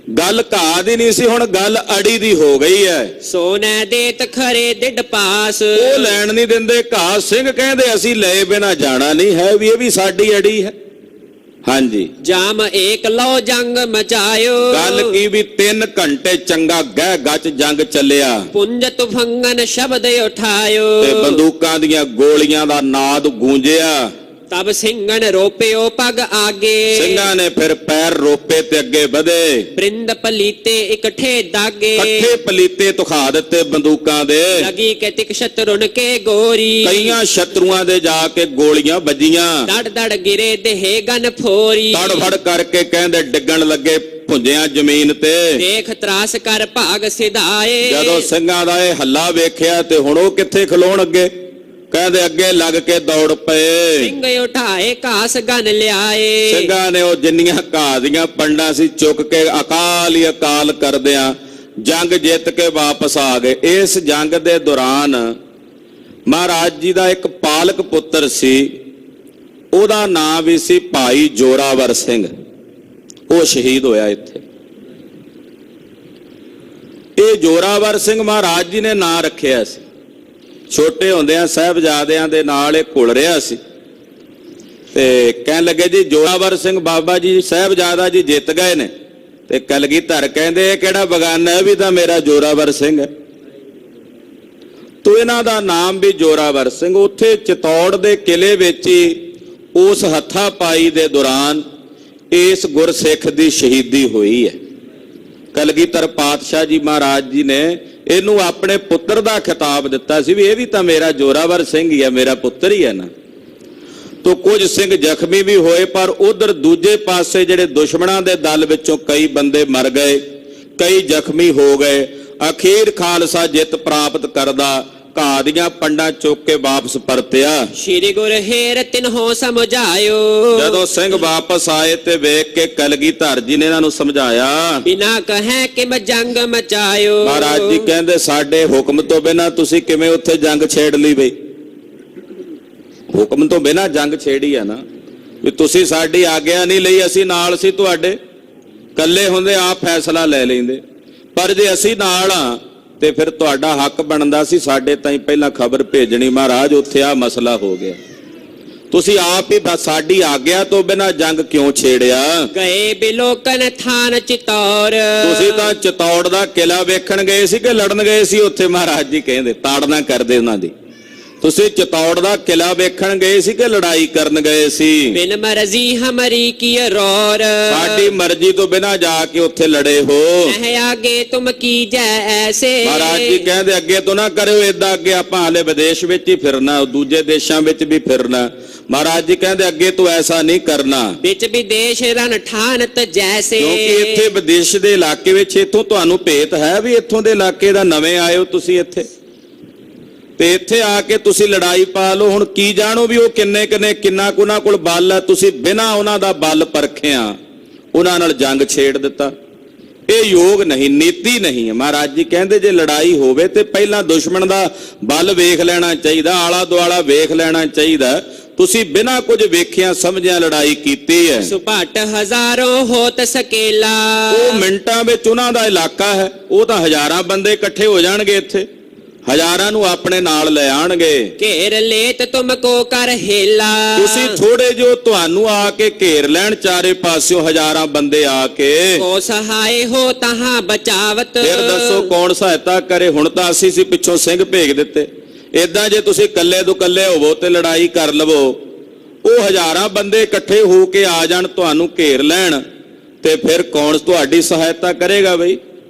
ਗੱਲ ਘਾਹ ਦੀ ਨਹੀਂ ਸੀ, ਹੁਣ ਗੱਲ ਅੜੀ ਦੀ ਹੋ ਗਈ ਹੈ। ਸੋਨੇ ਦੇ ਤਖਰੇ ਡਿੱਡ ਪਾਸ, ਉਹ ਲੈਣ ਨਹੀਂ ਦਿੰਦੇ ਘਾਹ, ਸਿੰਘ ਕਹਿੰਦੇ ਅਸੀਂ ਲਏ ਬਿਨਾ ਜਾਣਾ ਨਹੀਂ ਹੈ, ਵੀ ਇਹ ਵੀ ਸਾਡੀ ਅੜੀ ਹੈ। ਹਾਂਜੀ, ਜਾਮ ਏਕ ਲੋ ਜੰਗ ਮਚਾਇਓ, ਗੱਲ ਕੀ ਵੀ 3 ਘੰਟੇ ਚੰਗਾ ਗਹਿ ਗੱਚ ਜੰਗ ਚੱਲਿਆ, ਪੁੰਜ ਤੁਫੰਗਨ ਸ਼ਬਦ ਉਠਾਇਓ, ਤੇ ਬੰਦੂਕਾਂ ਦੀਆਂ ਗੋਲੀਆਂ ਦਾ ਨਾਦ ਗੂੰਜਿਆ। ਤਬ ਸਿੰਘਨ ਰੋਪਿਓ ਪਗ ਆਗੇ, ਸਿੰਘਾਂ ਨੇ ਫਿਰ ਪੈਰ ਰੋਪੇ ਤੇ ਅੱਗੇ ਵਧੇ, ਬ੍ਰਿੰਦ ਪਲੀਤੇ ਇਕੱਠੇ ਦਾਗੇ, ਇਕੱਠੇ ਪਲੀਤੇ ਤੁਖਾ ਦਿੱਤੇ ਬੰਦੂਕਾਂ ਦੇ, ਲਗੀ ਕੇ ਤਿਕ ਸ਼ਤਰੁਨ ਕੇ ਗੋਰੀ, ਕਈਆਂ ਸ਼ਤਰੂਆਂ ਦੇ ਜਾ ਕੇ ਗੋਲੀਆਂ ਵੱਜੀਆਂ, ਦੜ ਦੜ ਗਿਰੇ ਦੇਹ ਗਨ ਫੋਰੀ, ਤੜ ਫੜ ਕਰਕੇ ਕਹਿੰਦੇ ਡਿੱਗਣ ਲੱਗੇ ਭੁੰਜਿਆਂ ਜ਼ਮੀਨ ਤੇ। ਦੇਖ ਤਰਾਸ ਕਰ ਭਾਗ ਸਿਧਾਏ, ਜਦੋਂ ਸਿੰਘਾਂ ਦਾ ਇਹ ਹੱਲਾ ਵੇਖਿਆ ਤੇ ਹੁਣ ਉਹ ਕਿੱਥੇ ਖਲੋਣ ਅੱਗੇ, ਕਹਿੰਦੇ ਅੱਗੇ ਲੱਗ ਕੇ ਦੌੜ ਪਏ। ਸਿੰਘ ਉਠਾਏ ਘਾਸ ਗਨ ਲਿਆਏ, ਸਿੰਘਾਂ ਨੇ ਉਹ ਜਿੰਨੀਆਂ ਘਾਹ ਦੀਆਂ ਪੰਡਾਂ ਸੀ ਚੁੱਕ ਕੇ ਅਕਾਲ ਹੀ ਅਕਾਲ ਕਰਦਿਆਂ ਜੰਗ ਜਿੱਤ ਕੇ ਵਾਪਸ ਆ ਗਏ। ਇਸ ਜੰਗ ਦੇ ਦੌਰਾਨ ਮਹਾਰਾਜ ਜੀ ਦਾ ਇੱਕ ਪਾਲਕ ਪੁੱਤਰ ਸੀ, ਉਹਦਾ ਨਾਂ ਵੀ ਸੀ ਭਾਈ ਜੋਰਾਵਰ ਸਿੰਘ, ਉਹ ਸ਼ਹੀਦ ਹੋਇਆ ਇੱਥੇ। ਇਹ ਜੋਰਾਵਰ ਸਿੰਘ ਮਹਾਰਾਜ ਜੀ ਨੇ ਨਾਂ ਰੱਖਿਆ ਸੀ। ਛੋਟੇ ਹੁੰਦਿਆਂ ਸਾਹਿਬਜ਼ਾਦਿਆਂ ਦੇ ਨਾਲ ਇਹ ਘੁਲ ਰਿਹਾ ਸੀ, ਤੇ ਕਹਿਣ ਲੱਗੇ ਜੀ ਜੋਰਾਵਰ ਸਿੰਘ ਬਾਬਾ ਜੀ ਸਾਹਿਬਜ਼ਾਦਾ ਜੀ ਜਿੱਤ ਗਏ ਨੇ, ਤੇ ਕਲਗੀਧਰ ਕਹਿੰਦੇ ਇਹ ਕਿਹੜਾ ਬਗਾਨਾ ਹੈ, ਵੀ ਤਾਂ ਮੇਰਾ ਜੋਰਾਵਰ ਸਿੰਘ ਹੈ। ਤੋ ਇਹਨਾਂ ਦਾ ਨਾਮ ਵੀ ਜੋਰਾਵਰ ਸਿੰਘ। ਉੱਥੇ ਚਿਤੌੜ ਦੇ ਕਿਲੇ ਵਿੱਚ ਹੀ ਉਸ ਹੱਥਾਪਾਈ ਦੇ ਦੌਰਾਨ ਇਸ ਗੁਰਸਿੱਖ ਦੀ ਸ਼ਹੀਦੀ ਹੋਈ ਹੈ। ਕਲਗੀਧਰ ਪਾਤਸ਼ਾਹ ਜੀ ਮਹਾਰਾਜ ਜੀ ਨੇ ਇਹਨੂੰ ਆਪਣੇ ਪੁੱਤਰ ਦਾ ਖਿਤਾਬ ਦਿੱਤਾ ਸੀ, ਵੀ ਇਹ ਵੀ ਤਾਂ ਮੇਰਾ ਜੋਰਾਵਰ ਸਿੰਘ ਹੀ ਹੈ, ਮੇਰਾ ਪੁੱਤਰ ਹੀ ਹੈ ਨਾ। ਤੋ ਕੁਝ ਸਿੰਘ ਜ਼ਖਮੀ ਵੀ ਹੋਏ, ਪਰ ਉਧਰ ਦੂਜੇ ਪਾਸੇ ਜਿਹੜੇ ਦੁਸ਼ਮਣਾਂ ਦੇ ਦਲ ਵਿੱਚੋਂ ਕਈ ਬੰਦੇ ਮਰ ਗਏ, ਕਈ ਜ਼ਖਮੀ ਹੋ ਗਏ। ਅਖੀਰ ਖਾਲਸਾ ਜਿੱਤ ਪ੍ਰਾਪਤ ਕਰਦਾ ਘਾਹ ਦੀਆਂ ਪੰਡਾਂ ਚੁੱਕ ਕੇ ਵਾਪਸ ਪਰਤਿਆ। ਸ਼੍ਰੀ ਗੁਰ ਹੇਰ ਤਿਨਹੋ ਸਮਝਾਇਓ, ਜਦੋਂ ਸਿੰਘ ਵਾਪਸ ਆਏ ਤੇ ਵੇਖ ਕੇ ਕਲਗੀਧਰ ਜੀ ਨੇ ਇਹਨਾਂ ਨੂੰ ਸਮਝਾਇਆ, ਬਿਨਾ ਕਹੇ ਕਿਮ ਜੰਗ ਮਚਾਇਓ। ਮਹਾਰਾਜ ਜੀ ਕਹਿੰਦੇ ਸਾਡੇ ਹੁਕਮ ਤੋਂ ਬਿਨਾਂ ਤੁਸੀਂ ਕਿਵੇਂ ਉੱਥੇ ਜੰਗ ਛੇੜ ਲਈ ਬਈ? ਹੁਕਮ ਤੋਂ ਬਿਨਾਂ ਜੰਗ ਛੇੜੀ ਆ ਨਾ, ਵੀ ਤੁਸੀਂ ਸਾਡੀ ਆਗਿਆ ਨਹੀਂ ਲਈ, ਅਸੀਂ ਨਾਲ ਸੀ ਤੁਹਾਡੇ, ਕੱਲੇ ਹੁੰਦੇ ਆਪ ਫੈਸਲਾ ਲੈ ਲੈਂਦੇ, ਪਰ ਜੇ ਅਸੀਂ ਨਾਲ ਆ ਤੇ ਫਿਰ ਤੁਹਾਡਾ ਹੱਕ ਬਣਦਾ ਸੀ ਸਾਡੇ ਤਾਈਂ ਪਹਿਲਾਂ ਖਬਰ ਭੇਜਣੀ, ਮਹਾਰਾਜ ਉੱਥੇ ਆ ਮਸਲਾ ਹੋ ਗਿਆ, ਤੁਸੀਂ ਆਪ ਹੀ ਸਾਡੀ ਆਗਿਆ ਤੋਂ ਬਿਨਾਂ ਜੰਗ ਕਿਉਂ ਛੇੜਿਆ? ਗਏ ਬਿਲੋਕਨ ਥਾਨ ਚਿਤੌੜ, ਤੁਸੀਂ ਤਾਂ ਚਿਤੌੜ ਦਾ ਕਿਲਾ ਵੇਖਣ ਗਏ ਸੀ ਕਿ ਲੜਨ ਗਏ ਸੀ ਉੱਥੇ? ਮਹਾਰਾਜ ਜੀ ਕਹਿੰਦੇ ਤਾੜਨਾ ਕਰਦੇ ਉਹਨਾਂ ਦੀ। ਤੁਸੀਂ ਚਿਤੌੜ ਦਾ ਕਿਲਾ ਵੇਖਣ ਗਏ ਸੀ ਕਿ ਲੜਾਈ ਕਰਨ ਗਏ ਸੀ? ਬਿਨ ਮਰਜ਼ੀ ਹਮਰੀ ਕੀ ਰੋਰ, ਸਾਡੀ ਮਰਜ਼ੀ ਤੋਂ ਬਿਨਾਂ ਜਾ ਕੇ ਉੱਥੇ ਲੜੇ ਹੋ। ਮਹਿ ਆਗੇ ਤੁਮ ਕੀ ਜੈ ਐਸੇ, ਮਹਾਰਾਜ ਜੀ ਕਹਿੰਦੇ ਅੱਗੇ ਤੋਂ ਨਾ ਕਰਿਓ ਏਦਾਂ, ਅੱਗੇ ਆਪਾਂ ਹਾਲੇ ਵਿਦੇਸ਼ ਵਿੱਚ ਹੀ ਫਿਰਨਾ, ਦੂਜੇ ਦੇਸ਼ਾਂ ਵਿੱਚ ਵੀ ਫਿਰਨਾ। ਮਹਾਰਾਜ ਜੀ ਕਹਿੰਦੇ ਅੱਗੇ ਤੋਂ ਐਸਾ ਨਹੀਂ ਕਰਨਾ, ਵਿੱਚ ਵਿਦੇਸ਼ ਰਨ ਠਾਨਤ ਜੈਸੇ। ਕਿਉਂਕਿ ਇੱਥੇ ਵਿਦੇਸ਼ ਦੇ ਇਲਾਕੇ ਵਿੱਚ ਇੱਥੋਂ ਤੁਹਾਨੂੰ ਭੇਤ ਹੈ ਵੀ ਇੱਥੋਂ ਦੇ ਇਲਾਕੇ ਦਾ ਨਵੇਂ ਆਏ ਹੋ ਤੁਸੀਂ ਇੱਥੇ, ਤੇ ਇੱਥੇ ਆ ਕੇ ਤੁਸੀਂ ਲੜਾਈ ਪਾ ਲਓ। ਹੁਣ ਕੀ ਜਾਣੋ ਵੀ ਉਹ ਕਿੰਨਾ ਕੁ ਉਹਨਾਂ ਕੋਲ ਬਲ ਹੈ, ਤੁਸੀਂ ਬਿਨਾਂ ਉਹਨਾਂ ਦਾ ਬਲ ਪਰਖਿਆ ਉਹਨਾਂ ਨਾਲ ਜੰਗ ਛੇੜ ਦਿੱਤਾ। ਇਹ ਯੋਗ ਨਹੀਂ, ਨੀਤੀ ਨਹੀਂ ਹੈ। ਮਹਾਰਾਜ ਜੀ ਕਹਿੰਦੇ ਜੇ ਲੜਾਈ ਹੋਵੇ ਤੇ ਪਹਿਲਾਂ ਦੁਸ਼ਮਣ ਦਾ ਬਲ ਵੇਖ ਲੈਣਾ ਚਾਹੀਦਾ, ਆਲਾ ਦੁਆਲਾ ਵੇਖ ਲੈਣਾ ਚਾਹੀਦਾ। ਤੁਸੀਂ ਬਿਨਾਂ ਕੁਝ ਵੇਖਿਆ ਸਮਝਿਆ ਲੜਾਈ ਕੀਤੀ ਹੈ। ਸੁਭਾਟ ਹਜ਼ਾਰੋਂ ਹੋਤ ਸਕੇਲਾ, ਉਹ ਮਿੰਟਾਂ ਵਿੱਚ ਉਹਨਾਂ ਦਾ ਇਲਾਕਾ ਹੈ, ਉਹ ਤਾਂ ਹਜ਼ਾਰਾਂ ਬੰਦੇ ਇਕੱਠੇ ਹੋ ਜਾਣਗੇ ਇੱਥੇ, ਹਜ਼ਾਰਾਂ ਨੂੰ ਆਪਣੇ ਨਾਲ ਲੈ ਆਣਗੇ। ਘੇਰ ਲੇਤ ਤੁਮ ਕੋ ਕਰ ਹੇਲਾ, ਤੁਸੀਂ ਥੋੜੇ ਜੋ ਤੁਹਾਨੂੰ ਆ ਕੇ ਘੇਰ ਲੈਣ ਚਾਰੇ ਪਾਸਿਓਂ ਹਜ਼ਾਰਾਂ ਬੰਦੇ ਆ ਕੇ, ਕੋ ਸਹਾਏ ਹੋ ਤਹਾਂ ਬਚਾਵਤ। ਫਿਰ ਦੱਸੋ ਕੌਣ ਸਹਾਇਤਾ ਕਰੇ? ਹੁਣ ਤਾਂ ਅਸੀਂ ਸੀ ਪਿੱਛੋਂ ਸਿੰਘ ਭੇਜ ਦਿੱਤੇ। ਏਦਾਂ ਜੇ ਤੁਸੀਂ ਕੱਲੇ ਤੋਂ ਕੱਲੇ ਹੋਵੋ ਤੇ ਲੜਾਈ ਕਰ ਲਵੋ, ਉਹ ਹਜ਼ਾਰਾਂ ਬੰਦੇ ਇਕੱਠੇ ਹੋ ਕੇ ਆ ਜਾਣ ਤੁਹਾਨੂੰ ਘੇਰ ਲੈਣ, ਤੇ ਫਿਰ ਕੌਣ ਤੁਹਾਡੀ ਸਹਾਇਤਾ ਕਰੇਗਾ ਬਈ?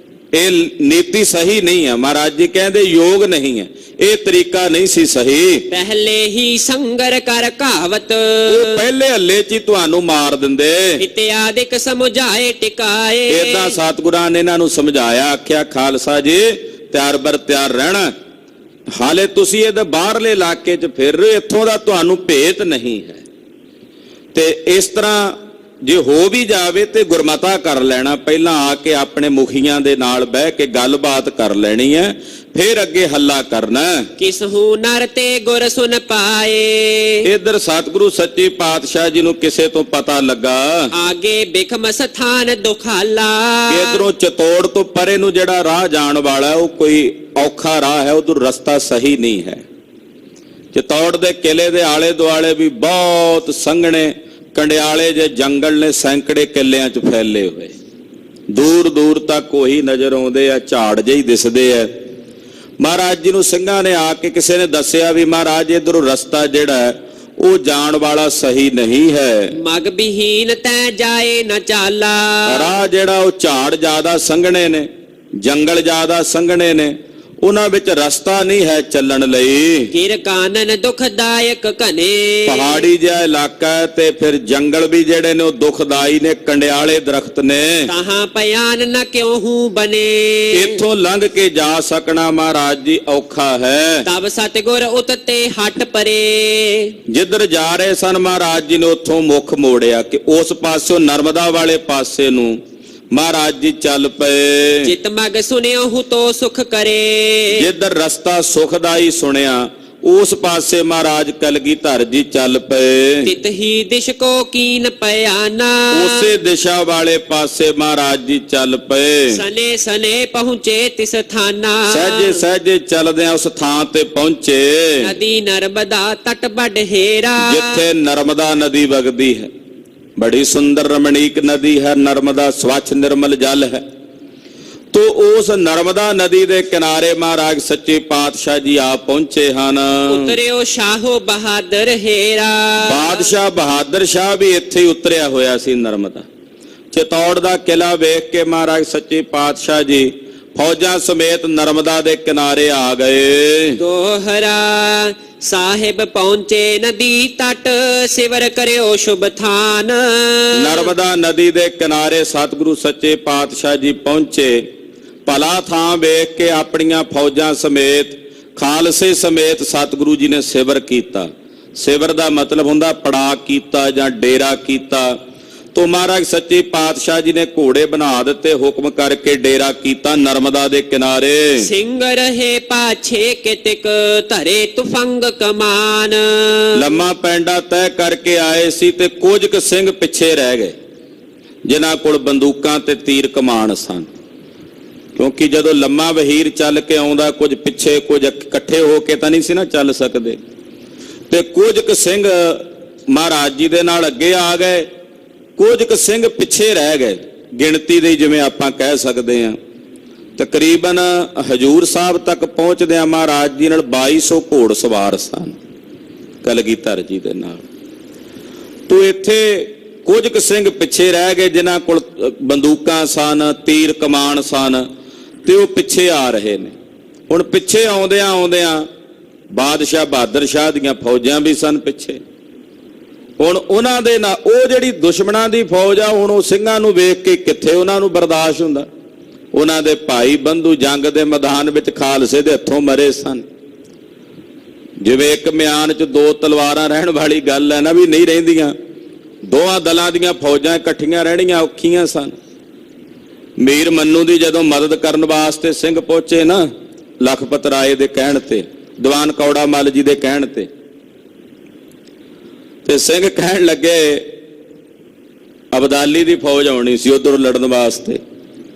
ਇਹ ਨੀਤੀ ਸਹੀ ਨਹੀਂ ਹੈ। ਮਹਾਰਾਜ ਜੀ ਕਹਿੰਦੇ ਯੋਗ ਨਹੀਂ ਹੈ, ਇਹ ਤਰੀਕਾ ਨਹੀਂ ਸੀ ਸਹੀ। ਪਹਿਲੇ ਹੀ ਸੰਗਰ ਕਰ ਕਹਾਵਤ, ਉਹ ਪਹਿਲੇ ਹੱਲੇ 'ਚ ਹੀ ਤੁਹਾਨੂੰ ਮਾਰ ਦਿੰਦੇ। ਇਤਿਆਦਿਕ ਸਮਝਾਏ ਟਿਕਾਏ, ਏਦਾਂ ਸਤਿਗੁਰਾਂ ਨੇ ਇਹਨਾਂ ਨੂੰ ਸਮਝਾਇਆ, ਆਖਿਆ ਖਾਲਸਾ ਜੀ ਤਿਆਰ ਬਰ ਤਿਆਰ ਰਹਿਣਾ, ਹਾਲੇ ਤੁਸੀਂ ਇਹਦੇ ਬਾਹਰਲੇ ਇਲਾਕੇ 'ਚ ਫਿਰ ਰਹੇ, ਇੱਥੋਂ ਦਾ ਤੁਹਾਨੂੰ ਭੇਤ ਨਹੀਂ ਹੈ। ਤੇ ਇਸ ਤਰ੍ਹਾਂ ਜੇ ਹੋ ਵੀ ਜਾਵੇ ਤੇ ਗੁਰਮਤਾ ਕਰ ਲੈਣਾ, ਪਹਿਲਾਂ ਆ ਕੇ ਆਪਣੇ ਮੁਖੀਆਂ ਦੇ ਨਾਲ ਬਹਿ ਕੇ ਗੱਲਬਾਤ ਕਰ ਲੈਣੀ ਹੈ, ਫਿਰ ਅੱਗੇ ਹੱਲਾ ਕਰਨਾ। ਕਿਸਹੂ ਨਰ ਤੇ ਗੁਰ ਸੁਨ ਪਾਏ, ਇਧਰ ਸਤਿਗੁਰੂ ਸੱਚੇ ਪਾਤਸ਼ਾਹ ਜੀ ਨੂੰ ਕਿਸੇ ਤੋਂ ਪਤਾ ਲੱਗਾ ਆਗੇ ਬਿਖਮ ਸਥਾਨ ਦੁਖਾਲਾ। ਇਧਰੋਂ ਚਤੋੜ ਤੋਂ ਪਰੇ ਨੂੰ ਜਿਹੜਾ ਰਾਹ ਜਾਣ ਵਾਲਾ ਉਹ ਕੋਈ ਔਖਾ ਰਾਹ ਹੈ, ਉਧਰ ਰਸਤਾ ਸਹੀ ਨਹੀਂ ਹੈ। ਚਤੌੜ ਦੇ ਕਿਲੇ ਦੇ ਆਲੇ ਦੁਆਲੇ ਵੀ ਬਹੁਤ ਸੰਘਣੇ ਕੰਡਿਆਲੇ ਜੇ ਜੰਗਲ ਨੇ, ਸੈਂਕੜੇ ਕਿੱਲਿਆਂ 'ਚ ਫੈਲੇ ਹੋਏ, ਦੂਰ ਦੂਰ ਤੱਕ ਉਹੀ ਨਜ਼ਰ ਆਉਂਦੇ ਆ, ਝਾੜ ਜਿਹੀ ਦਿਸਦੇ ਆ। ਮਹਾਰਾਜ ਜੀ ਨੂੰ ਸਿੰਘਾਂ ਨੇ ਆ ਕੇ ਕਿਸੇ ਨੇ ਦੱਸਿਆ ਵੀ ਮਹਾਰਾਜ ਇਧਰੋਂ ਰਸਤਾ ਜਿਹੜਾ ਹੈ ਉਹ ਜਾਣ ਵਾਲਾ ਸਹੀ ਨਹੀਂ ਹੈ, ਮਗ ਬਿਹੀਨ ਤੈ ਜਾਏ ਨ ਚਾਲਾ। ਰਾਹ ਜਿਹੜਾ ਉਹ ਝਾੜ ਜ਼ਿਆਦਾ ਸੰਘਣੇ ਨੇ, ਜੰਗਲ ਜ਼ਿਆਦਾ ਸੰਘਣੇ ਨੇ, ਉਹਨਾਂ ਵਿੱਚ ਰਸਤਾ ਨਹੀਂ ਹੈ ਚੱਲਣ ਲਈ। ਗਿਰ ਕਾਨਨ ਦੁਖਦਾਇਕ ਘਨੇ, ਪਹਾੜੀ ਜਿਹਾ ਇਲਾਕਾ ਹੈ ਤੇ ਫਿਰ ਜੰਗਲ ਵੀ ਜਿਹੜੇ ਨੇ ਉਹ ਦੁਖਦਾਈ ਨੇ, ਕੰਡਿਆਲੇ ਦਰਖਤ ਨੇ। ਕਹਾਂ ਪਿਆਨ ਨ ਕਿਉ ਹੂੰ ਬਨੇ, ਇੱਥੋਂ ਲੰਘ ਕੇ ਜਾ ਸਕਣਾ ਮਹਾਰਾਜ ਜੀ ਔਖਾ ਹੈ। ਤਬ ਸਤਿਗੁਰ ਉਤਤੇ ਹਟ ਪਰੇ, ਜਿੱਧਰ ਜਾ ਰਹੇ ਸਨ ਮਹਾਰਾਜ ਜੀ ਨੇ ਉੱਥੋਂ ਮੁੱਖ ਮੋੜਿਆ ਕਿ ਉਸ ਪਾਸਿਓਂ ਨਰਮਦਾ ਵਾਲੇ ਪਾਸੇ ਨੂੰ ਮਹਾਰਾਜ ਜੀ ਚੱਲ ਪਏ। ਚਿਤ ਮਗ ਸੁਨਿਓ ਹੂ ਤੋ ਸੁਖ ਕਰੇ, ਜਿੱਧਰ ਰਸਤਾ ਸੁਖਦਾਈ ਸੁਣਿਆ ਉਸ ਪਾਸੇ ਮਹਾਰਾਜ ਕਲਗੀਧਰ ਜੀ ਚੱਲ ਪਏ। ਤਿਤ ਹੀ ਦਿਸ਼ ਕੋ ਕੀਨ ਪਿਆਨਾ, ਉਸੇ ਦਿਸ਼ਾ ਵਾਲੇ ਪਾਸੇ ਮਹਾਰਾਜ ਜੀ ਚੱਲ ਪਏ। ਸਨੇ ਸਨੇ ਪਹੁੰਚੇ ਤਿਸ ਥਾਨਾ, ਸਹਿਜੇ ਸਹਿਜੇ ਚੱਲਦਿਆਂ ਉਸ ਥਾਂ ਤੇ ਪਹੁੰਚੇ ਨਦੀ ਨਰਮਦਾ ਤਟ ਬੜ ਹੇਰਾ, ਜਿੱਥੇ ਨਰਮਦਾ ਨਦੀ ਵਗਦੀ ਹੈ। बड़ी सुंदर रमणीक नदी है नर्मदा, स्वच्छ निर्मल जल है। तो उस नर्मदा नदी के किनारे महाराज सच्चे पातशाह जी आ पहुंचे हैं। उतरियो शाहो बहादुर हेरा, बादशाह बहादुर शाह भी इत्थे ही उतरिया होया सी नर्मदा। चितौड़ दा किला वेख के महाराज सच्चे पातशाह जी फौजा समेत नर्मदा के किनारे आ गए। दोहरा साहिब पहुंचे नदी तट, सिवर करियो शुभ थान। नर्मदा नदी के किनारे सतगुरु सच्चे पातशाह जी पहुंचे। भला थां वेख के अपनियां फौजां समेत, खालसे समेत सतगुरु जी ने सिवर कीता। सिवर दा मतलब हुंदा पड़ा कीता जां डेरा कीता। तो महाराज सच्चे पातशाह जी ने घोड़े बना दिते, हुक्म करके डेरा कीता नर्मदा दे किनारे। सिंह रहे पाछे कितिक, धरे तुफंग कमान। लम्मा पैंडा तय करके आए सी ते कुछ क सिंह पिछे रह गए, जिन्हां कोल बंदूकां ते तीर कमान सन। क्योंकि जदों लम्मा वहीर चल के आउंदा, कुछ पिछे कुछ इकट्ठे होके तां नहीं सी ना चल सकदे। ते कुछ क सिंह महाराज जी दे नाल अगे आ गए, कुछ क सिंह पिछे रह गए। गिणती दे जिवें आपां कह सकदे हां। तकरीबन हजूर साहब तक पहुंचदे महाराज जी नाल 2200 घोड़ सवार सन कलगीधर जी दे नाल। तो इत्थे कुछ क सिंह पिछे रह गए, जिन्हां कोल बंदूकां सन, तीर कमान सन, ते ओह पिछे आ रहे ने। हुण पिछे आउंदियां आउंदियां बादशाह बहादुर शाह दीयां फौजां भी सन पिछे। ਹੁਣ ਉਹਨਾਂ ਦੇ ਨਾਲ ਉਹ ਜਿਹੜੀ ਦੁਸ਼ਮਣਾਂ ਦੀ ਫੌਜ ਆ, ਹੁਣ ਉਹ ਸਿੰਘਾਂ ਨੂੰ ਵੇਖ ਕੇ ਕਿੱਥੇ ਉਹਨਾਂ ਨੂੰ ਬਰਦਾਸ਼ਤ ਹੁੰਦਾ। ਉਹਨਾਂ ਦੇ ਭਾਈ ਬੰਧੂ ਜੰਗ ਦੇ ਮੈਦਾਨ ਵਿੱਚ ਖਾਲਸੇ ਦੇ ਹੱਥੋਂ ਮਰੇ ਸਨ। ਜਿਵੇਂ ਇੱਕ ਮਿਆਨ 'ਚ ਦੋ ਤਲਵਾਰਾਂ ਰਹਿਣ ਵਾਲੀ ਗੱਲ ਹੈ ਨਾ, ਵੀ ਨਹੀਂ ਰਹਿੰਦੀਆਂ। ਦੋਹਾਂ ਦਲਾਂ ਦੀਆਂ ਫੌਜਾਂ ਇਕੱਠੀਆਂ ਰਹਿਣੀਆਂ ਔਖੀਆਂ ਸਨ। ਮੀਰ ਮੰਨੂ ਦੀ ਜਦੋਂ ਮਦਦ ਕਰਨ ਵਾਸਤੇ ਸਿੰਘ ਪਹੁੰਚੇ ਨਾ, ਲਖਪਤ ਰਾਏ ਦੇ ਕਹਿਣ ਤੇ, ਦੀਵਾਨ ਕੌੜਾ ਮੱਲ ਜੀ ਦੇ ਕਹਿਣ ਤੇ ਸਿੰਘ ਕਹਿਣ ਲੱਗੇ ਅਬਦਾਲੀ ਦੀ ਫੌਜ ਆਉਣੀ ਸੀ ਉਧਰ ਲੜਨ ਵਾਸਤੇ।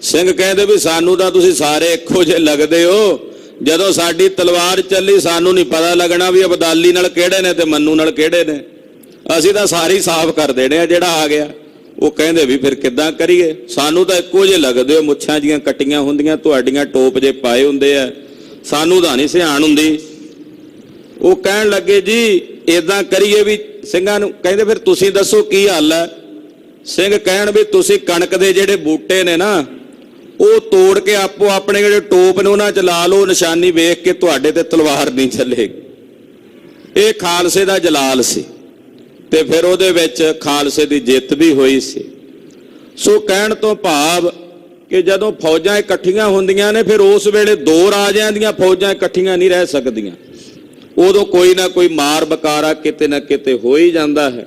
ਸਿੰਘ ਕਹਿੰਦੇ ਵੀ ਸਾਨੂੰ ਤਾਂ ਤੁਸੀਂ ਸਾਰੇ ਇੱਕੋ ਜਿਹੇ ਲੱਗਦੇ ਹੋ, ਜਦੋਂ ਸਾਡੀ ਤਲਵਾਰ ਚੱਲੀ ਸਾਨੂੰ ਨਹੀਂ ਪਤਾ ਲੱਗਣਾ ਵੀ ਅਬਦਾਲੀ ਨਾਲ ਕਿਹੜੇ ਨੇ ਤੇ ਮੰਨੂ ਨਾਲ ਕਿਹੜੇ ਨੇ, ਅਸੀਂ ਤਾਂ ਸਾਰੇ ਸਾਫ਼ ਕਰ ਦੇਣੇ ਆ ਜਿਹੜਾ ਆ ਗਿਆ। ਉਹ ਕਹਿੰਦੇ ਵੀ ਫਿਰ ਕਿੱਦਾਂ ਕਰੀਏ, ਸਾਨੂੰ ਤਾਂ ਇੱਕੋ ਜਿਹੇ ਲੱਗਦੇ ਹੋ, ਮੁੱਛਾਂ ਜੀਆਂ ਕੱਟੀਆਂ ਹੁੰਦੀਆਂ, ਤੁਹਾਡੀਆਂ ਟੋਪ ਜੇ ਪਾਏ ਹੁੰਦੇ ਆ, ਸਾਨੂੰ ਤਾਂ ਨਹੀਂ ਸਿਆਣ ਹੁੰਦੀ। ਉਹ ਕਹਿਣ ਲੱਗੇ ਜੀ ਇਦਾਂ ਕਰੀਏ ਵੀ, ਸਿੰਘਾਂ ਨੂੰ ਕਹਿੰਦੇ ਫਿਰ ਤੁਸੀਂ ਦੱਸੋ ਕੀ ਹੱਲ ਹੈ। ਸਿੰਘ ਕਹਿਣ ਵੀ ਤੁਸੀਂ ਕਣਕ ਦੇ ਜਿਹੜੇ ਬੂਟੇ ਨੇ ਨਾ, ਉਹ ਤੋੜ ਕੇ ਆਪੋ ਆਪਣੇ ਜਿਹੜੇ ਟੋਪ ਨੇ ਉਹਨਾਂ 'ਚ ਲਾ ਲਓ, ਨਿਸ਼ਾਨੀ ਵੇਖ ਕੇ ਤੁਹਾਡੇ ਤੇ ਤਲਵਾਰ ਨਹੀਂ ਚੱਲੇਗੀ। ਇਹ ਖਾਲਸੇ ਦਾ ਜਲਾਲ ਸੀ ਤੇ ਫਿਰ ਉਹਦੇ ਵਿੱਚ ਖਾਲਸੇ ਦੀ ਜਿੱਤ ਵੀ ਹੋਈ ਸੀ। ਸੋ ਕਹਿਣ ਤੋਂ ਭਾਵ ਕਿ ਜਦੋਂ ਫੌਜਾਂ ਇਕੱਠੀਆਂ ਹੁੰਦੀਆਂ ਨੇ, ਫਿਰ ਉਸ ਵੇਲੇ ਦੋ ਰਾਜਿਆਂ ਦੀਆਂ ਫੌਜਾਂ ਇਕੱਠੀਆਂ ਨਹੀਂ ਰਹਿ ਸਕਦੀਆਂ। ਉਦੋਂ ਕੋਈ ਨਾ ਕੋਈ ਮਾਰ ਬਕਾਰਾ ਕਿਤੇ ਨਾ ਕਿਤੇ ਹੋ ਹੀ ਜਾਂਦਾ ਹੈ।